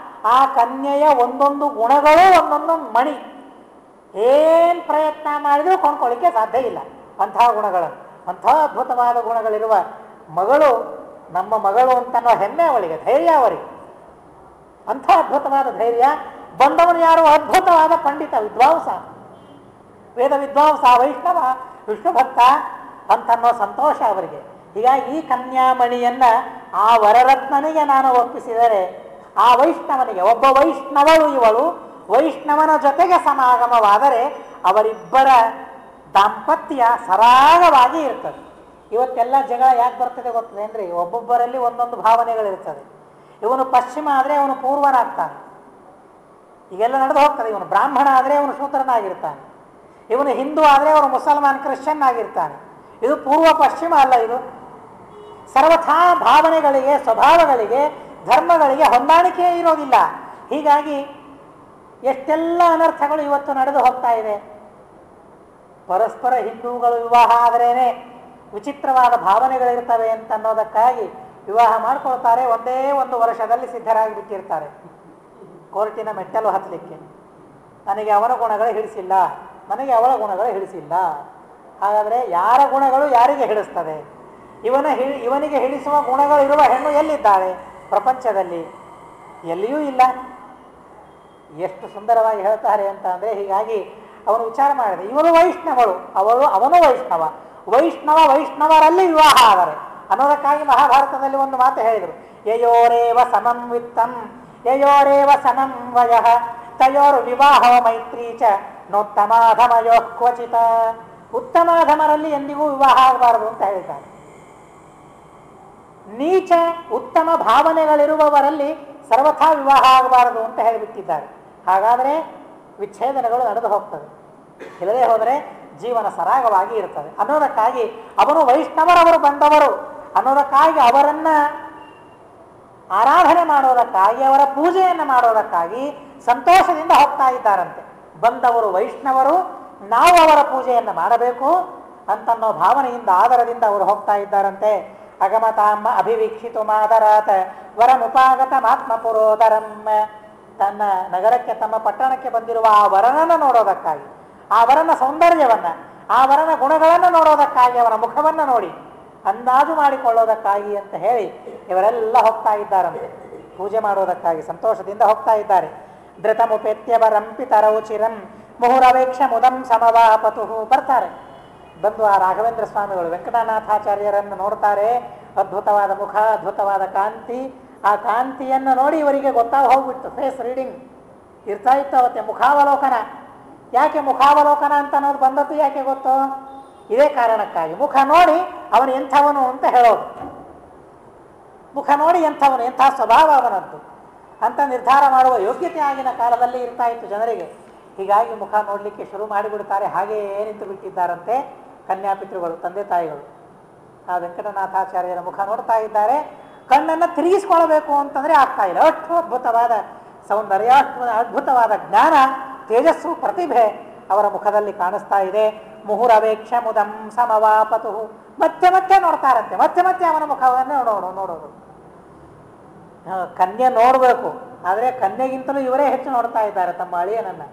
ಆ ಕನ್ಯೆಯ ಒಂದೊಂದು ಗುಣಗಳು ಒಂದೊಂದು ಮಣಿ. ಏನು ಪ್ರಯತ್ನ ಮಾಡಿದರೂ ಕೊಂಡ್ಕೊಳ್ಳಿಕ್ಕೆ ಸಾಧ್ಯ ಇಲ್ಲ ಅಂಥ ಗುಣಗಳನ್ನು. ಅಂಥ ಅದ್ಭುತವಾದ ಗುಣಗಳಿರುವ ಮಗಳು ನಮ್ಮ ಮಗಳು ಅಂತನ್ನೋ ಹೆಮ್ಮೆ ಅವಳಿಗೆ, ಧೈರ್ಯ ಅವರಿಗೆ. ಅಂಥ ಅದ್ಭುತವಾದ ಧೈರ್ಯ. ಬಂದವನು ಯಾರು, ಅದ್ಭುತವಾದ ಪಂಡಿತ, ವಿದ್ವಾಂಸ, ವೇದ ವಿದ್ವಾಂಸ, ವೈಷ್ಣವ, ವಿಷ್ಣು ಭಕ್ತ ಅಂತನ್ನೋ ಸಂತೋಷ ಅವರಿಗೆ. ಹೀಗಾಗಿ ಈ ಕನ್ಯಾಮಣಿಯನ್ನು ಆ ವರರತ್ನನಿಗೆ ನಾನು ಒಪ್ಪಿಸಿದರೆ, ಆ ವೈಷ್ಣವನಿಗೆ, ಒಬ್ಬ ವೈಷ್ಣವಳು ಇವಳು, ವೈಷ್ಣವನ ಜೊತೆಗೆ ಸಮಾಗಮವಾದರೆ ಅವರಿಬ್ಬರ ದಾಂಪತ್ಯ ಸರಾಗವಾಗಿ ಇರ್ತದೆ. ಇವತ್ತೆಲ್ಲ ಜಗಳ ಯಾಕೆ ಬರ್ತದೆ ಗೊತ್ತದೇನ್ರಿ, ಒಬ್ಬೊಬ್ಬರಲ್ಲಿ ಒಂದೊಂದು ಭಾವನೆಗಳಿರ್ತದೆ. ಇವನು ಪಶ್ಚಿಮ ಆದರೆ ಅವನು ಪೂರ್ವನಾಗ್ತಾನೆ, ಈಗೆಲ್ಲ ನಡೆದು ಹೋಗ್ತದೆ. ಇವನು ಬ್ರಾಹ್ಮಣ ಆದರೆ ಅವನು ಶೂದ್ರನಾಗಿರ್ತಾನೆ, ಇವನು ಹಿಂದೂ ಆದರೆ ಅವನು ಮುಸಲ್ಮಾನ್ ಕ್ರಿಶ್ಚಿಯನ್ ಆಗಿರ್ತಾನೆ. ಇದು ಪೂರ್ವ ಪಶ್ಚಿಮ ಅಲ್ಲ, ಇದು ಸರ್ವಥಾ ಭಾವನೆಗಳಿಗೆ, ಸ್ವಭಾವಗಳಿಗೆ, ಧರ್ಮಗಳಿಗೆ ಹೊಂದಾಣಿಕೆ ಇರೋದಿಲ್ಲ. ಹೀಗಾಗಿ ಎಷ್ಟೆಲ್ಲ ಅನರ್ಥಗಳು ಇವತ್ತು ನಡೆದು ಹೋಗ್ತಾ ಇದೆ. ಪರಸ್ಪರ ಹಿಂದೂಗಳು ವಿವಾಹ ಆದರೇನೆ ವಿಚಿತ್ರವಾದ ಭಾವನೆಗಳಿರ್ತವೆ ಅಂತ ಅನ್ನೋದಕ್ಕಾಗಿ ವಿವಾಹ ಮಾಡ್ಕೊಳ್ತಾರೆ. ಒಂದೇ ಒಂದು ವರ್ಷದಲ್ಲಿ ಸಿದ್ಧರಾಗಿ ಬಿಟ್ಟಿರ್ತಾರೆ ಕೋರ್ಟಿನ ಮೆಟ್ಟಲು ಹತ್ತಲಿಕ್ಕೆ. ನನಗೆ ಅವನ ಗುಣಗಳು ಹಿಡಿಸಿಲ್ಲ, ನನಗೆ ಅವಳ ಗುಣಗಳು ಹಿಡಿಸಿಲ್ಲ. ಹಾಗಾದರೆ ಯಾರ ಗುಣಗಳು ಯಾರಿಗೆ ಹಿಡಿಸ್ತದೆ? ಇವನಿಗೆ ಹಿಡಿಸುವ ಗುಣಗಳು ಇರುವ ಹೆಣ್ಣು ಎಲ್ಲಿದ್ದಾಳೆ ಪ್ರಪಂಚದಲ್ಲಿ? ಎಲ್ಲಿಯೂ ಇಲ್ಲ. ಎಷ್ಟು ಸುಂದರವಾಗಿ ಹೇಳ್ತಾರೆ ಅಂತ ಅಂದರೆ, ಹೀಗಾಗಿ ಅವನು ವಿಚಾರ ಮಾಡಿದೆ, ಇವನು ವೈಷ್ಣವಳು, ಅವನು ವೈಷ್ಣವ, ವೈಷ್ಣವರಲ್ಲಿ ವಿವಾಹ ಆದರೆ ಅನ್ನೋದಕ್ಕಾಗಿ ಮಹಾಭಾರತದಲ್ಲಿ ಒಂದು ಮಾತು ಹೇಳಿದರು, ಯಯೋರೇವ ಸಮಂ ವಿತ್ತಂ ಯಯೋರೇವ ಸಮಂ ವಯಃ ತಯೋರ್ ವಿವಾಹ ಮೈತ್ರಿ ಚ ನೋತ್ತಮಾಧಮಯೋ ಕ್ವಚಿತ. ಉತ್ತಮಾಧಮರಲ್ಲಿ ಎಂದಿಗೂ ವಿವಾಹ ಆಗಬಾರದು ಅಂತ ಹೇಳಿದ್ದಾರೆ. ನೀಚ ಉತ್ತಮ ಭಾವನೆಗಳಿರುವವರಲ್ಲಿ ಸರ್ವಥಾ ವಿವಾಹ ಆಗಬಾರದು ಅಂತ ಹೇಳಿಬಿಟ್ಟಿದ್ದಾರೆ. ಹಾಗಾದರೆ ವಿಚ್ಛೇದನಗಳು ನಡೆದು ಹೋಗ್ತದೆ, ಇಲ್ಲದೆ ಹೋದರೆ ಜೀವನ ಸರಾಗವಾಗಿ ಇರ್ತದೆ ಅನ್ನೋದಕ್ಕಾಗಿ ಅವನು ವೈಷ್ಣವರವರು ಬಂದವರು ಅನ್ನೋದಕ್ಕಾಗಿ ಅವರನ್ನ ಆರಾಧನೆ ಮಾಡೋದಕ್ಕಾಗಿ ಅವರ ಪೂಜೆಯನ್ನು ಮಾಡೋದಕ್ಕಾಗಿ ಸಂತೋಷದಿಂದ ಹೋಗ್ತಾ ಇದ್ದಾರಂತೆ. ಬಂದವರು ವೈಷ್ಣವರು, ನಾವು ಅವರ ಪೂಜೆಯನ್ನು ಮಾಡಬೇಕು ಅಂತನ್ನೋ ಭಾವನೆಯಿಂದ ಆದರದಿಂದ ಅವರು ಹೋಗ್ತಾ ಇದ್ದಾರಂತೆ. ಅಗಮತಾಮ್ಮ ಅಭಿವೀಕ್ಷಿತು ಮಾದರಾತ ವರಮುಪಾಗತ ಮಾತ್ಮ ಪುರೋದರಂ. ತನ್ನ ನಗರಕ್ಕೆ, ತಮ್ಮ ಪಟ್ಟಣಕ್ಕೆ ಬಂದಿರುವ ಆ ವರನನ್ನು ನೋಡೋದಕ್ಕಾಗಿ, ಆ ವರನ ಸೌಂದರ್ಯವನ್ನ, ಆ ವರನ ಗುಣಗಳನ್ನು ನೋಡೋದಕ್ಕಾಗಿ, ಅವನ ಮುಖವನ್ನು ನೋಡಿ ಅಂದಾಜು ಮಾಡಿಕೊಳ್ಳೋದಕ್ಕಾಗಿ ಅಂತ ಹೇಳಿ ಇವರೆಲ್ಲ ಹೋಗ್ತಾ ಇದ್ದಾರಂತೆ ಪೂಜೆ ಮಾಡೋದಕ್ಕಾಗಿ. ಸಂತೋಷದಿಂದ ಹೋಗ್ತಾ ಇದ್ದಾರೆ. ಧೃತಮುಪೇತ್ಯವರಂಪಿತರೌ ಚಿರಂ ಮುಹುರವೇಕ್ಷ ಮುದಂ ಸಮವಾಪತು. ಬರ್ತಾರೆ, ಬಂದು ಆ ರಾಘವೇಂದ್ರ ಸ್ವಾಮಿಗಳು ವೆಂಕಟನಾಥಾಚಾರ್ಯರನ್ನು ನೋಡ್ತಾರೆ. ಅದ್ಭುತವಾದ ಮುಖ, ಅದ್ಭುತವಾದ ಕಾಂತಿ. ಆ ಕಾಂತಿಯನ್ನು ನೋಡಿ ಇವರಿಗೆ ಗೊತ್ತಾಗ ಹೋಗ್ಬಿಟ್ಟು ಫೇಸ್ ರೀಡಿಂಗ್ ಇರ್ತಾ ಇತ್ತು ಅವತ್ತೆ. ಮುಖಾವಲೋಕನ. ಯಾಕೆ ಮುಖಾವಲೋಕನ ಅಂತ ಅನ್ನೋದು ಬಂದದ್ದು ಯಾಕೆ ಗೊತ್ತು? ಇದೇ ಕಾರಣಕ್ಕಾಗಿ. ಮುಖ ನೋಡಿ ಅವನು ಎಂಥವನು ಅಂತ ಹೇಳೋದು. ಮುಖ ನೋಡಿ ಎಂಥವನು, ಎಂಥ ಸ್ವಭಾವ ಅವನದ್ದು ಅಂತ ನಿರ್ಧಾರ ಮಾಡುವ ಯೋಗ್ಯತೆ ಆಗಿನ ಕಾಲದಲ್ಲಿ ಇರ್ತಾ ಇತ್ತು ಜನರಿಗೆ. ಹೀಗಾಗಿ ಮುಖ ನೋಡಲಿಕ್ಕೆ ಶುರು ಮಾಡಿಬಿಡ್ತಾರೆ. ಹಾಗೆಯೇ ನಿಂತು ಬಿಟ್ಟಿದ್ದಾರಂತೆ ಕನ್ಯಾಪಿತೃಗಳು, ತಂದೆ ತಾಯಿಗಳು. ಆ ವೆಂಕಟನಾಥಾಚಾರ್ಯರ ಮುಖ ನೋಡ್ತಾ ಇದ್ದಾರೆ. ಕಣ್ಣನ್ನು ತಿರುಗಿಸ್ಕೊಳ್ಬೇಕು ಅಂತಂದರೆ ಆಗ್ತಾ ಇಲ್ಲ. ಅಷ್ಟು ಅದ್ಭುತವಾದ ಸೌಂದರ್ಯ, ಅದ್ಭುತವಾದ ಜ್ಞಾನ, ತೇಜಸ್ಸು, ಪ್ರತಿಭೆ ಅವರ ಮುಖದಲ್ಲಿ ಕಾಣಿಸ್ತಾ ಇದೆ. ಮುಹುರವೇಕ್ಷ ಮುದಂ ಸಮವಾಪತು. ಮತ್ತೆ ಮತ್ತೆ ನೋಡ್ತಾರಂತೆ, ಮತ್ತೆ ಮತ್ತೆ ಅವನ ಮುಖವನ್ನು ನೋಡೋದು. ಕನ್ಯೆ ನೋಡಬೇಕು, ಆದರೆ ಕನ್ಯೆಗಿಂತಲೂ ಇವರೇ ಹೆಚ್ಚು ನೋಡ್ತಾ ಇದ್ದಾರೆ ತಮ್ಮ ಅಳಿಯನನ್ನು.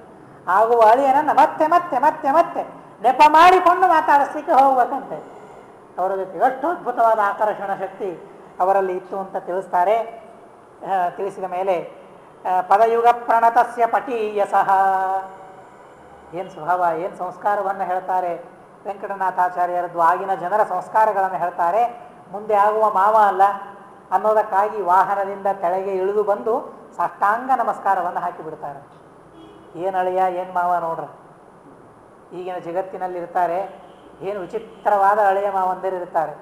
ಆಗುವ ಅಳಿಯನನ್ನು ಮತ್ತೆ ಮತ್ತೆ ಮತ್ತೆ ಮತ್ತೆ ನೆಪ ಮಾಡಿಕೊಂಡು ಮಾತಾಡಿಸ್ಲಿಕ್ಕೆ ಹೋಗ್ಬೇಕಂತೆ ಅವರ ಜೊತೆ. ಎಷ್ಟು ಅದ್ಭುತವಾದ ಆಕರ್ಷಣ ಶಕ್ತಿ ಅವರಲ್ಲಿ ಇತ್ತು ಅಂತ ತಿಳಿಸ್ತಾರೆ. ತಿಳಿಸಿದ ಮೇಲೆ ಪದಯುಗ ಪ್ರಣತಸ್ಯ ಪಟೀಯಸಃ. ಏನು ಸ್ವಭಾವ, ಏನು ಸಂಸ್ಕಾರವನ್ನು ಹೇಳ್ತಾರೆ ವೆಂಕಟನಾಥಾಚಾರ್ಯರದ್ದು. ಆಗಿನ ಜನರ ಸಂಸ್ಕಾರಗಳನ್ನು ಹೇಳ್ತಾರೆ. ಮುಂದೆ ಆಗುವ ಮಾವ ಅಲ್ಲ ಅನ್ನೋದಕ್ಕಾಗಿ ವಾಹನದಿಂದ ಕೆಳಗೆ ಇಳಿದು ಬಂದು ಸಾಷ್ಟಾಂಗ ನಮಸ್ಕಾರವನ್ನು ಹಾಕಿಬಿಡ್ತಾರೆ. ಏನು ಅಳಿಯ, ಏನು ಮಾವ ನೋಡ್ರ. ಈಗಿನ ಜಗತ್ತಿನಲ್ಲಿರ್ತಾರೆ, ಏನು ವಿಚಿತ್ರವಾದ ಅಳಿಯ ಮಾವಂದಿರಿರ್ತಾರೆ.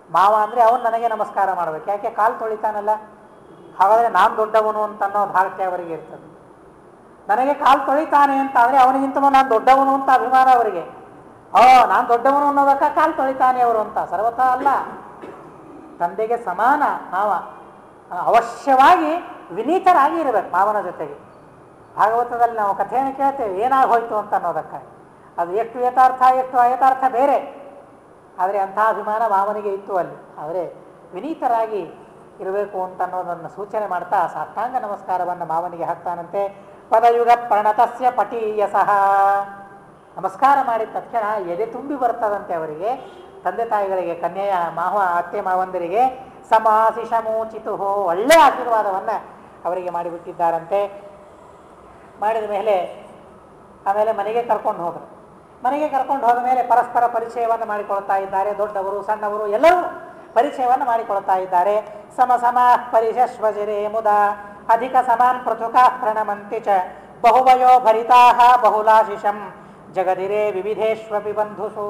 ಮಾವ ಅಂದರೆ ಅವನು ನನಗೆ ನಮಸ್ಕಾರ ಮಾಡಬೇಕು, ಯಾಕೆ ಕಾಲು ತೊಳಿತಾನಲ್ಲ, ಹಾಗಾದರೆ ನಾನು ದೊಡ್ಡವನು ಅಂತ ಅನ್ನೋ ಭಾಷೆ ಅವರಿಗೆ ಇರ್ತದೆ. ನನಗೆ ಕಾಲು ತೊಳಿತಾನೆ ಅಂತ ಆದರೆ ಅವನಿಗಿಂತಲೂ ನಾನು ದೊಡ್ಡವನು ಅಂತ ಅಭಿಮಾನ ಅವರಿಗೆ. ನಾನು ದೊಡ್ಡವನು ಅನ್ನೋದಕ್ಕೆ ಕಾಲು ತೊಳಿತಾನೆ ಅವರು ಅಂತ. ಸರ್ವತಾ ಅಲ್ಲ, ತಂದೆಗೆ ಸಮಾನ ಮಾವ. ಅವಶ್ಯವಾಗಿ ವಿನೀತರಾಗಿ ಇರಬೇಕು ಮಾವನ ಜೊತೆಗೆ. ಭಾಗವತದಲ್ಲಿ ನಾವು ಕಥೆಯನ್ನು ಕೇಳ್ತೇವೆ, ಏನಾಗೋಯ್ತು ಅಂತ ಅನ್ನೋದಕ್ಕಾಗಿ. ಅದು ಎಷ್ಟು ಯಥಾರ್ಥ ಎಷ್ಟು ಅಯಥಾರ್ಥ ಬೇರೆ, ಆದರೆ ಅಂಥ ಅಭಿಮಾನ ಮಾವನಿಗೆ ಇತ್ತು ಅಲ್ಲಿ. ಆದರೆ ವಿನೀತರಾಗಿ ಇರಬೇಕು ಅಂತ ಅನ್ನೋದನ್ನು ಸೂಚನೆ ಮಾಡ್ತಾ ಸಾಷ್ಟಾಂಗ ನಮಸ್ಕಾರವನ್ನು ಮಾವನಿಗೆ ಹಾಕ್ತಾನಂತೆ. ಪದಯುಗ ಪ್ರಣತಸ್ಯ ಪಟೀಯಸಃ. ನಮಸ್ಕಾರ ಮಾಡಿದ ತಕ್ಷಣ ಎದೆ ತುಂಬಿ ಬರ್ತದಂತೆ ಅವರಿಗೆ, ತಂದೆ ತಾಯಿಗಳಿಗೆ, ಕನ್ಯೆಯ ಮಾವ, ಅತ್ತೆ ಮಾವಂದರಿಗೆ. ಸಮಾಸಿಷಮೂಚಿತು. ಒಳ್ಳೆಯ ಆಶೀರ್ವಾದವನ್ನು ಅವರಿಗೆ ಮಾಡಿಬಿಟ್ಟಿದ್ದಾರಂತೆ. ಮಾಡಿದ ಮೇಲೆ ಆಮೇಲೆ ಮನೆಗೆ ಕರ್ಕೊಂಡು ಹೋದರು. ಮನೆಗೆ ಕರ್ಕೊಂಡು ಹೋದ ಮೇಲೆ ಪರಸ್ಪರ ಪರಿಚಯವನ್ನು ಮಾಡಿಕೊಳ್ತಾ ಇದ್ದಾರೆ. ದೊಡ್ಡವರು ಸಣ್ಣವರು ಎಲ್ಲರೂ ಪರಿಚಯವನ್ನು ಮಾಡಿಕೊಳ್ತಾ ಇದ್ದಾರೆ. ಸಮ ಸಮ ಪರಿಶಶ್ವಜಿರೇ ಮುದ ಅಧಿಕ ಸಮಾನ್ ಪೃಥುಕಾ ಪ್ರಣಮಂತಿ ಚ ಬಹುವಯೋ ಭರಿತಾಹ ಬಹುಲಾಶಿಷಂ ಜಗದಿರೇ ವಿವಿಧೇಶ್ವಪಿ ಬಂಧುಸು.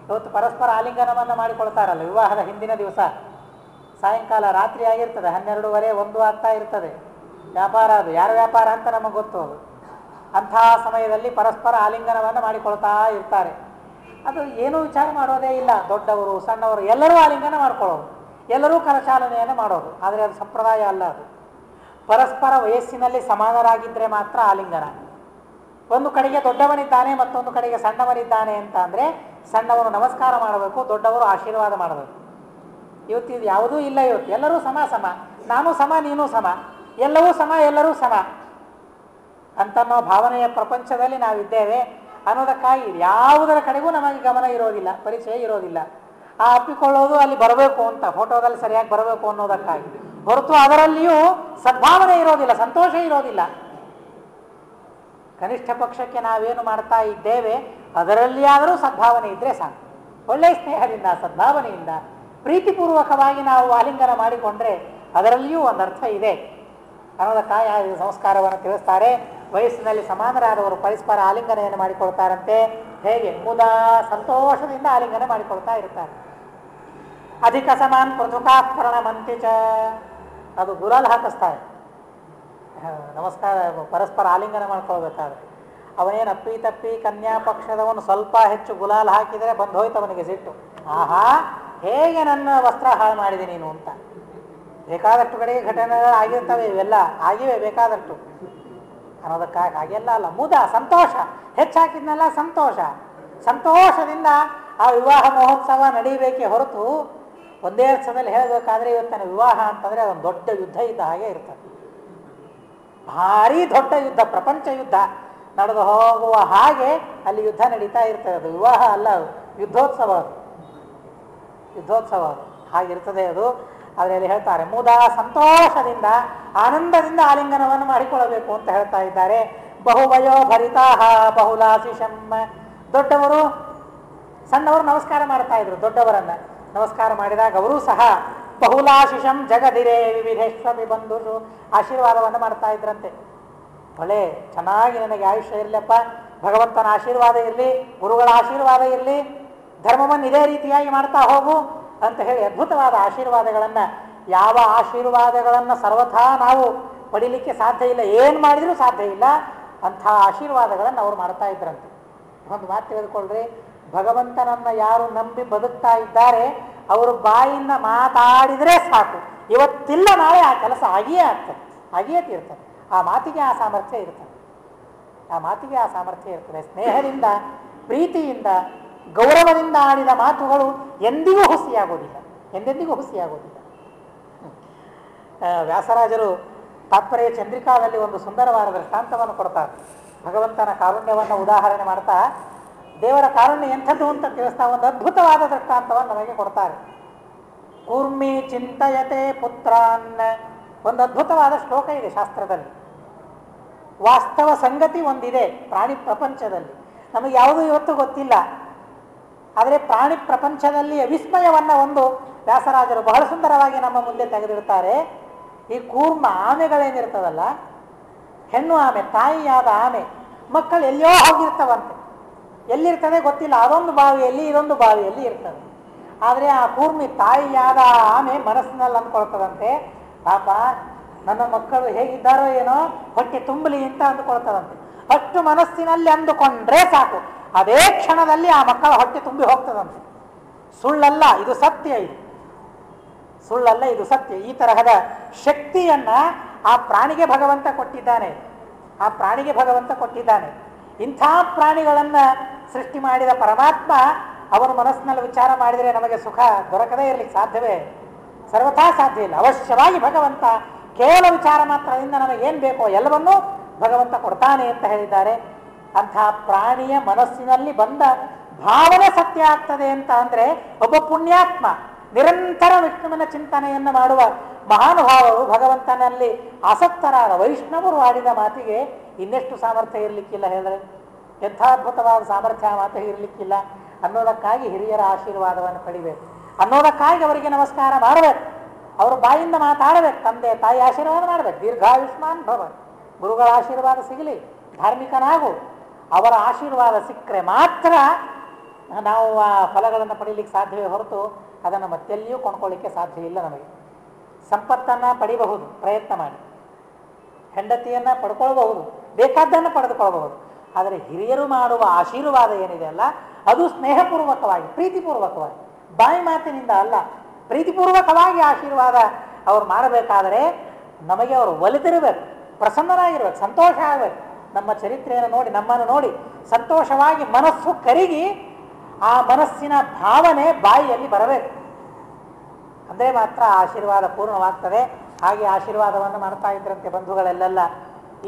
ಇವತ್ತು ಪರಸ್ಪರ ಆಲಿಂಗನವನ್ನು ಮಾಡಿಕೊಳ್ತಾರಲ್ಲ ವಿವಾಹದ ಹಿಂದಿನ ದಿವಸ. ಸಾಯಂಕಾಲ ರಾತ್ರಿ ಆಗಿರ್ತದೆ, 12:30 1 ಆಗ್ತಾ ಇರ್ತದೆ. ವ್ಯಾಪಾರ ಅದು ಯಾರ ವ್ಯಾಪಾರ ಅಂತ ನಮಗೆ ಗೊತ್ತು. ಅದು ಅಂಥ ಸಮಯದಲ್ಲಿ ಪರಸ್ಪರ ಆಲಿಂಗನವನ್ನು ಮಾಡಿಕೊಳ್ತಾ ಇರ್ತಾರೆ. ಅದು ಏನೂ ವಿಚಾರ ಮಾಡೋದೇ ಇಲ್ಲ. ದೊಡ್ಡವರು ಸಣ್ಣವರು ಎಲ್ಲರೂ ಆಲಿಂಗನ ಮಾಡ್ಕೊಳ್ಳೋದು, ಎಲ್ಲರೂ ಕರಚಾಲನೆಯನ್ನು ಮಾಡೋದು. ಆದರೆ ಅದು ಸಂಪ್ರದಾಯ ಅಲ್ಲ. ಅದು ಪರಸ್ಪರ ವಯಸ್ಸಿನಲ್ಲಿ ಸಮಾನರಾಗಿದ್ದರೆ ಮಾತ್ರ ಆಲಿಂಗನ. ಒಂದು ಕಡೆಗೆ ದೊಡ್ಡವನಿದ್ದಾನೆ, ಮತ್ತೊಂದು ಕಡೆಗೆ ಸಣ್ಣವನಿದ್ದಾನೆ ಅಂತ ಅಂದರೆ ಸಣ್ಣವನು ನಮಸ್ಕಾರ ಮಾಡಬೇಕು, ದೊಡ್ಡವರು ಆಶೀರ್ವಾದ ಮಾಡಬೇಕು. ಇವತ್ತು ಇದು ಯಾವುದೂ ಇಲ್ಲ. ಇವತ್ತು ಎಲ್ಲರೂ ಸಮ ಸಮ, ನಾನು ಸಮ ನೀನು ಸಮ, ಎಲ್ಲವೂ ಸಮ ಎಲ್ಲರೂ ಸಮ ಅಂತನ್ನೋ ಭಾವನೆಯ ಪ್ರಪಂಚದಲ್ಲಿ ನಾವಿದ್ದೇವೆ ಅನ್ನೋದಕ್ಕಾಗಿ ಯಾವುದರ ಕಡೆಗೂ ನಮಗೆ ಗಮನ ಇರೋದಿಲ್ಲ, ಪರಿಚಯ ಇರೋದಿಲ್ಲ. ಆ ಅಪ್ಪಿಕೊಳ್ಳೋದು ಅಲ್ಲಿ ಬರಬೇಕು ಅಂತ, ಫೋಟೋದಲ್ಲಿ ಸರಿಯಾಗಿ ಬರಬೇಕು ಅನ್ನೋದಕ್ಕಾಗಿ ಹೊರತು ಅದರಲ್ಲಿಯೂ ಸದ್ಭಾವನೆ ಇರೋದಿಲ್ಲ, ಸಂತೋಷ ಇರೋದಿಲ್ಲ. ಕನಿಷ್ಠ ಪಕ್ಷಕ್ಕೆ ನಾವೇನು ಮಾಡ್ತಾ ಇದ್ದೇವೆ ಅದರಲ್ಲಿಯಾದರೂ ಸದ್ಭಾವನೆ ಇದ್ದರೆ ಸಾಕು. ಒಳ್ಳೆಯ ಸ್ನೇಹದಿಂದ ಸದ್ಭಾವನೆಯಿಂದ ಪ್ರೀತಿಪೂರ್ವಕವಾಗಿ ನಾವು ಆಲಿಂಗನ ಮಾಡಿಕೊಂಡ್ರೆ ಅದರಲ್ಲಿಯೂ ಒಂದು ಅರ್ಥ ಇದೆ ಅನ್ನೋದಕ್ಕಾಗಿ ಆ ಸಂಸ್ಕಾರವನ್ನು ತಿಳಿಸ್ತಾರೆ. ವಯಸ್ಸಿನಲ್ಲಿ ಸಮಾನರಾದವರು ಪರಸ್ಪರ ಆಲಿಂಗನೆಯನ್ನು ಮಾಡಿಕೊಳ್ತಾರಂತೆ. ಹೇಗೆ? ಮುದ ಸಂತೋಷದಿಂದ ಆಲಿಂಗನ ಮಾಡಿಕೊಳ್ತಾ ಇರ್ತಾರೆ. ಅಧಿಕ ಸಮಾನ್ ಪೃಥುಕಾಸ್ಪರಣ ಮಂತಿಚ, ಅದು ಗುಲಾಲ್ ಹಾಕಿಸ್ತಾರೆ. ನಮಸ್ಕಾರ ಪರಸ್ಪರ ಆಲಿಂಗನ ಮಾಡ್ಕೊಳ್ಬೇಕಾದ್ರೆ ಅವನೇನು ಅಪ್ಪಿ ತಪ್ಪಿ ಕನ್ಯಾ ಪಕ್ಷದವನು ಸ್ವಲ್ಪ ಹೆಚ್ಚು ಗುಲಾಲ್ ಹಾಕಿದರೆ ಬಂದು ಹೋಯ್ತು ಅವನಿಗೆ ಸಿಟ್ಟು. ಆಹಾ, ಹೇಗೆ ನನ್ನ ವಸ್ತ್ರ ಹಾಳು ಮಾಡಿದೆ ನೀನು ಅಂತ. ಬೇಕಾದಷ್ಟು ಕಡೆಗೆ ಘಟನೆಗಳು ಆಗಿರ್ತವೆ, ಇವೆಲ್ಲ ಆಗಿವೆ ಬೇಕಾದಷ್ಟು ಅನ್ನೋದಕ್ಕಾಗಿ. ಹಾಗೆಲ್ಲ ಅಲ್ಲ, ಮುದ ಸಂತೋಷ, ಹೆಚ್ಚಾಕಿದ್ನೆಲ್ಲ ಸಂತೋಷ. ಸಂತೋಷದಿಂದ ಆ ವಿವಾಹ ಮಹೋತ್ಸವ ನಡೀಬೇಕೇ ಹೊರತು ಒಂದೇ ಅರ್ಥದಲ್ಲಿ ಹೇಳಬೇಕಾದ್ರೆ ಇವತ್ತಿನ ವಿವಾಹ ಅಂತಂದರೆ ಅದೊಂದು ದೊಡ್ಡ ಯುದ್ಧ ಇದ್ದ ಹಾಗೆ ಇರ್ತದೆ. ಭಾರೀ ದೊಡ್ಡ ಯುದ್ಧ, ಪ್ರಪಂಚ ಯುದ್ಧ ನಡೆದು ಹೋಗುವ ಹಾಗೆ ಅಲ್ಲಿ ಯುದ್ಧ ನಡೀತಾ ಇರ್ತದೆ. ಅದು ವಿವಾಹ ಅಲ್ಲ, ಅದು ಯುದ್ಧೋತ್ಸವ. ಅದು ಯುದ್ಧೋತ್ಸವ ಹಾಗಿರ್ತದೆ ಅದು. ಅದರಲ್ಲಿ ಹೇಳ್ತಾರೆ ಮುದ ಸಂತೋಷದಿಂದ ಆನಂದದಿಂದ ಆಲಿಂಗನವನ್ನು ಮಾಡಿಕೊಳ್ಳಬೇಕು ಅಂತ ಹೇಳ್ತಾ ಇದ್ದಾರೆ. ಬಹುವಯೋ ಭರಿತಾಹ ಬಹುಲಾಶಿಷಂ, ದೊಡ್ಡವರು ಸಣ್ಣವರು ನಮಸ್ಕಾರ ಮಾಡ್ತಾ ಇದ್ರು. ದೊಡ್ಡವರನ್ನ ನಮಸ್ಕಾರ ಮಾಡಿದಾಗ ಅವರೂ ಸಹ ಬಹುಲಾಶಿಷಂ ಜಗದಿರೇ ವಿವಿಧೇಶ್ವರಿ ಬಂಧುಷು ಆಶೀರ್ವಾದವನ್ನು ಮಾಡ್ತಾ ಇದ್ರಂತೆ. ಒಳ್ಳೆ ಚೆನ್ನಾಗಿ ನನಗೆ ಆಯುಷ್ಯ ಇರಲಪ್ಪ, ಭಗವಂತನ ಆಶೀರ್ವಾದ ಇರಲಿ, ಗುರುಗಳ ಆಶೀರ್ವಾದ ಇರಲಿ, ಧರ್ಮವನ್ನು ಇದೇ ರೀತಿಯಾಗಿ ಮಾಡ್ತಾ ಹೋಗು ಅಂತ ಹೇಳಿ ಅದ್ಭುತವಾದ ಆಶೀರ್ವಾದಗಳನ್ನು, ಯಾವ ಆಶೀರ್ವಾದಗಳನ್ನು ಸರ್ವಥಾ ನಾವು ಪಡಿಲಿಕ್ಕೆ ಸಾಧ್ಯ ಇಲ್ಲ, ಏನು ಮಾಡಿದರೂ ಸಾಧ್ಯ ಇಲ್ಲ ಅಂಥ ಆಶೀರ್ವಾದಗಳನ್ನು ಅವರು ಮಾಡ್ತಾ ಇದ್ರಂತೆ. ಒಂದು ಮಾತು ತಿಳಿದುಕೊಳ್ಳ್ರಿ, ಭಗವಂತನನ್ನು ಯಾರು ನಂಬಿ ಬದುಕ್ತಾ ಇದ್ದಾರೆ ಅವರು ಬಾಯಿಂದ ಮಾತಾಡಿದರೆ ಸಾಕು, ಇವತ್ತಿಲ್ಲ ನಾಳೆ ಆ ಕೆಲಸ ಆಗಿಯೇ ಆಗ್ತದೆ, ಆಗಿಯೇ ತೀರ್ತದೆ. ಆ ಮಾತಿಗೆ ಆ ಸಾಮರ್ಥ್ಯ ಇರ್ತದೆ, ಆ ಮಾತಿಗೆ ಆ ಸಾಮರ್ಥ್ಯ ಇರ್ತದೆ. ಸ್ನೇಹದಿಂದ, ಪ್ರೀತಿಯಿಂದ, ಗೌರವದಿಂದ ಆಡಿದ ಮಾತುಗಳು ಎಂದಿಗೂ ಹುಸಿಯಾಗೋದಿಲ್ಲ, ಎಂದೆಂದಿಗೂ ಹುಸಿಯಾಗೋದಿಲ್ಲ. ವ್ಯಾಸರಾಜರು ತಾತ್ಪರ್ಯ ಚಂದ್ರಿಕಾದಲ್ಲಿ ಒಂದು ಸುಂದರವಾದ ದೃಷ್ಟಾಂತವನ್ನು ಕೊಡ್ತಾರೆ. ಭಗವಂತನ ಕಾರುಣ್ಯವನ್ನು ಉದಾಹರಣೆ ಮಾಡ್ತಾ ದೇವರ ಕಾರುಣ್ಯ ಎಂಥದ್ದು ಅಂತ ತಿಳಿಸ್ತಾ ಒಂದು ಅದ್ಭುತವಾದ ದೃಷ್ಟಾಂತವನ್ನು ನಮಗೆ ಕೊಡ್ತಾರೆ. ಕೂರ್ಮಿ ಚಿಂತಯತೆ ಪುತ್ರಾನ್, ಒಂದು ಅದ್ಭುತವಾದ ಶ್ಲೋಕ ಇದೆ ಶಾಸ್ತ್ರದಲ್ಲಿ. ವಾಸ್ತವ ಸಂಗತಿ ಒಂದಿದೆ ಪ್ರಾಣಿ ಪ್ರಪಂಚದಲ್ಲಿ, ನಮಗೆ ಯಾವುದೂ ಇವತ್ತು ಗೊತ್ತಿಲ್ಲ. ಆದರೆ ಪ್ರಾಣಿ ಪ್ರಪಂಚದಲ್ಲಿ ವಿಸ್ಮಯವನ್ನು ಒಂದು ವ್ಯಾಸರಾಜರು ಬಹಳ ಸುಂದರವಾಗಿ ನಮ್ಮ ಮುಂದೆ ತೆಗೆದಿಡ್ತಾರೆ. ಈ ಕೂರ್ಮ ಆಮೆಗಳೇನಿರ್ತದಲ್ಲ, ಹೆಣ್ಣು ಆಮೆ, ತಾಯಿಯಾದ ಆಮೆ, ಮಕ್ಕಳು ಎಲ್ಲಿಯೋ ಹೋಗಿರ್ತವಂತೆ, ಎಲ್ಲಿರ್ತದೆ ಗೊತ್ತಿಲ್ಲ, ಅದೊಂದು ಬಾವಿಯಲ್ಲಿ ಇದೊಂದು ಬಾವಿಯಲ್ಲಿ ಇರ್ತದೆ. ಆದರೆ ಆ ಕೂರ್ಮಿ ತಾಯಿಯಾದ ಆಮೆ ಮನಸ್ಸಿನಲ್ಲಿ ಅಂದ್ಕೊಳ್ತದಂತೆ, ಪಾಪ ನನ್ನ ಮಕ್ಕಳು ಹೇಗಿದ್ದಾರೋ ಏನೋ, ಹೊಟ್ಟೆ ತುಂಬಲಿ ಅಂತ ಅಂದುಕೊಳ್ತದಂತೆ. ಅಷ್ಟು ಮನಸ್ಸಿನಲ್ಲಿ ಅಂದುಕೊಂಡ್ರೆ ಸಾಕು, ಅದೇ ಕ್ಷಣದಲ್ಲಿ ಆ ಮಕ್ಕಳ ಹೊಟ್ಟೆ ತುಂಬಿ ಹೋಗ್ತದಂತೆ. ಸುಳ್ಳಲ್ಲ, ಇದು ಸತ್ಯ, ಇದು ಸುಳ್ಳಲ್ಲ, ಇದು ಸತ್ಯ. ಈ ತರಹದ ಶಕ್ತಿಯನ್ನ ಆ ಪ್ರಾಣಿಗೆ ಭಗವಂತ ಕೊಟ್ಟಿದ್ದಾನೆ, ಆ ಪ್ರಾಣಿಗೆ ಭಗವಂತ ಕೊಟ್ಟಿದ್ದಾನೆ. ಇಂಥ ಪ್ರಾಣಿಗಳನ್ನ ಸೃಷ್ಟಿ ಮಾಡಿದ ಪರಮಾತ್ಮ ಅವನು ಮನಸ್ಸಿನಲ್ಲಿ ವಿಚಾರ ಮಾಡಿದರೆ ನಮಗೆ ಸುಖ ದೊರಕದೇ ಇರಲಿಕ್ಕೆ ಸಾಧ್ಯವೇ? ಸರ್ವಥಾ ಸಾಧ್ಯ ಇಲ್ಲ. ಅವಶ್ಯವಾಗಿ ಭಗವಂತ ಕೇವಲ ವಿಚಾರ ಮಾತ್ರದಿಂದ ನಮಗೇನು ಬೇಕೋ ಎಲ್ಲವನ್ನೂ ಭಗವಂತ ಕೊಡ್ತಾನೆ ಅಂತ ಹೇಳಿದ್ದಾರೆ. ಅಂಥ ಪ್ರಾಣಿಯ ಮನಸ್ಸಿನಲ್ಲಿ ಬಂದ ಭಾವನೆ ಸತ್ಯ ಆಗ್ತದೆ ಅಂತ ಅಂದರೆ ಒಬ್ಬ ಪುಣ್ಯಾತ್ಮ ನಿರಂತರ ವಿಷ್ಣುವಿನ ಚಿಂತನೆಯನ್ನು ಮಾಡುವ ಮಹಾನುಭಾವರು, ಭಗವಂತನಲ್ಲಿ ಆಸಕ್ತರಾದ ವೈಷ್ಣವರು ಆಡಿದ ಮಾತಿಗೆ ಇನ್ನೆಷ್ಟು ಸಾಮರ್ಥ್ಯ ಇರಲಿಕ್ಕಿಲ್ಲ ಹೇಳಿದ್ರೆ? ಎಂಥ ಅದ್ಭುತವಾದ ಸಾಮರ್ಥ್ಯ ಆ ಮಾತಿಗೆ ಇರಲಿಕ್ಕಿಲ್ಲ. ಅನ್ನೋದಕ್ಕಾಗಿ ಹಿರಿಯರ ಆಶೀರ್ವಾದವನ್ನು ಪಡಿಬೇಕು, ಅನ್ನೋದಕ್ಕಾಗಿ ಅವರಿಗೆ ನಮಸ್ಕಾರ ಮಾಡಬೇಕು, ಅವರು ಬಾಯಿಂದ ಮಾತಾಡಬೇಕು, ತಂದೆ ತಾಯಿ ಆಶೀರ್ವಾದ ಮಾಡಬೇಕು, ದೀರ್ಘಾಯುಷ್ಮಾನ್ ಭವ, ಗುರುಗಳ ಆಶೀರ್ವಾದ ಸಿಗಲಿ, ಧಾರ್ಮಿಕನಾಗು. ಅವರ ಆಶೀರ್ವಾದ ಸಿಕ್ಕರೆ ಮಾತ್ರ ನಾವು ಆ ಫಲಗಳನ್ನು ಪಡೀಲಿಕ್ಕೆ ಸಾಧ್ಯವೇ ಹೊರತು ಅದನ್ನು ಮತ್ತೆಲ್ಲಿಯೂ ಕೊಂಡ್ಕೊಳ್ಳಿಕ್ಕೆ ಸಾಧ್ಯ ಇಲ್ಲ. ನಮಗೆ ಸಂಪತ್ತನ್ನು ಪಡಿಬಹುದು, ಪ್ರಯತ್ನ ಮಾಡಿ, ಹೆಂಡತಿಯನ್ನು ಪಡ್ಕೊಳ್ಬಹುದು, ಬೇಕಾದ್ದನ್ನು ಪಡೆದುಕೊಳ್ಬಹುದು. ಆದರೆ ಹಿರಿಯರು ಮಾಡುವ ಆಶೀರ್ವಾದ ಏನಿದೆ ಅಲ್ಲ, ಅದು ಸ್ನೇಹಪೂರ್ವಕವಾಗಿ, ಪ್ರೀತಿಪೂರ್ವಕವಾಗಿ, ಬಾಯಿ ಮಾತಿನಿಂದ ಅಲ್ಲ, ಪ್ರೀತಿಪೂರ್ವಕವಾಗಿ ಆಶೀರ್ವಾದ ಅವ್ರು ಮಾಡಬೇಕಾದರೆ ನಮಗೆ ಅವರು ಒಲಿತಿರಬೇಕು, ಪ್ರಸನ್ನರಾಗಿರ್ಬೇಕು, ಸಂತೋಷ ಆಗಬೇಕು. ನಮ್ಮ ಚರಿತ್ರೆಯನ್ನು ನೋಡಿ, ನಮ್ಮನ್ನು ನೋಡಿ ಸಂತೋಷವಾಗಿ ಮನಸ್ಸು ಕರಗಿ ಆ ಮನಸ್ಸಿನ ಭಾವನೆ ಬಾಯಿಯಲ್ಲಿ ಬರಬೇಕು. ಅಂದರೆ ಮಾತ್ರ ಆಶೀರ್ವಾದ ಪೂರ್ಣವಾಗ್ತದೆ. ಹಾಗೆ ಆಶೀರ್ವಾದವನ್ನು ಮಾಡ್ತಾ ಇದ್ರಂತೆ ಬಂಧುಗಳೆಲ್ಲ.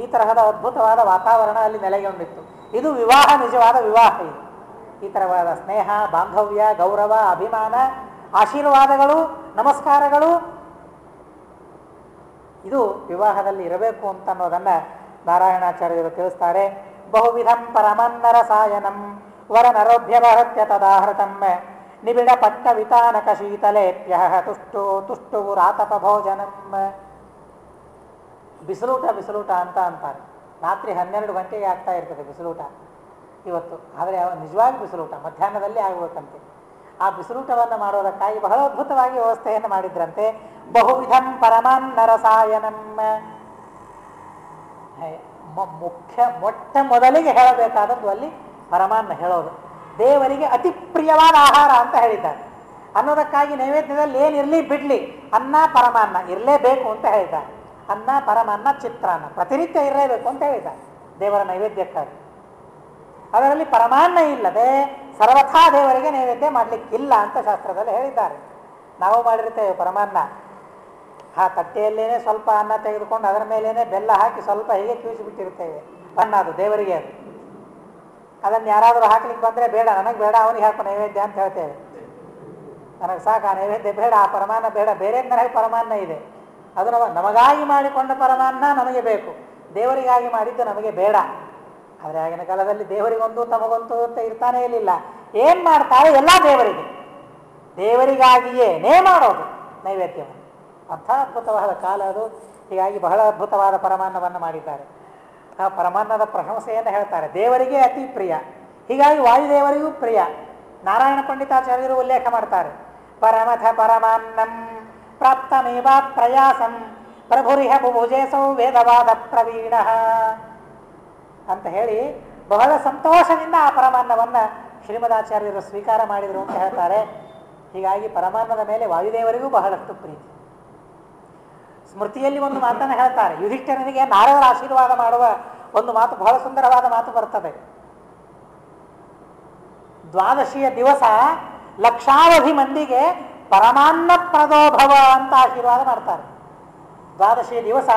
ಈ ತರಹದ ಅದ್ಭುತವಾದ ವಾತಾವರಣ ಅಲ್ಲಿ ನೆಲೆಗೊಂಡಿತ್ತು. ಇದು ವಿವಾಹ, ನಿಜವಾದ ವಿವಾಹ. ಇದು ಈ ಥರವಾದ ಸ್ನೇಹ, ಬಾಂಧವ್ಯ, ಗೌರವ, ಅಭಿಮಾನ, ಆಶೀರ್ವಾದಗಳು, ನಮಸ್ಕಾರಗಳು, ಇದು ವಿವಾಹದಲ್ಲಿ ಇರಬೇಕು ಅಂತ ಅನ್ನೋದನ್ನು ನಾರಾಯಣಾಚಾರ್ಯರು ತಿಳಿಸ್ತಾರೆ. ಬಹುವಿಧಂ ಪರಮನ್ನರ ಸಾಯನಂ ವರನರೋಭ್ಯವಹತ್ಯ ತದಾಹೃತಂ ನಿಬಿಡ ಪಟ್ಟ ವಿತಾನಕ ಶೀತಲೇಪ್ಯ ತುಷ್ಟು ರಾತಪ ಭೋಜನಂ. ಬಿಸಿಲೂಟ ಬಿಸಿಲೂಟ ಅಂತ ಅಂತಾರೆ. ರಾತ್ರಿ 12 ಗಂಟೆಗೆ ಆಗ್ತಾ ಇರ್ತದೆ ಬಿಸಿಲೂಟ ಇವತ್ತು. ಆದರೆ ನಿಜವಾಗಿ ಬಿಸಿಲೂಟ ಮಧ್ಯಾಹ್ನದಲ್ಲಿ ಆಗಬೇಕಂತೆ. ಆ ಬಿಸಿಲೂಟವನ್ನು ಮಾಡೋದಕ್ಕಾಗಿ ಬಹಳ ಅದ್ಭುತವಾಗಿ ವ್ಯವಸ್ಥೆಯನ್ನು ಮಾಡಿದ್ರಂತೆ. ಬಹುವಿಧಂ ಪರಮಾನ್ನ ರಸಾಯನಂ. ಮೊಟ್ಟ ಮೊದಲಿಗೆ ಹೇಳಬೇಕಾದದ್ದು ಅಲ್ಲಿ ಪರಮಾನ್ನ ಹೇಳೋದು. ದೇವರಿಗೆ ಅತಿ ಪ್ರಿಯವಾದ ಆಹಾರ ಅಂತ ಹೇಳಿದ್ದಾರೆ. ಅನ್ನೋದಕ್ಕಾಗಿ ನೈವೇದ್ಯದಲ್ಲಿ ಏನಿರಲಿ ಬಿಡಲಿ ಅನ್ನ ಪರಮಾನ್ನ ಇರಲೇಬೇಕು ಅಂತ ಹೇಳಿದ್ದಾರೆ. ಅನ್ನ ಪರಮಾನ್ನ ಚಿತ್ರಾನ್ನ ಪ್ರತಿನಿತ್ಯ ಇರಲೇಬೇಕು ಅಂತ ಹೇಳಿದ್ದಾರೆ ದೇವರ ನೈವೇದ್ಯಕ್ಕಾಗಿ. ಅದರಲ್ಲಿ ಪರಮಾನ್ನ ಇಲ್ಲದೆ ಸರ್ವಥಾ ದೇವರಿಗೆ ನೈವೇದ್ಯ ಮಾಡಲಿಕ್ಕಿಲ್ಲ ಅಂತ ಶಾಸ್ತ್ರದಲ್ಲಿ ಹೇಳಿದ್ದಾರೆ. ನಾವು ಮಾಡಿರ್ತೇವೆ ಪರಮಾನ್ನ. ಆ ತಟ್ಟೆಯಲ್ಲೇನೆ ಸ್ವಲ್ಪ ಅನ್ನ ತೆಗೆದುಕೊಂಡು ಅದರ ಮೇಲೇನೆ ಬೆಲ್ಲ ಹಾಕಿ ಸ್ವಲ್ಪ ಹೀಗೆ ಕಿವಿಸಿಬಿಟ್ಟಿರ್ತೇವೆ. ಅನ್ನ ಅದು ದೇವರಿಗೆ ಅದು. ಅದನ್ನು ಯಾರಾದರೂ ಹಾಕ್ಲಿಕ್ಕೆ ಬಂದರೆ ಬೇಡ, ನನಗೆ ಬೇಡ, ಅವನಿಗೆ ಹಾಕೋ ನೈವೇದ್ಯ ಅಂತ ಹೇಳ್ತೇವೆ. ನನಗೆ ಸಾಕು ಆ ನೈವೇದ್ಯ ಬೇಡ, ಆ ಪರಮಾನ್ನ ಬೇಡ, ಬೇರೆ ನನಗೆ ಪರಮಾನ್ನ ಇದೆ. ಅದು ನಮಗಾಗಿ ಮಾಡಿಕೊಂಡ ಪರಮಾನ್ನ ನಮಗೆ ಬೇಕು, ದೇವರಿಗಾಗಿ ಮಾಡಿದ್ದು ನಮಗೆ ಬೇಡ. ಆದರೆ ಆಗಿನ ಕಾಲದಲ್ಲಿ ದೇವರಿಗೊಂದು ತಮಗೊಂದು ಅಂತ ಇರ್ತಾನೇ ಇರಲಿಲ್ಲ. ಏನು ಮಾಡ್ತಾರೆ ಎಲ್ಲ ದೇವರಿಗೆ, ದೇವರಿಗಾಗಿಯೇ ಮಾಡೋದು ನೈವೇದ್ಯವನ್ನು. ಅಂಥ ಅದ್ಭುತವಾದ ಕಾಲ ಅದು. ಹೀಗಾಗಿ ಬಹಳ ಅದ್ಭುತವಾದ ಪರಮಾನ್ನವನ್ನು ಮಾಡಿದ್ದಾರೆ. ಆ ಪರಮಾನ್ನದ ಪ್ರಶಂಸೆಯನ್ನು ಹೇಳ್ತಾರೆ. ದೇವರಿಗೆ ಅತಿ ಪ್ರಿಯ, ಹೀಗಾಗಿ ವಾಯುದೇವರಿಗೂ ಪ್ರಿಯ. ನಾರಾಯಣ ಪಂಡಿತಾಚಾರ್ಯರು ಉಲ್ಲೇಖ ಮಾಡ್ತಾರೆ. ಪರಮಥ ಪರಮಾನ್ನಂ ಪ್ರಾಪ್ತಮೇವ ಪ್ರಯಾಸಂ ಪ್ರಭುರಿಹ ಬುಭುಜೇಸೌ ವೇದವಾದ ಪ್ರವೀಣ ಅಂತ ಹೇಳಿ ಬಹಳ ಸಂತೋಷದಿಂದ ಆ ಪರಮಾನ್ನವನ್ನು ಶ್ರೀಮದಾಚಾರ್ಯರು ಸ್ವೀಕಾರ ಮಾಡಿದರು ಅಂತ ಹೇಳ್ತಾರೆ. ಹೀಗಾಗಿ ಪರಮಾನ್ನದ ಮೇಲೆ ವಾಯುದೇವರಿಗೂ ಬಹಳಷ್ಟು ಪ್ರೀತಿ. ಸ್ಮೃತಿಯಲ್ಲಿ ಒಂದು ಮಾತನ್ನು ಹೇಳ್ತಾರೆ. ಯುಧಿಷ್ಠಿರನಿಗೆ ನಾರದರ ಆಶೀರ್ವಾದ ಮಾಡುವ ಒಂದು ಮಾತು, ಬಹಳ ಸುಂದರವಾದ ಮಾತು ಬರ್ತದೆ. ದ್ವಾದಶಿಯ ದಿವಸ ಲಕ್ಷಾವಧಿ ಮಂದಿಗೆ ಪರಮಾನ್ನ ಪ್ರದೋಭವ ಅಂತ ಆಶೀರ್ವಾದ ಮಾಡ್ತಾರೆ. ದ್ವಾದಶಿಯ ದಿವಸ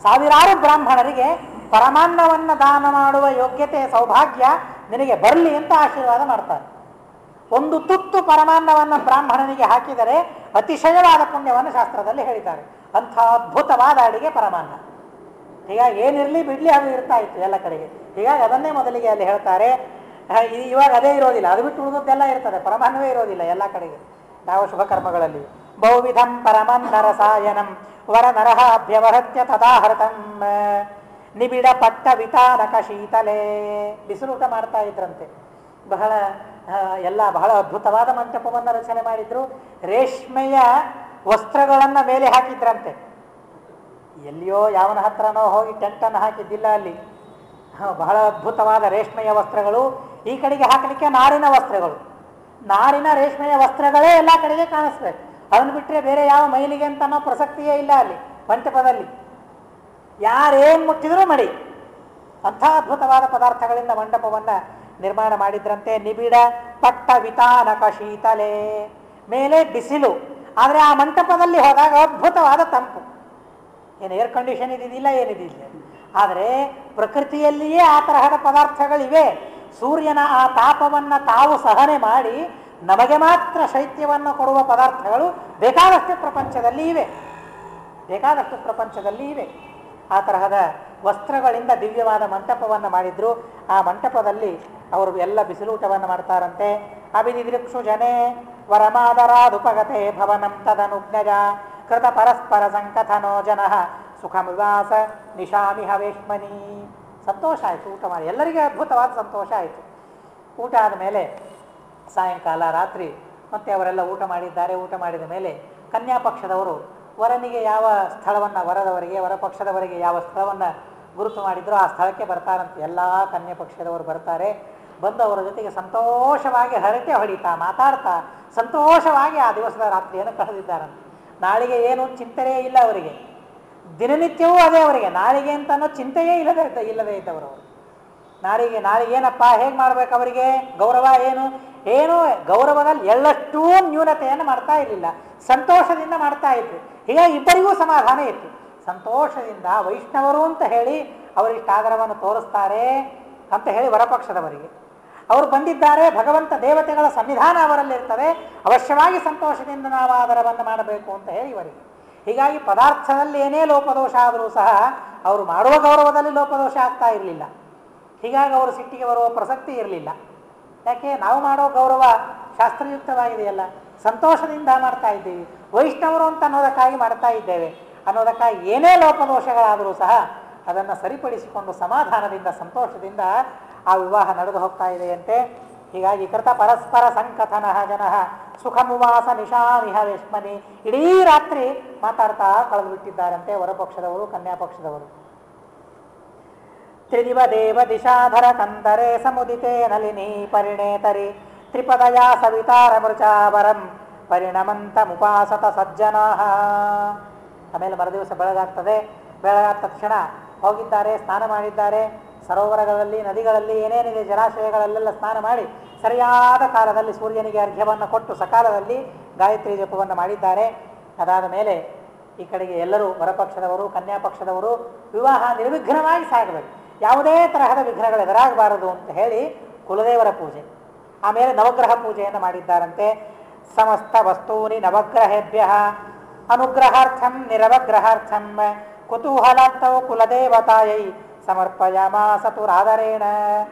ಸಾವಿರಾರು ಬ್ರಾಹ್ಮಣರಿಗೆ ಪರಮಾನ್ನವನ್ನು ದಾನ ಮಾಡುವ ಯೋಗ್ಯತೆ ಸೌಭಾಗ್ಯ ನಿನಗೆ ಬರಲಿ ಅಂತ ಆಶೀರ್ವಾದ ಮಾಡ್ತಾರೆ. ಒಂದು ತುತ್ತು ಪರಮಾನ್ನವನ್ನು ಬ್ರಾಹ್ಮಣನಿಗೆ ಹಾಕಿದರೆ ಅತಿಶಯವಾದ ಪುಣ್ಯವನ್ನು ಶಾಸ್ತ್ರದಲ್ಲಿ ಹೇಳಿದ್ದಾರೆ. ಅಂಥ ಅದ್ಭುತವಾದ ಅಡಿಗೆ ಪರಮಾನ್ನ. ಹೀಗಾಗಿ ಏನಿರಲಿ ಬಿಡಲಿ ಅದು ಇರ್ತಾ ಇತ್ತು ಎಲ್ಲ ಕಡೆಗೆ. ಹೀಗಾಗಿ ಅದನ್ನೇ ಮೊದಲಿಗೆ ಅಲ್ಲಿ ಹೇಳ್ತಾರೆ. ಇವಾಗ ಅದೇ ಇರೋದಿಲ್ಲ, ಅದು ಬಿಟ್ಟು ಉಳಿದದ್ದೆಲ್ಲ ಇರ್ತದೆ, ಪರಮಾನ್ನವೇ ಇರೋದಿಲ್ಲ ಎಲ್ಲ ಕಡೆಗೆ ಯಾವ ಶುಭ ಕರ್ಮಗಳಲ್ಲಿ. ಬಹುವಿಧಂ ಪರಮಾನ್ನ ರಸಾಯನಂ ವರ ನರಹ ಅಭ್ಯವಹತ್ಯ ತದಾಹೃತಂ ನಿಬಿಡ ಪಟ್ಟ ವಿತಾನಕ ಶೀತಲೇ. ಬಿಸಿಲೂಟ ಮಾಡ್ತಾ ಇದ್ರಂತೆ. ಬಹಳ ಅದ್ಭುತವಾದ ಮಂಟಪವನ್ನು ರಚನೆ ಮಾಡಿದ್ರು. ರೇಷ್ಮೆಯ ವಸ್ತ್ರಗಳನ್ನು ಮೇಲೆ ಹಾಕಿದ್ರಂತೆ. ಎಲ್ಲಿಯೋ ಯಾವನ ಹತ್ರನೋ ಹೋಗಿ ಟೆಂಟನ್ನು ಹಾಕಿದ್ದಿಲ್ಲ ಅಲ್ಲಿ. ಬಹಳ ಅದ್ಭುತವಾದ ರೇಷ್ಮೆಯ ವಸ್ತ್ರಗಳು. ಈ ಕಡೆಗೆ ಹಾಕಲಿಕ್ಕೆ ನಾರಿನ ವಸ್ತ್ರಗಳು. ನಾರಿನ ರೇಷ್ಮೆಯ ವಸ್ತ್ರಗಳೇ ಎಲ್ಲ ಕಡೆಗೆ ಕಾಣಿಸ್ಬೇಕು. ಅದನ್ನು ಬಿಟ್ಟರೆ ಬೇರೆ ಯಾವ ಮೈಲಿಗೆ ಅಂತ ಅನ್ನೋ ಪ್ರಸಕ್ತಿಯೇ ಇಲ್ಲ ಅಲ್ಲಿ ಮಂಟಪದಲ್ಲಿ. ಯಾರೇನು ಮುಟ್ಟಿದ್ರೂ ಮಡಿ. ಅಂಥ ಅದ್ಭುತವಾದ ಪದಾರ್ಥಗಳಿಂದ ಮಂಟಪವನ್ನು ನಿರ್ಮಾಣ ಮಾಡಿದ್ರಂತೆ. ನಿಬಿಡ ಪಟ್ಟ ವಿತಾನಕ ಶೀತಲೆ. ಮೇಲೆ ಬಿಸಿಲು, ಆದರೆ ಆ ಮಂಟಪದಲ್ಲಿ ಹೋದಾಗ ಅದ್ಭುತವಾದ ತಂಪು. ಏನು ಏರ್ ಕಂಡೀಷನ್ ಇದ್ದಿದ್ದಿಲ್ಲ, ಏನಿದ್ದಿಲ್ಲ. ಆದರೆ ಪ್ರಕೃತಿಯಲ್ಲಿಯೇ ಆ ತರಹದ ಪದಾರ್ಥಗಳಿವೆ. ಸೂರ್ಯನ ಆ ತಾಪವನ್ನು ತಾವು ಸಹನೆ ಮಾಡಿ ನಮಗೆ ಮಾತ್ರ ಶೈತ್ಯವನ್ನು ಕೊಡುವ ಪದಾರ್ಥಗಳು ಬೇಕಾದಷ್ಟು ಪ್ರಪಂಚದಲ್ಲಿ ಇವೆ. ಆ ತರಹದ ವಸ್ತ್ರಗಳಿಂದ ದಿವ್ಯವಾದ ಮಂಟಪವನ್ನು ಮಾಡಿದ್ರು. ಆ ಮಂಟಪದಲ್ಲಿ ಅವರು ಎಲ್ಲ ಬಿಸಿಲೂಟವನ್ನು ಮಾಡ್ತಾರಂತೆ. ಅಭಿದಿದೃಕ್ಷು ಜನೇ ವರಮಾದರಾದುಪಗತೆ ಭವನಂ ತದನುಜ್ಞಜ ಕೃತ ಪರಸ್ಪರ ಸಂಕಥನೋ ಜನಃ ಸುಖಮಿವಾಸ ನಿಶಾಮಿಹ ವೇಶ್ಮನಿ. ಸಂತೋಷ ಆಯಿತು ಊಟ ಮಾಡಿ, ಎಲ್ಲರಿಗೆ ಅದ್ಭುತವಾದ ಸಂತೋಷ ಆಯಿತು. ಊಟ ಆದಮೇಲೆ ಸಾಯಂಕಾಲ ರಾತ್ರಿ ಮತ್ತೆ ಅವರೆಲ್ಲ ಊಟ ಮಾಡಿದ್ದಾರೆ. ಊಟ ಮಾಡಿದ ಮೇಲೆ ಕನ್ಯಾ ಪಕ್ಷದವರು ವರನಿಗೆ ಯಾವ ಸ್ಥಳವನ್ನು, ವರಪಕ್ಷದವರಿಗೆ ಯಾವ ಸ್ಥಳವನ್ನು ಗುರುತು ಮಾಡಿದ್ರು ಆ ಸ್ಥಳಕ್ಕೆ ಬರ್ತಾರಂತೆ. ಎಲ್ಲ ಕನ್ಯಾ ಪಕ್ಷದವರು ಬರ್ತಾರೆ. ಬಂದು ಅವರ ಜೊತೆಗೆ ಸಂತೋಷವಾಗಿ ಹರಟೆ ಹೊಡಿತಾ ಮಾತಾಡ್ತಾ ಸಂತೋಷವಾಗಿ ಆ ದಿವಸದ ರಾತ್ರಿಯನ್ನು ಕಳೆದಿದ್ದಾರಂತೆ. ನಾಳೆಗೆ ಏನು ಚಿಂತೆಯೇ ಇಲ್ಲ ಅವರಿಗೆ. ದಿನನಿತ್ಯವೂ ಅದೇ ಅವರಿಗೆ. ನಾಳೆಗೆ ಅಂತ ಅನ್ನೋ ಚಿಂತೆಯೇ ಇಲ್ಲದೇ ಇದ್ದವರು ಅವರು. ನಾಳೆಗೆ ಏನಪ್ಪ, ಹೇಗೆ ಮಾಡ್ಬೇಕು, ಅವರಿಗೆ ಗೌರವ ಏನು ಗೌರವದಲ್ಲಿ ಎಳ್ಳಷ್ಟೂ ನ್ಯೂನತೆಯನ್ನು ಮಾಡ್ತಾ ಇರಲಿಲ್ಲ. ಸಂತೋಷದಿಂದ ಮಾಡ್ತಾ ಇದ್ರು. ಹೀಗಾಗಿ ಇಬ್ಬರಿಗೂ ಸಮಾಧಾನ ಇತ್ತು. ಸಂತೋಷದಿಂದ ವೈಷ್ಣವರು ಅಂತ ಹೇಳಿ ಅವರಿಷ್ಟ ಆದರವನ್ನು ತೋರಿಸ್ತಾರೆ ಅಂತ ಹೇಳಿ ವರಪಕ್ಷದವರಿಗೆ. ಅವರು ಬಂದಿದ್ದಾರೆ, ಭಗವಂತ ದೇವತೆಗಳ ಸನ್ನಿಧಾನ ಅವರಲ್ಲಿರ್ತದೆ, ಅವಶ್ಯವಾಗಿ ಸಂತೋಷದಿಂದ ನಾವು ಆದರವನ್ನು ಮಾಡಬೇಕು ಅಂತ ಹೇಳಿ ಇವರಿಗೆ. ಹೀಗಾಗಿ ಪದಾರ್ಥದಲ್ಲಿ ಏನೇ ಲೋಪದೋಷ ಆದರೂ ಸಹ ಅವರು ಮಾಡುವ ಗೌರವದಲ್ಲಿ ಲೋಪದೋಷ ಆಗ್ತಾ ಇರಲಿಲ್ಲ. ಹೀಗಾಗಿ ಅವರು ಸಿಟ್ಟಿಗೆ ಬರುವ ಪ್ರಸಕ್ತಿ ಇರಲಿಲ್ಲ. ಯಾಕೆ, ನಾವು ಮಾಡೋ ಗೌರವ ಶಾಸ್ತ್ರಯುಕ್ತವಾಗಿದೆಯಲ್ಲ, ಸಂತೋಷದಿಂದ ಮಾಡ್ತಾ ಇದ್ದೀವಿ, ವೈಷ್ಣವರು ಅಂತ ಅನ್ನೋದಕ್ಕಾಗಿ ಮಾಡ್ತಾ ಇದ್ದೇವೆ ಅನ್ನೋದಕ್ಕಾಗಿ ಏನೇ ಲೋಪದೋಷಗಳಾದರೂ ಸಹ ಅದನ್ನು ಸರಿಪಡಿಸಿಕೊಂಡು ಸಮಾಧಾನದಿಂದ ಸಂತೋಷದಿಂದ ಆ ವಿವಾಹ ನಡೆದು ಹೋಗ್ತಾ ಇದೆಯಂತೆ. ಹೀಗಾಗಿ ಕೃತ ಪರಸ್ಪರ ಸಂಕಥನ ಜನಃ ಸುಖಮುವಾಸ ನಿಶಾಮಿಹ ವೇಶ್ಮನಿ, ಇಡೀ ರಾತ್ರಿ ಮಾತಾಡ್ತಾ ಕಳೆದು ಬಿಟ್ಟಿದ್ದಾರಂತೆ ವರಪಕ್ಷದವರು ಕನ್ಯಾಪಕ್ಷದವರು. ತ್ರಿದಿವ ದೇವ ದಿಶಾಧರ ಕಂದರೆ ಸಮುದಿತೆ ನಲಿನಿ ಪರಿಣೇತರಿ ತ್ರಿಪದಯ ಸವಿತಾರ ಮೃಚಾವರಂ ಪರಿಣಮಂತ ಮುಪಾಸತ ಸಜ್ಜನಾ. ಆಮೇಲೆ ಮರುದಿವಸ ಬೆಳಗಾಗ್ತದೆ. ಬೆಳಗಾದ ತಕ್ಷಣ ಹೋಗಿದ್ದಾರೆ, ಸ್ನಾನ ಮಾಡಿದ್ದಾರೆ. ಸರೋವರಗಳಲ್ಲಿ, ನದಿಗಳಲ್ಲಿ, ಏನೇನಿದೆ ಜಲಾಶಯಗಳಲ್ಲೆಲ್ಲ ಸ್ನಾನ ಮಾಡಿ ಸರಿಯಾದ ಕಾಲದಲ್ಲಿ ಸೂರ್ಯನಿಗೆ ಅರ್ಘ್ಯವನ್ನು ಕೊಟ್ಟು ಸಕಾಲದಲ್ಲಿ ಗಾಯತ್ರಿ ಜಪವನ್ನು ಮಾಡಿದ್ದಾರೆ. ಅದಾದ ಮೇಲೆ ಈ ಕಡೆಗೆ ಎಲ್ಲರೂ ವರಪಕ್ಷದವರು ಕನ್ಯಾಪಕ್ಷದವರು ವಿವಾಹ ನಿರ್ವಿಘ್ನವಾಗಿ ಸಾಗಬೇಕು, ಯಾವುದೇ ತರಹದ ವಿಘ್ನಗಳು ಎದುರಾಗಬಾರದು ಅಂತ ಹೇಳಿ ಕುಲದೇವರ ಪೂಜೆ, ಆಮೇಲೆ ನವಗ್ರಹ ಪೂಜೆಯನ್ನು ಮಾಡಿದ್ದಾರಂತೆ. ಸಮಸ್ತ ವಸ್ತೂನಿ ನವಗ್ರಹೇಭ್ಯ ಅನುಗ್ರಹಾರ್ಥಂ ನಿರವಗ್ರಹಾರ್ಥಂ ಕುತೂಹಲಾರ್ಥವು ಕುಲದೇವತಾಯೈ ಸಮರ್ಪಯಾಮಾಸತು ರಾಧರೇಣ.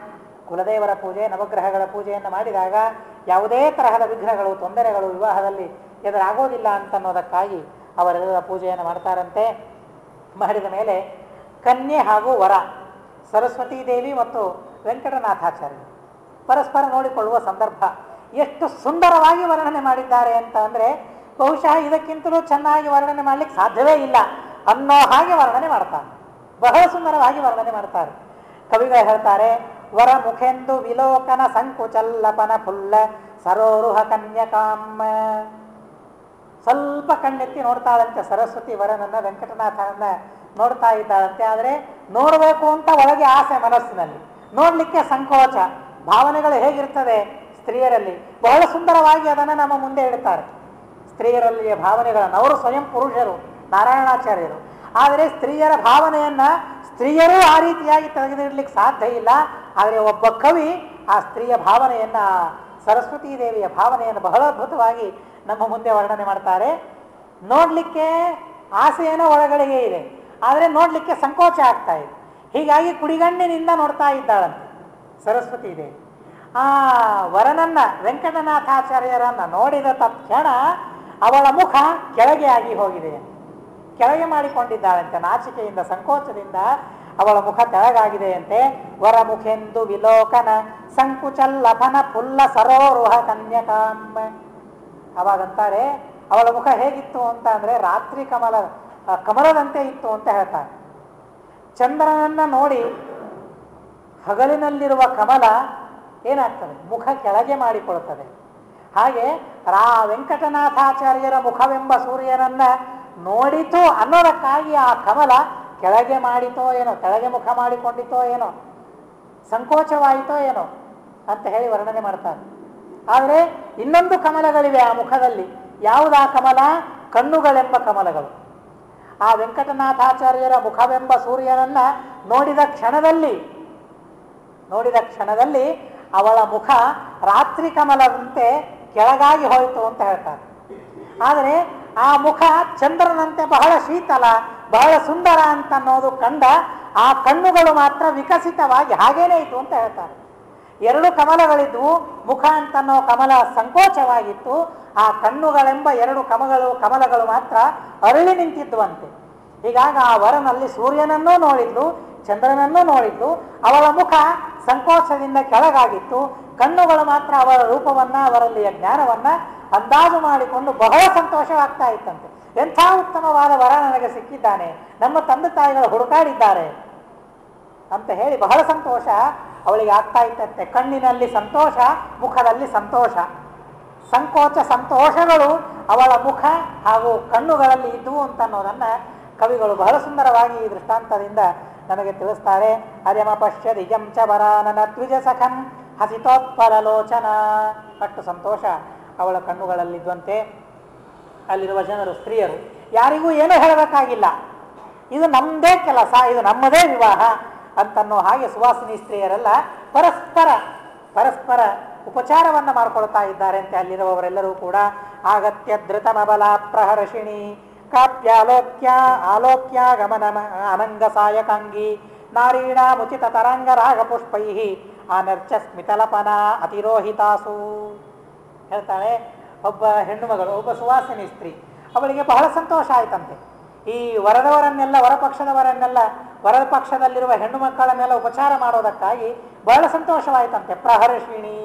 ಕುಲದೇವರ ಪೂಜೆ, ನವಗ್ರಹಗಳ ಪೂಜೆಯನ್ನು ಮಾಡಿದಾಗ ಯಾವುದೇ ತರಹದ ವಿಘ್ನಗಳು, ತೊಂದರೆಗಳು ವಿವಾಹದಲ್ಲಿ ಎದುರಾಗೋದಿಲ್ಲ ಅಂತನ್ನೋದಕ್ಕಾಗಿ ಅವರೆಲ್ಲ ಪೂಜೆಯನ್ನು ಮಾಡ್ತಾರಂತೆ. ಮಾಡಿದ ಮೇಲೆ ಕನ್ಯೆ ಹಾಗೂ ವರ ಸರಸ್ವತೀ ದೇವಿ ಮತ್ತು ವೆಂಕಟನಾಥಾಚಾರ್ಯ ಪರಸ್ಪರ ನೋಡಿಕೊಳ್ಳುವ ಸಂದರ್ಭ ಎಷ್ಟು ಸುಂದರವಾಗಿ ವರ್ಣನೆ ಮಾಡಿದ್ದಾರೆ ಅಂತ ಅಂದರೆ, ಬಹುಶಃ ಇದಕ್ಕಿಂತಲೂ ಚೆನ್ನಾಗಿ ವರ್ಣನೆ ಮಾಡಲಿಕ್ಕೆ ಸಾಧ್ಯವೇ ಇಲ್ಲ ಅನ್ನೋ ಹಾಗೆ ವರ್ಣನೆ ಮಾಡ್ತಾರೆ. ಬಹಳ ಸುಂದರವಾಗಿ ವರ್ಣನೆ ಮಾಡ್ತಾರೆ. ಕವಿಗಳು ಹೇಳ್ತಾರೆ, ವರ ಮುಖೆಂದು ವಿಲೋಕನ ಸಂಕುಚಲ್ಲಪನ ಫುಲ್ಲ ಸರೋರುಹ ಕನ್ಯಕಾಮ್ಮ. ಸ್ವಲ್ಪ ಕಣ್ಣೆತ್ತಿ ನೋಡ್ತಾಳಂತೆ ಸರಸ್ವತಿ ವರನನ್ನ, ವೆಂಕಟನಾಥನನ್ನ ನೋಡ್ತಾ ಇದ್ದಾಳಂತೆ. ಆದರೆ ನೋಡಬೇಕು ಅಂತ ಒಳಗೆ ಆಸೆ ಮನಸ್ಸಿನಲ್ಲಿ, ನೋಡಲಿಕ್ಕೆ ಸಂಕೋಚ. ಭಾವನೆಗಳು ಹೇಗಿರ್ತದೆ ಸ್ತ್ರೀಯರಲ್ಲಿ, ಬಹಳ ಸುಂದರವಾಗಿ ಅದನ್ನು ನಮ್ಮ ಮುಂದೆ ಇಡ್ತಾರೆ. ಸ್ತ್ರೀಯರಲ್ಲಿಯ ಭಾವನೆಗಳನ್ನು, ಅವರು ಸ್ವಯಂ ಪುರುಷರು ನಾರಾಯಣಾಚಾರ್ಯರು, ಆದರೆ ಸ್ತ್ರೀಯರ ಭಾವನೆಯನ್ನ ಸ್ತ್ರೀಯರೂ ಆ ರೀತಿಯಾಗಿ ತೆಗೆದಿಡ್ಲಿಕ್ಕೆ ಸಾಧ್ಯ ಇಲ್ಲ. ಆದರೆ ಒಬ್ಬ ಕವಿ ಆ ಸ್ತ್ರೀಯ ಭಾವನೆಯನ್ನ, ಸರಸ್ವತೀ ದೇವಿಯ ಭಾವನೆಯನ್ನು ಬಹಳ ಅದ್ಭುತವಾಗಿ ನಮ್ಮ ಮುಂದೆ ವರ್ಣನೆ ಮಾಡ್ತಾರೆ. ನೋಡಲಿಕ್ಕೆ ಆಸೆಯೇನೋ ಒಳಗಡೆಗೆ ಇದೆ, ಆದರೆ ನೋಡಲಿಕ್ಕೆ ಸಂಕೋಚ ಆಗ್ತಾ ಇದೆ. ಹೀಗಾಗಿ ಕುಡಿಗಣ್ಣಿನಿಂದ ನೋಡ್ತಾ ಇದ್ದಾಳಂತೆ ಸರಸ್ವತೀ ದೇವಿ. ಆ ವರನನ್ನ, ವೆಂಕಟನಾಥಾಚಾರ್ಯರನ್ನ ನೋಡಿದ ತಕ್ಷಣ ಅವಳ ಮುಖ ಕೆಳಗೆ ಆಗಿ ಹೋಗಿದೆ, ಕೆಳಗೆ ಮಾಡಿಕೊಂಡಿದ್ದಾಳಂತೆ. ನಾಚಿಕೆಯಿಂದ, ಸಂಕೋಚದಿಂದ ಅವಳ ಮುಖ ತೆಳಗಾಗಿದೆಯಂತೆ. ವರ ಮುಖೆಂದು ವಿಲೋಕನ ಸಂಕುಚಲ್ಲಪನ ಪುಲ್ಲ ಸರೋರುಹ ಕನ್ಯಕಾಂಬ. ಅವಾಗಂತಾರೆ ಅವಳ ಮುಖ ಹೇಗಿತ್ತು ಅಂತ ಅಂದರೆ ರಾತ್ರಿ ಕಮಲದಂತೆ ಇತ್ತು ಅಂತ ಹೇಳ್ತಾರೆ. ಚಂದ್ರನನ್ನ ನೋಡಿ ಹಗಲಿನಲ್ಲಿರುವ ಕಮಲ ಏನಾಗ್ತದೆ, ಮುಖ ಕೆಳಗೆ ಮಾಡಿಕೊಳ್ಳುತ್ತದೆ. ಹಾಗೆ ವೆಂಕಟನಾಥಾಚಾರ್ಯರ ಮುಖವೆಂಬ ಸೂರ್ಯನನ್ನ ನೋಡಿತು ಅನ್ನೋದಕ್ಕಾಗಿ ಆ ಕಮಲ ಕೆಳಗೆ ಮಾಡಿತೋ ಏನೋ, ಕೆಳಗೆ ಮುಖ ಮಾಡಿಕೊಂಡಿತೋ ಏನೋ, ಸಂಕೋಚವಾಯಿತೋ ಏನೋ ಅಂತ ಹೇಳಿ ವರ್ಣನೆ ಮಾಡ್ತಾರೆ. ಆದರೆ ಇನ್ನೊಂದು ಕಮಲಗಳಿವೆ ಆ ಮುಖದಲ್ಲಿ. ಯಾವುದಾ ಕಮಲ? ಕಣ್ಣುಗಳೆಂಬ ಕಮಲಗಳು. ಆ ವೆಂಕಟನಾಥಾಚಾರ್ಯರ ಮುಖವೆಂಬ ಸೂರ್ಯನನ್ನ ನೋಡಿದ ಕ್ಷಣದಲ್ಲಿ ಅವಳ ಮುಖ ರಾತ್ರಿ ಕಮಲದಂತೆ ಕೆಳಗಾಗಿ ಹೋಯಿತು ಅಂತ ಹೇಳ್ತಾರೆ. ಆದರೆ ಆ ಮುಖ ಚಂದ್ರನಂತೆ ಬಹಳ ಶೀತಲ, ಬಹಳ ಸುಂದರ ಅಂತ ಅನ್ನೋದು ಕಂಡ ಆ ಕಣ್ಣುಗಳು ಮಾತ್ರ ವಿಕಸಿತವಾಗಿ ಹಾಗೇನೇ ಇತ್ತು ಅಂತ ಹೇಳ್ತಾರೆ. ಎರಡು ಕಮಲಗಳಿದ್ವು, ಮುಖ ಅಂತನ್ನೋ ಕಮಲ ಸಂಕೋಚವಾಗಿತ್ತು, ಆ ಕಣ್ಣುಗಳೆಂಬ ಎರಡು ಕಮಲಗಳು ಮಾತ್ರ ಅರಳಿ ನಿಂತಿದ್ವಂತೆ. ಹೀಗಾಗಿ ಆ ವರನಲ್ಲಿ ಸೂರ್ಯನನ್ನೂ ನೋಡಿದ್ಲು, ಚಂದ್ರನನ್ನೂ ನೋಡಿದ್ಲು. ಅವಳ ಮುಖ ಸಂಕೋಚದಿಂದ ಕೆಳಗಾಗಿತ್ತು, ಕಣ್ಣುಗಳು ಮಾತ್ರ ಅವರ ರೂಪವನ್ನ, ಅವರಲ್ಲಿಯ ಜ್ಞಾನವನ್ನ ಅಂದಾಜು ಮಾಡಿಕೊಂಡು ಬಹಳ ಸಂತೋಷವಾಗ್ತಾ ಇತ್ತಂತೆ. ಎಂಥ ಉತ್ತಮವಾದ ವರ ನನಗೆ ಸಿಕ್ಕಿದ್ದಾನೆ, ನಮ್ಮ ತಂದೆ ತಾಯಿಗಳು ಹುಡುಕಾಡಿದ್ದಾರೆ ಅಂತ ಹೇಳಿ ಬಹಳ ಸಂತೋಷ ಅವಳಿಗೆ ಆಗ್ತಾ ಇತ್ತಂತೆ. ಕಣ್ಣಿನಲ್ಲಿ ಸಂತೋಷ, ಮುಖದಲ್ಲಿ ಸಂತೋಷ, ಸಂಕೋಚ ಸಂತೋಷಗಳು ಅವಳ ಮುಖ ಹಾಗೂ ಕಣ್ಣುಗಳಲ್ಲಿ ಇದ್ವು ಅಂತ ಅನ್ನೋದನ್ನ ಕವಿಗಳು ಬಹಳ ಸುಂದರವಾಗಿ ಈ ದೃಷ್ಟಾಂತದಿಂದ ನಮಗೆ ತಿಳಿಸ್ತಾರೆ. ಅರ್ಯಮ ಪಶ್ಯ ದಿಜಂ ಚ ವರಾನನ ದ್ವಿಜ ಸಖಂ ಹಸಿತೋತ್ಪಲಲೋಚನ. ಅಷ್ಟು ಸಂತೋಷ ಅವಳ ಕಣ್ಣುಗಳಲ್ಲಿದ್ದಂತೆ. ಅಲ್ಲಿರುವ ಜನರು, ಸ್ತ್ರೀಯರು ಯಾರಿಗೂ ಏನೂ ಹೇಳಬೇಕಾಗಿಲ್ಲ, ಇದು ನಮ್ಮದೇ ಕೆಲಸ, ಇದು ನಮ್ಮದೇ ವಿವಾಹ ಅಂತನ್ನೋ ಹಾಗೆ ಸುವಾಸಿನಿ ಸ್ತ್ರೀಯರೆಲ್ಲ ಪರಸ್ಪರ ಉಪಚಾರವನ್ನು ಮಾಡ್ಕೊಳ್ತಾ ಇದ್ದಾರೆ ಅಂತೆ ಅಲ್ಲಿರುವವರೆಲ್ಲರೂ ಕೂಡ. ಆಗತ್ಯ ಧೃತಮಬಲ ಪ್ರಹರ್ಷಿಣಿ ಆಲೋಕ್ಯ ಗಮನ ಅನಂಗ ಸಾಯಕಾಂಗಿ ನಾರೀಣ ಮುಚಿತ ತರಂಗ ರಾಗ ಪುಷ್ಪೈ ಆನರ್ಚ ಸ್ಮಿತಲಪನ ಅತಿರೋಹಿತಾಸು. ಹೇಳ್ತಾಳೆ, ಒಬ್ಬ ಹೆಣ್ಣು ಮಗಳು, ಒಬ್ಬ ಸುವಾಸಿನಿ ಸ್ತ್ರೀ, ಅವಳಿಗೆ ಬಹಳ ಸಂತೋಷ ಆಯ್ತಂತೆ. ಈ ವರದವರನ್ನೆಲ್ಲ, ವರಪಕ್ಷದವರನ್ನೆಲ್ಲ, ವರದ ಪಕ್ಷದಲ್ಲಿರುವ ಹೆಣ್ಣು ಮಕ್ಕಳನ್ನೆಲ್ಲ ಉಪಚಾರ ಮಾಡೋದಕ್ಕಾಗಿ ಬಹಳ ಸಂತೋಷವಾಯ್ತಂತೆ. ಪ್ರಹರ್ಷಿಣಿ.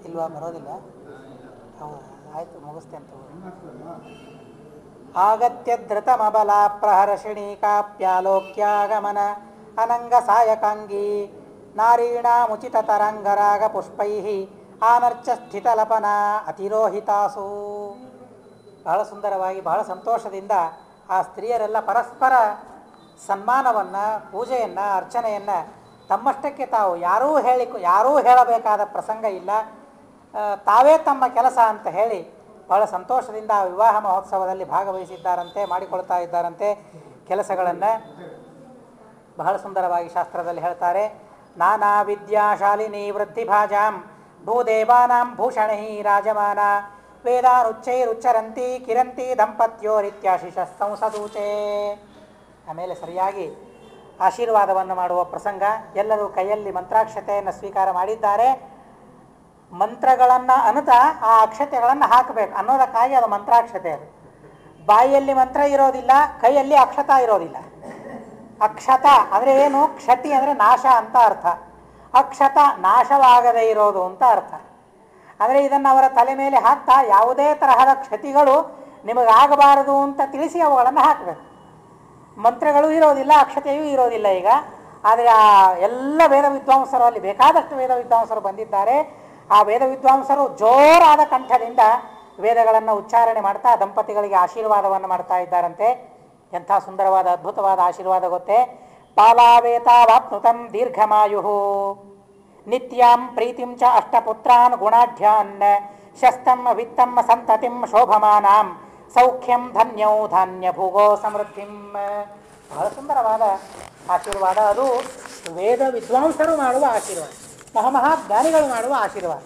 ಇಲ್ವಾ? ಬರೋದಿಲ್ಲ? ಹೌದಾ, ಆಯಿತು, ಮುಗಿಸ್ತೇನೆ ತಗೋ. ಆಗತ್ಯ ಧೃತಮಬಲ ಪ್ರಹರ್ಷಿಣಿ ಕಾಪ್ಯಾಲೋಕ್ಯಾಗಮನ ಅನಂಗ ಸಾಯಕಾಂಗಿ ನಾರೀಣಾಮುಚಿತ ತರಂಗರಾಗ ಪುಷ್ಪೈ ಆನರ್ಚ ಸ್ಥಿತಲಪನ ಅತಿರೋಹಿತಾಸು. ಬಹಳ ಸುಂದರವಾಗಿ, ಬಹಳ ಸಂತೋಷದಿಂದ ಆ ಸ್ತ್ರೀಯರೆಲ್ಲ ಪರಸ್ಪರ ಸನ್ಮಾನವನ್ನು, ಪೂಜೆಯನ್ನು, ಅರ್ಚನೆಯನ್ನು ತಮ್ಮಷ್ಟಕ್ಕೆ ತಾವು ಯಾರೂ ಹೇಳಬೇಕಾದ ಪ್ರಸಂಗ ಇಲ್ಲ, ತಾವೇ ತಮ್ಮ ಕೆಲಸ ಅಂತ ಹೇಳಿ ಬಹಳ ಸಂತೋಷದಿಂದ ಆ ವಿವಾಹ ಮಹೋತ್ಸವದಲ್ಲಿ ಭಾಗವಹಿಸಿದ್ದಾರಂತೆ, ಮಾಡಿಕೊಳ್ತಾ ಇದ್ದಾರಂತೆ ಕೆಲಸಗಳನ್ನು. ಬಹಳ ಸುಂದರವಾಗಿ ಶಾಸ್ತ್ರದಲ್ಲಿ ಹೇಳ್ತಾರೆ, ನಾನಾ ವಿದ್ಯಾಶಾಲಿನಿ ವೃದ್ಧಿಭಾಜಾಂ ಭೂದೇವಾನಾಂ ಭೂಷಣೈ ರಾಜಮಾನ ವೇದಾನುಚ್ಚೈರುಚ್ಚರಂತಿ ಕಿರಂತಿ ದಂಪತ್ಯೋರಿತ್ಯಾಶಿಷ ಸಂಸದೂಚೆ. ಆಮೇಲೆ ಸರಿಯಾಗಿ ಆಶೀರ್ವಾದವನ್ನು ಮಾಡುವ ಪ್ರಸಂಗ. ಎಲ್ಲರೂ ಕೈಯಲ್ಲಿ ಮಂತ್ರಾಕ್ಷತೆಯನ್ನು ಸ್ವೀಕಾರ ಮಾಡಿದ್ದಾರೆ. ಮಂತ್ರಗಳನ್ನು ಅನ್ನುತ್ತಾ ಆ ಅಕ್ಷತೆಗಳನ್ನು ಹಾಕಬೇಕು ಅನ್ನೋದಕ್ಕಾಗಿ ಅದು ಮಂತ್ರಾಕ್ಷತೆ. ಅದು ಬಾಯಿಯಲ್ಲಿ ಮಂತ್ರ ಇರೋದಿಲ್ಲ, ಕೈಯಲ್ಲಿ ಅಕ್ಷತ ಇರೋದಿಲ್ಲ. ಅಕ್ಷತ ಅಂದರೆ ಏನು? ಕ್ಷತಿ ಅಂದರೆ ನಾಶ ಅಂತ ಅರ್ಥ. ಅಕ್ಷತ ನಾಶವಾಗದೇ ಇರೋದು ಅಂತ ಅರ್ಥ. ಅಂದರೆ ಇದನ್ನು ಅವರ ತಲೆ ಮೇಲೆ ಹಾಕ್ತಾ ಯಾವುದೇ ತರಹದ ಕ್ಷತಿಗಳು ನಿಮಗಾಗಬಾರದು ಅಂತ ತಿಳಿಸಿ ಅವುಗಳನ್ನು ಹಾಕಬೇಕು. ಮಂತ್ರಗಳು ಇರೋದಿಲ್ಲ, ಅಕ್ಷತೆಯೂ ಇರೋದಿಲ್ಲ ಈಗ. ಆದರೆ ಆ ಎಲ್ಲ ವೇದ ವಿದ್ವಾಂಸರು, ಅಲ್ಲಿ ಬೇಕಾದಷ್ಟು ವೇದ ವಿದ್ವಾಂಸರು ಬಂದಿದ್ದಾರೆ. ಆ ವೇದ ವಿದ್ವಾಂಸರು ಜೋರಾದ ಕಂಠದಿಂದ ವೇದಗಳನ್ನು ಉಚ್ಚಾರಣೆ ಮಾಡ್ತಾ ದಂಪತಿಗಳಿಗೆ ಆಶೀರ್ವಾದವನ್ನು ಮಾಡ್ತಾ ಇದ್ದಾರಂತೆ. ಎಂಥ ಸುಂದರವಾದ ಅದ್ಭುತವಾದ ಆಶೀರ್ವಾದ ಗೊತ್ತೇ? ಪಾಲಾವೇತಾವಾಪ್ನುತಂ ದೀರ್ಘಮಾಯು ನಿತ್ಯಾಂ ಪ್ರೀತಿಂ ಚ ಅಷ್ಟಪುತ್ರಾನ್ ಗುಣಾಢ್ಯಾನ್ ಶಸ್ತಂ ವಿತ್ತಂ ಸಂತತಿಂ ಶೋಭಮಾನಾಂ ಸೌಖ್ಯಂ ಧನ್ಯೌ ಧಾನ್ಯ ಭೂಗೋ ಸಮೃದ್ಧಿಂ. ಬಹಳ ಸುಂದರವಾದ ಆಶೀರ್ವಾದ. ಅದು ವೇದ ವಿದ್ವಾಂಸರು ಮಾಡುವ ಆಶೀರ್ವಾದ, ಮಹಾಜ್ಞಾನಿಗಳು ಮಾಡುವ ಆಶೀರ್ವಾದ.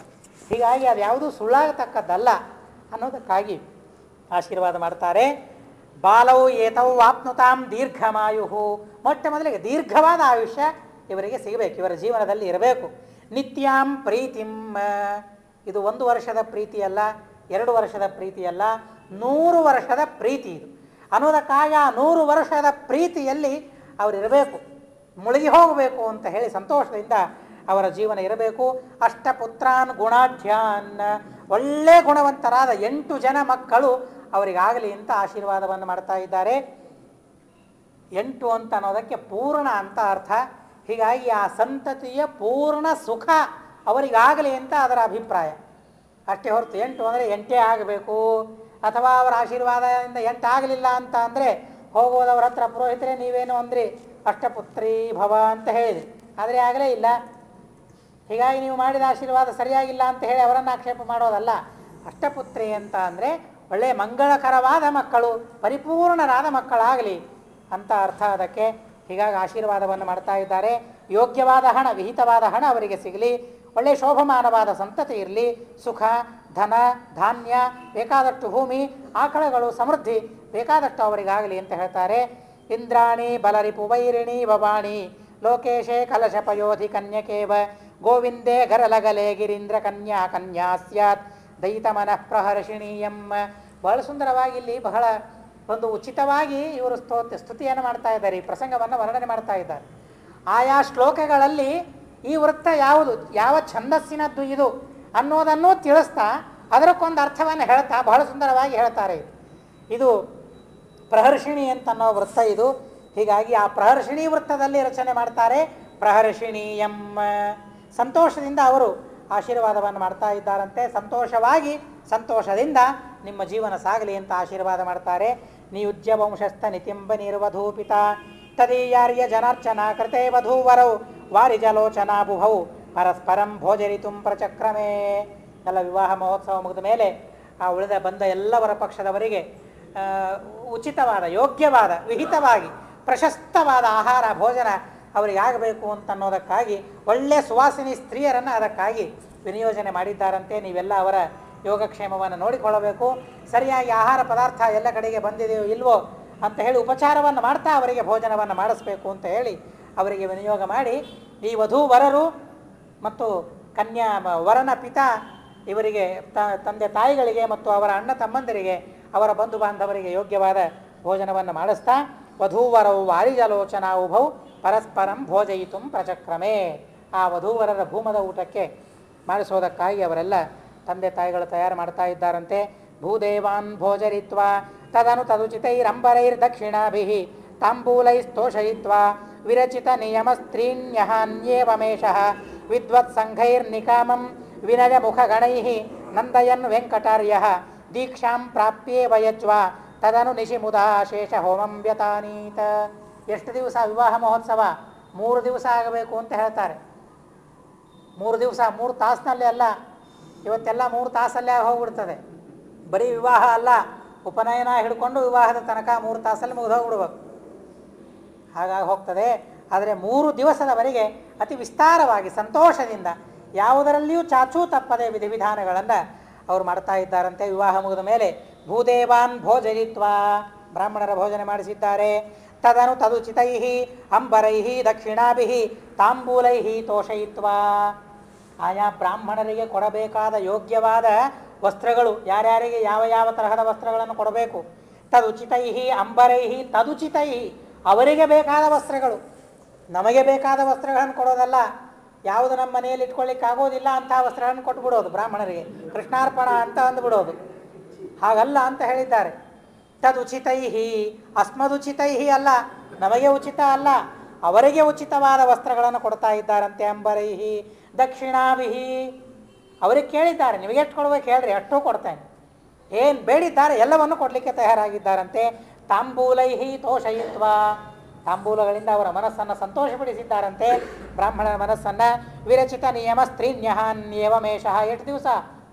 ಹೀಗಾಗಿ ಅದು ಯಾವುದೂ ಸುಳ್ಳಾಗತಕ್ಕದ್ದಲ್ಲ ಅನ್ನೋದಕ್ಕಾಗಿ ಆಶೀರ್ವಾದ ಮಾಡ್ತಾರೆ. ಬಾಲೌ ಏತೌ ಆಪ್ನುತಾಂ ದೀರ್ಘಮಾಯು. ಮೊಟ್ಟ ಮೊದಲಿಗೆ ದೀರ್ಘವಾದ ಆಯುಷ್ಯ ಇವರಿಗೆ ಸಿಗಬೇಕು, ಇವರ ಜೀವನದಲ್ಲಿ ಇರಬೇಕು. ನಿತ್ಯಾಂ ಪ್ರೀತಿಂ. ಇದು 1 ವರ್ಷದ ಪ್ರೀತಿಯಲ್ಲ, 2 ವರ್ಷದ ಪ್ರೀತಿಯಲ್ಲ, 100 ವರ್ಷದ ಪ್ರೀತಿ ಇದು ಅನ್ನೋದಕ್ಕಾಗಿ ಆ 100 ವರ್ಷದ ಪ್ರೀತಿಯಲ್ಲಿ ಅವರಿರಬೇಕು. ಮುಳುಗಿ ಹೋಗಬೇಕು ಅಂತ ಹೇಳಿ ಸಂತೋಷದಿಂದ ಅವರ ಜೀವನ ಇರಬೇಕು. ಅಷ್ಟಪುತ್ರಾನ್ ಗುಣಾಢ್ಯಾನ್, ಒಳ್ಳೆ ಗುಣವಂತರಾದ 8 ಜನ ಮಕ್ಕಳು ಅವರಿಗಾಗಲಿ ಅಂತ ಆಶೀರ್ವಾದವನ್ನು ಮಾಡ್ತಾ ಇದ್ದಾರೆ. 8 ಅಂತ ಅನ್ನೋದಕ್ಕೆ ಪೂರ್ಣ ಅಂತ ಅರ್ಥ. ಹೀಗಾಗಿ ಆ ಸಂತತಿಯ ಪೂರ್ಣ ಸುಖ ಅವರಿಗಾಗಲಿ ಅಂತ ಅದರ ಅಭಿಪ್ರಾಯ ಅಷ್ಟೇ ಹೊರತು 8 ಅಂದರೆ 8 ಆಗಬೇಕು, ಅಥವಾ ಅವರ ಆಶೀರ್ವಾದದಿಂದ 8 ಆಗಲಿಲ್ಲ ಅಂತ ಅಂದರೆ ಹೋಗೋದವ್ರ ಹತ್ರ ಪುರೋಹಿತರೆ ನೀವೇನು ಅಂದ್ರಿ ಅಷ್ಟಪುತ್ರಿ ಭವ ಅಂತ ಹೇಳಿದ್ರಿ, ಆದರೆ ಆಗಲೇ ಇಲ್ಲ. ಹೀಗಾಗಿ ನೀವು ಮಾಡಿದ ಆಶೀರ್ವಾದ ಸರಿಯಾಗಿಲ್ಲ ಅಂತ ಹೇಳಿ ಅವರನ್ನು ಆಕ್ಷೇಪ ಮಾಡೋದಲ್ಲ. ಅಷ್ಟಪುತ್ರಿ ಅಂತ ಅಂದರೆ ಒಳ್ಳೆಯ ಮಂಗಳಕರವಾದ ಮಕ್ಕಳು, ಪರಿಪೂರ್ಣರಾದ ಮಕ್ಕಳಾಗಲಿ ಅಂತ ಅರ್ಥ ಅದಕ್ಕೆ. ಹೀಗಾಗಿ ಆಶೀರ್ವಾದವನ್ನು ಮಾಡ್ತಾ ಇದ್ದಾರೆ. ಯೋಗ್ಯವಾದ ಹಣ, ವಿಹಿತವಾದ ಹಣ ಅವರಿಗೆ ಸಿಗಲಿ, ಒಳ್ಳೆಯ ಶೋಭಮಾನವಾದ ಸಂತತಿ ಇರಲಿ, ಸುಖ, ಧನ, ಧಾನ್ಯ, ಬೇಕಾದಷ್ಟು ಭೂಮಿ, ಆಕಳಗಳು, ಸಮೃದ್ಧಿ ಬೇಕಾದಷ್ಟು ಅವರಿಗಾಗಲಿ ಅಂತ ಹೇಳ್ತಾರೆ. ಇಂದ್ರಾಣಿ ಬಲರಿಪು ವೈರಿಣಿ ಭವಾಣಿ ಲೋಕೇಶೇ ಕಲಶಪಯೋಧಿ ಕನ್ಯಕೇವ ಗೋವಿಂದೇ ಗರಲಗಲೆ ಗಿರೀಂದ್ರ ಕನ್ಯಾ ಕನ್ಯಾ ಸ್ಯಾತ್ ದಯಿತ ಮನಃ ಪ್ರಹರ್ಷಿಣೀಯಂ. ಬಹಳ ಸುಂದರವಾಗಿ ಇಲ್ಲಿ ಬಹಳ ಒಂದು ಉಚಿತವಾಗಿ ಇವರು ಸ್ತುತಿಯನ್ನು ಮಾಡ್ತಾ ಇದ್ದಾರೆ, ಈ ಪ್ರಸಂಗವನ್ನು ವರ್ಣನೆ ಮಾಡ್ತಾ ಇದ್ದಾರೆ. ಆಯಾ ಶ್ಲೋಕಗಳಲ್ಲಿ ಈ ವೃತ್ತ ಯಾವುದು, ಯಾವ ಛಂದಸ್ಸಿನದ್ದು ಇದು ಅನ್ನೋದನ್ನು ತಿಳಿಸ್ತಾ ಅದಕ್ಕೊಂದು ಅರ್ಥವನ್ನು ಹೇಳ್ತಾ ಬಹಳ ಸುಂದರವಾಗಿ ಹೇಳ್ತಾರೆ. ಇದು ಪ್ರಹರ್ಷಿಣಿ ಅಂತ ಅನ್ನೋ ವೃತ್ತ ಇದು. ಹೀಗಾಗಿ ಆ ಪ್ರಹರ್ಷಿಣಿ ವೃತ್ತದಲ್ಲಿ ರಚನೆ ಮಾಡ್ತಾರೆ. ಪ್ರಹರ್ಷಿಣೀಯಂ, ಸಂತೋಷದಿಂದ ಅವರು ಆಶೀರ್ವಾದವನ್ನು ಮಾಡ್ತಾ ಇದ್ದಾರಂತೆ. ಸಂತೋಷವಾಗಿ ಸಂತೋಷದಿಂದ ನಿಮ್ಮ ಜೀವನ ಸಾಗಲಿ ಅಂತ ಆಶೀರ್ವಾದ ಮಾಡ್ತಾರೆ. ನಿಯುಜ್ಯ ವಂಶಸ್ಥ ನಿತಿಂಬ ನಿರ್ವಧೂಪಿತ ತದೀಯಾರ್ಯ ಜನಾರ್ಚನ ಕೃತೆ ವಧೂವರೌ ವಾರಿಜಲೋಚನಾ ಬುಭೌ ಪರಸ್ಪರಂ ಭೋಜರಿತುಂ ಪ್ರಚಕ್ರಮೇ. ಎಲ್ಲ ವಿವಾಹ ಮಹೋತ್ಸವ ಮುಗಿದ ಮೇಲೆ ಆ ಉಳಿದ ಬಂದ ಎಲ್ಲವರ ಪಕ್ಷದವರಿಗೆ ಉಚಿತವಾದ, ಯೋಗ್ಯವಾದ, ವಿಹಿತವಾಗಿ ಪ್ರಶಸ್ತವಾದ ಆಹಾರ ಭೋಜನ ಅವರಿಗೆ ಆಗಬೇಕು ಅಂತ ಅನ್ನೋದಕ್ಕಾಗಿ ಒಳ್ಳೆಯ ಸುವಾಸಿನಿ ಸ್ತ್ರೀಯರನ್ನು ಅದಕ್ಕಾಗಿ ವಿನಿಯೋಜನೆ ಮಾಡಿದ್ದಾರಂತೆ. ನೀವೆಲ್ಲ ಅವರ ಯೋಗಕ್ಷೇಮವನ್ನು ನೋಡಿಕೊಳ್ಳಬೇಕು. ಸರಿಯಾಗಿ ಆಹಾರ ಪದಾರ್ಥ ಎಲ್ಲ ಕಡೆಗೆ ಬಂದಿದೆಯೋ ಇಲ್ವೋ ಅಂತ ಹೇಳಿ ಉಪಚಾರವನ್ನು ಮಾಡ್ತಾ ಅವರಿಗೆ ಭೋಜನವನ್ನು ಮಾಡಿಸ್ಬೇಕು ಅಂತ ಹೇಳಿ ಅವರಿಗೆ ವಿನಿಯೋಗ ಮಾಡಿ, ಈ ವಧೂ ವರರು ಮತ್ತು ಕನ್ಯಾ ವರನ ಪಿತಾ ಇವರಿಗೆ ತಂದೆ ತಾಯಿಗಳಿಗೆ ಮತ್ತು ಅವರ ಅಣ್ಣ ತಮ್ಮಂದರಿಗೆ ಅವರ ಬಂಧು ಬಾಂಧವರಿಗೆ ಯೋಗ್ಯವಾದ ಭೋಜನವನ್ನು ಮಾಡಿಸ್ತಾ ವಧೂವರವು ವಾರಿಜಲೋಚನಾ ಉಭೌ ಪರಸ್ಪರಂ ಭೋಜಯಿತು ಪ್ರಚಕ್ರಮೇ. ಆ ವಧೂವರರ ಭೂಮದ ಊಟಕ್ಕೆ ಮಾಡಿಸೋದಕ್ಕಾಗಿ ಅವರೆಲ್ಲ ತಂದೆ ತಾಯಿಗಳು ತಯಾರು ಮಾಡ್ತಾ ಇದ್ದಾರಂತೆ. ಭೂದೇವಾನ್ ಭೋಜರಿತ್ವ ತದನು ತದುಚಿತೈರಂಬರೈರ್ದಕ್ಷಿಣಾಭಿಃ ತಾಂಬೂಲೈಸ್ತೋಷಯಿತ್ವಾ ವಿರಚಿತ ನಿಯಮ ಸ್ತ್ರೀಣ್ಯಹಾನ್ಯೇವಮೇಷಃ ವಿದ್ವತ್ ಸಂಘೈರ್ನಿಕಾಮಂ ವಿನಯ ಮುಖಗಣೈಃ ನಂದಯನ್ ವೆಂಕಟಾರ್ಯಃ ದೀಕ್ಷಾಂ ಪ್ರಾಪ್ಯೇವ ಯಜ್ವಾ ತದನು ನಿಶಿಮುದಾ ಶೇಷ ಹೋಮಂ ವ್ಯತಾನೀತ. ಎಷ್ಟು ದಿವಸ ವಿವಾಹ ಮಹೋತ್ಸವ? 3 ದಿವಸ ಆಗಬೇಕು ಅಂತ ಹೇಳ್ತಾರೆ. 3 ದಿವಸ, 3 ತಾಸಿನಲ್ಲಿ ಅಲ್ಲ. ಇವತ್ತೆಲ್ಲ 3 ತಾಸಲ್ಲೇ ಹೋಗ್ಬಿಡ್ತದೆ. ಬರೀ ವಿವಾಹ ಅಲ್ಲ, ಉಪನಯನ ಹಿಡ್ಕೊಂಡು ವಿವಾಹದ ತನಕ 3 ತಾಸಲ್ಲಿ ಮುಗಿದೋಗ್ಬಿಡ್ಬೇಕು, ಹಾಗಾಗಿ ಹೋಗ್ತದೆ. ಆದರೆ 3 ದಿವಸದವರೆಗೆ ಅತಿ ವಿಸ್ತಾರವಾಗಿ ಸಂತೋಷದಿಂದ ಯಾವುದರಲ್ಲಿಯೂ ಚಾಚೂ ತಪ್ಪದೆ ವಿಧಿವಿಧಾನಗಳನ್ನು ಅವರು ಮಾಡ್ತಾ ಇದ್ದಾರಂತೆ. ವಿವಾಹ ಮುಗಿದ ಮೇಲೆ ಭೂದೇವಾನ್ ಭೋಜಯಿತ್ವ, ಬ್ರಾಹ್ಮಣರ ಭೋಜನೆ ಮಾಡಿಸಿದ್ದಾರೆ. ತದನು ತದುಚಿತೈಃ ಅಂಬರೈಃ ದಕ್ಷಿಣಾಭಿಃ ತಾಂಬೂಲೈಃ ತೋಷಯಿತ್ವ, ಆಯಾ ಬ್ರಾಹ್ಮಣರಿಗೆ ಕೊಡಬೇಕಾದ ಯೋಗ್ಯವಾದ ವಸ್ತ್ರಗಳು, ಯಾರ್ಯಾರಿಗೆ ಯಾವ ಯಾವ ತರಹದ ವಸ್ತ್ರಗಳನ್ನು ಕೊಡಬೇಕು. ತದುಚಿತೈಃ ಅಂಬರೈಃ, ತದುಚಿತೈಃ ಅವರಿಗೆ ಬೇಕಾದ ವಸ್ತ್ರಗಳು, ನಮಗೆ ಬೇಕಾದ ವಸ್ತ್ರಗಳನ್ನು ಕೊಡೋದಲ್ಲ. ಯಾವುದು ನಮ್ಮ ಮನೆಯಲ್ಲಿ ಇಟ್ಕೊಳ್ಳಿಕ್ಕೆ ಆಗೋದಿಲ್ಲ ಅಂತಹ ವಸ್ತ್ರಗಳನ್ನು ಕೊಟ್ಬಿಡೋದು ಬ್ರಾಹ್ಮಣರಿಗೆ, ಕೃಷ್ಣಾರ್ಪಣ ಅಂತ ಅಂದ್ಬಿಡೋದು. ಹಾಗಲ್ಲ ಅಂತ ಹೇಳಿದ್ದಾರೆ. ತದುಚಿತೈಃ, ಅಸ್ಮದುಚಿತೈಃ ಅಲ್ಲ, ನಮಗೆ ಉಚಿತ ಅಲ್ಲ, ಅವರಿಗೆ ಉಚಿತವಾದ ವಸ್ತ್ರಗಳನ್ನು ಕೊಡ್ತಾ ಇದ್ದಾರಂತೆ. ಅಂಬರೈಃ ದಕ್ಷಿಣಾಭಿಃ, ಅವರಿಗೆ ಕೇಳಿದ್ದಾರೆ ನಿಮಗೆ ಎಷ್ಟು ಕೊಡ್ಬೇಕು ಹೇಳ್ರಿ, ಅಷ್ಟೂ ಕೊಡ್ತೇನೆ, ಏನು ಬೇಡಿದ್ದಾರೆ ಎಲ್ಲವನ್ನು ಕೊಡಲಿಕ್ಕೆ ತಯಾರಾಗಿದ್ದಾರಂತೆ. ತಾಂಬೂಲೈಃ ತೋಷಯಿತ್ವ, ತಾಂಬೂಲಗಳಿಂದ ಅವರ ಮನಸ್ಸನ್ನು ಸಂತೋಷಪಡಿಸಿದ್ದಾರಂತೆ, ಬ್ರಾಹ್ಮಣರ ಮನಸ್ಸನ್ನು. ವಿರಚಿತ ನಿಯಮ ಸ್ತ್ರೀನ್ಯಹಾನ್ಯೇವಮೇಷಃ, ಎಷ್ಟು ದಿವಸ?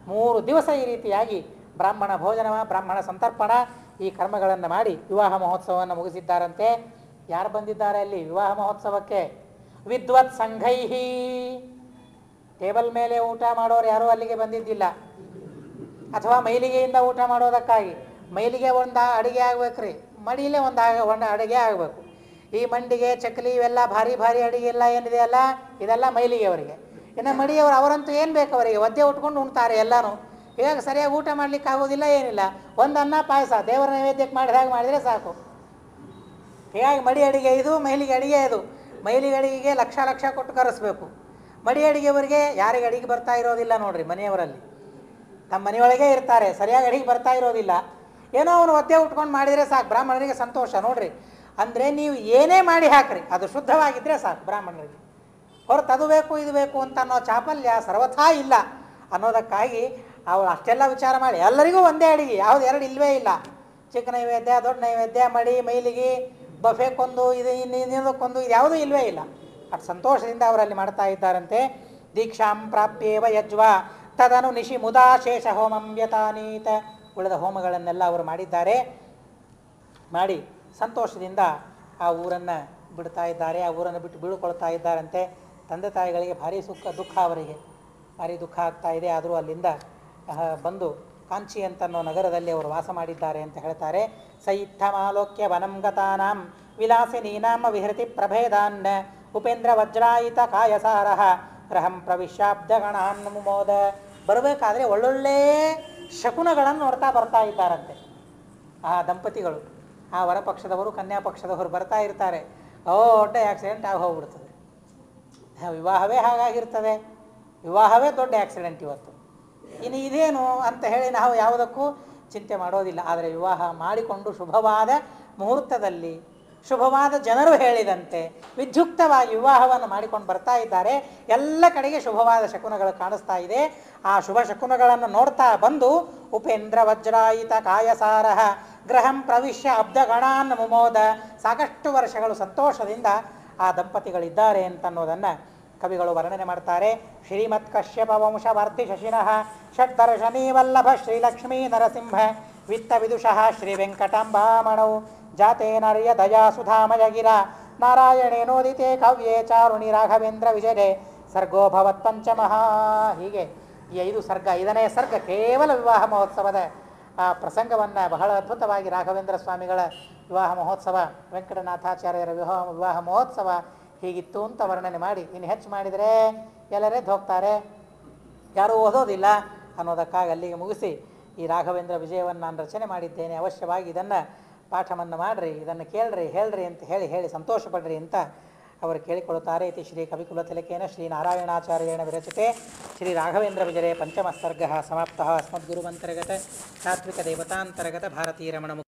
3 ದಿವಸ ಈ ರೀತಿಯಾಗಿ ಬ್ರಾಹ್ಮಣ ಭೋಜನ, ಬ್ರಾಹ್ಮಣ ಸಂತರ್ಪಣ ಈ ಕರ್ಮಗಳನ್ನು ಮಾಡಿ ವಿವಾಹ ಮಹೋತ್ಸವವನ್ನು ಮುಗಿಸಿದ್ದಾರಂತೆ. ಯಾರು ಬಂದಿದ್ದಾರೆ ಅಲ್ಲಿ ವಿವಾಹ ಮಹೋತ್ಸವಕ್ಕೆ? ವಿದ್ವತ್ ಸಂಘೈಃ, ಟೇಬಲ್ ಮೇಲೆ ಊಟ ಮಾಡೋರು ಯಾರೂ ಅಲ್ಲಿಗೆ ಬಂದಿದ್ದಿಲ್ಲ. ಅಥವಾ ಮೈಲಿಗೆಯಿಂದ ಊಟ ಮಾಡೋದಕ್ಕಾಗಿ, ಮೈಲಿಗೆ ಒಂದು ಅಡುಗೆ ಆಗ್ಬೇಕ್ರಿ, ಮಡಿಲೇ ಒಂದು ಅಡುಗೆ ಆಗಬೇಕು. ಈ ಮಂಡಿಗೆ ಚಕ್ಕಲಿ ಇವೆಲ್ಲ ಭಾರಿ ಭಾರಿ ಅಡುಗೆ ಎಲ್ಲ ಏನಿದೆ ಅಲ್ಲ, ಇದೆಲ್ಲ ಮೈಲಿಗೆ ಅವರಿಗೆ. ಇನ್ನು ಮಡಿಯವರು ಅವರಂತೂ ಏನು ಬೇಕು ಅವರಿಗೆ, ಒದ್ದೆ ಉಟ್ಕೊಂಡು ಉಣ್ತಾರೆ ಎಲ್ಲನೂ. ಹೀಗಾಗಿ ಸರಿಯಾಗಿ ಊಟ ಮಾಡಲಿಕ್ಕೆ ಆಗೋದಿಲ್ಲ, ಏನಿಲ್ಲ. ಒಂದು ಅನ್ನ ಪಾಯಸ ದೇವರ ನೈವೇದ್ಯಕ್ಕೆ ಮಾಡಿದಾಗ ಮಾಡಿದರೆ ಸಾಕು. ಹೀಗಾಗಿ ಮಡಿ ಅಡಿಗೆ ಇದು, ಮೈಲಿಗೆ ಅಡಿಗೆ ಇದು. ಮೈಲಿಗೆ ಅಡಿಗೆಗೆ ಲಕ್ಷ ಲಕ್ಷ ಕೊಟ್ಟು ಕರೆಸ್ಬೇಕು. ಮಡಿ ಅಡಿಗೆವರಿಗೆ ಯಾರಿಗೆ ಅಡಿಗೆ ಬರ್ತಾ ಇರೋದಿಲ್ಲ ನೋಡ್ರಿ, ಮನೆಯವರಲ್ಲಿ ತಮ್ಮ ಮನೆಯೊಳಗೆ ಇರ್ತಾರೆ, ಸರಿಯಾಗಿ ಅಡಿಗೆ ಬರ್ತಾ ಇರೋದಿಲ್ಲ, ಏನೋ ಅವನು ಒದ್ದೆ ಉಟ್ಕೊಂಡು ಮಾಡಿದರೆ ಸಾಕು, ಬ್ರಾಹ್ಮಣರಿಗೆ ಸಂತೋಷ ನೋಡ್ರಿ. ಅಂದರೆ ನೀವು ಏನೇ ಮಾಡಿ ಹಾಕ್ರಿ ಅದು ಶುದ್ಧವಾಗಿದ್ದರೆ ಸಾಕು ಬ್ರಾಹ್ಮಣರಿಗೆ, ಹೊರತು ಅದು ಬೇಕು ಇದು ಬೇಕು ಅಂತ ಅನ್ನೋ ಚಾಪಲ್ಯ ಸರ್ವಥಾ ಇಲ್ಲ ಅನ್ನೋದಕ್ಕಾಗಿ ಅವಳು ಅಷ್ಟೆಲ್ಲ ವಿಚಾರ ಮಾಡಿ ಎಲ್ಲರಿಗೂ ಒಂದೇ ಅಡಿಗೆ, ಯಾವುದು ಎರಡು ಇಲ್ಲವೇ ಇಲ್ಲ. ಚಿಕ್ಕ ನೈವೇದ್ಯ, ದೊಡ್ಡ ನೈವೇದ್ಯ, ಮಡಿ ಮೈಲಿಗೆ, ಬಫೆಕ್ಕೊಂದು, ಇದು ಇನ್ನೊಂದಕ್ಕೊಂದು, ಇದು ಯಾವುದೂ ಇಲ್ಲವೇ ಇಲ್ಲ. ಅಷ್ಟು ಸಂತೋಷದಿಂದ ಅವರಲ್ಲಿ ಮಾಡ್ತಾ ಇದ್ದಾರಂತೆ. ದೀಕ್ಷಾಂ ಪ್ರಾಪ್ಯೇವ ಯಜ್ವ ತದನು ನಿಶಿ ಮುದಾ ಶೇಷ ಹೋಮಂ ವ್ಯತಾನೀತ. ಉಳಿದ ಹೋಮಗಳನ್ನೆಲ್ಲ ಅವರು ಮಾಡಿದ್ದಾರೆ. ಮಾಡಿ ಸಂತೋಷದಿಂದ ಆ ಊರನ್ನು ಬಿಡ್ತಾ ಇದ್ದಾರೆ, ಆ ಊರನ್ನು ಬಿಟ್ಟು ಬೀಳ್ಕೊಳ್ತಾ ಇದ್ದಾರಂತೆ. ತಂದೆ ತಾಯಿಗಳಿಗೆ ಭಾರಿ ದುಃಖ, ಅವರಿಗೆ ಭಾರಿ ದುಃಖ ಆಗ್ತಾ ಇದೆ. ಆದರೂ ಅಲ್ಲಿಂದ ಬಂದು ಕಾಂಚಿ ಅಂತನ್ನೋ ನಗರದಲ್ಲಿ ಅವರು ವಾಸ ಮಾಡಿದ್ದಾರೆ ಅಂತ ಹೇಳ್ತಾರೆ. ಸೈತ್ಥಮಾಲೋಕ್ಯ ವನಂ ಗತಾನಾಂ ವಿಲಾಸಿನೀನಾಮ ವಿಹೃತಿ ಪ್ರಭೇದಾನ್ ಉಪೇಂದ್ರ ವಜ್ರಾಯಿತ ಕಾಯಸಾರಃ ರಹಂ ಪ್ರವಿಶ್ಯಾಬ್ದಗಣಾನ್ ಮುಮೋದ. ಬರಬೇಕಾದ್ರೆ ಒಳ್ಳೊಳ್ಳೆ ಶಕುನಗಳನ್ನು ನೋಡ್ತಾ ಬರ್ತಾ ಇದ್ದಾರಂತೆ ಆ ದಂಪತಿಗಳು. ಆ ವರಪಕ್ಷದವರು ಕನ್ಯಾ ಪಕ್ಷದವರು ಬರ್ತಾ ಇರ್ತಾರೆ. ದೊಡ್ಡ ಆಕ್ಸಿಡೆಂಟ್ ಆಗಿ ಹೋಗ್ಬಿಡ್ತದೆ. ವಿವಾಹವೇ ಹಾಗಾಗಿರ್ತದೆ, ವಿವಾಹವೇ ದೊಡ್ಡ ಆಕ್ಸಿಡೆಂಟ್ ಇವತ್ತು. ಇನ್ನು ಇದೇನು ಅಂತ ಹೇಳಿ ನಾವು ಯಾವುದಕ್ಕೂ ಚಿಂತೆ ಮಾಡೋದಿಲ್ಲ. ಆದರೆ ವಿವಾಹ ಮಾಡಿಕೊಂಡು ಶುಭವಾದ ಮುಹೂರ್ತದಲ್ಲಿ ಶುಭವಾದ ಜನರು ಹೇಳಿದಂತೆ ವಿದ್ಯುಕ್ತವಾಗಿ ವಿವಾಹವನ್ನು ಮಾಡಿಕೊಂಡು ಬರ್ತಾ ಇದ್ದಾರೆ. ಎಲ್ಲ ಕಡೆಗೆ ಶುಭವಾದ ಶಕುನಗಳು ಕಾಣಿಸ್ತಾ ಇದೆ. ಆ ಶುಭ ಶಕುನಗಳನ್ನು ನೋಡ್ತಾ ಬಂದು ಉಪೇಂದ್ರ ವಜ್ರಾಯಿತ ಕಾಯಸಾರಃ ಗೃಹಂ ಪ್ರವಿಶ್ಯ ಅಬ್ಧಗಣಾನ್ ಮುಮೋದ. ಸಾಕಷ್ಟು ವರ್ಷಗಳು ಸಂತೋಷದಿಂದ ಆ ದಂಪತಿಗಳಿದ್ದಾರೆ ಅಂತನ್ನೋದನ್ನು ಕವಿಗಳು ವರ್ಣನೆ ಮಾಡ್ತಾರೆ. ಶ್ರೀಮತ್ ಕಶ್ಯಪ ವಂಶ ವರ್ಧಿ ಶಶಿನಃ ಷಡ್ದರ್ಶನೀ ವಲ್ಲಭ ಶ್ರೀಲಕ್ಷ್ಮೀ ನರಸಿಂಹ ವಿತ್ತ ವಿದುಷಃ ಶ್ರೀ ವೆಂಕಟಾಂಬಾಮಣೌ ಜಾತೆ ನರ್ಯ ದಯಾ ಸುಧಾಮಯಗಿರ ನಾರಾಯಣೇನೋದಿತೆ ಕವ್ಯೇ ಚಾರುಣಿ ರಾಘವೇಂದ್ರ ವಿಜಯೇ ಸರ್ಗೋ ಭವತ್ ಪಂಚಮಃ. ಹೀಗೆ ಈ 5 ಸರ್ಗ, 5ನೇ ಸರ್ಗ ಕೇವಲ ವಿವಾಹ ಮಹೋತ್ಸವದ ಆ ಪ್ರಸಂಗವನ್ನು ಬಹಳ ಅದ್ಭುತವಾಗಿ ರಾಘವೇಂದ್ರ ಸ್ವಾಮಿಗಳ ವಿವಾಹ ಮಹೋತ್ಸವ, ವೆಂಕಟನಾಥಾಚಾರ್ಯರ ವಿವಾಹ ಮಹೋತ್ಸವ ಹೀಗಿತ್ತು ಅಂತ ವರ್ಣನೆ ಮಾಡಿ, ಇನ್ನು ಹೆಚ್ಚು ಮಾಡಿದರೆ ಎಲ್ಲರೆದ್ದು ಹೋಗ್ತಾರೆ, ಯಾರೂ ಓದೋದಿಲ್ಲ ಅನ್ನೋದಕ್ಕಾಗಿ ಅಲ್ಲಿಗೆ ಮುಗಿಸಿ ಈ ರಾಘವೇಂದ್ರ ವಿಜಯವನ್ನು ನಾನು ರಚನೆ ಮಾಡಿದ್ದೇನೆ, ಅವಶ್ಯವಾಗಿ ಇದನ್ನು ಪಾಠವನ್ನು ಮಾಡಿರಿ, ಇದನ್ನು ಕೇಳ್ರಿ, ಹೇಳ್ರಿ ಅಂತ ಹೇಳಿ ಸಂತೋಷಪಡ್ರಿ ಅಂತ ಅವರು ಕೇಳಿಕೊಳ್ಳುತ್ತಾರೆ. ಇತಿ ಶ್ರೀ ಕವಿಕುಲತಿಲಕೇನ ಶ್ರೀ ನಾರಾಯಣಾಚಾರ್ಯೇಣ ವಿರಚಿತೆ ಶ್ರೀ ರಾಘವೇಂದ್ರ ವಿಜಯೇ ಪಂಚಮಃ ಸರ್ಗಃ ಸಮಾಪ್ತಃ. ಅಸ್ಮದ್ಗುರುವಂತರ್ಗತ ಸಾತ್ವಿಕ ದೇವತಾಂತರ್ಗತ ಭಾರತೀಯ ರಮಣ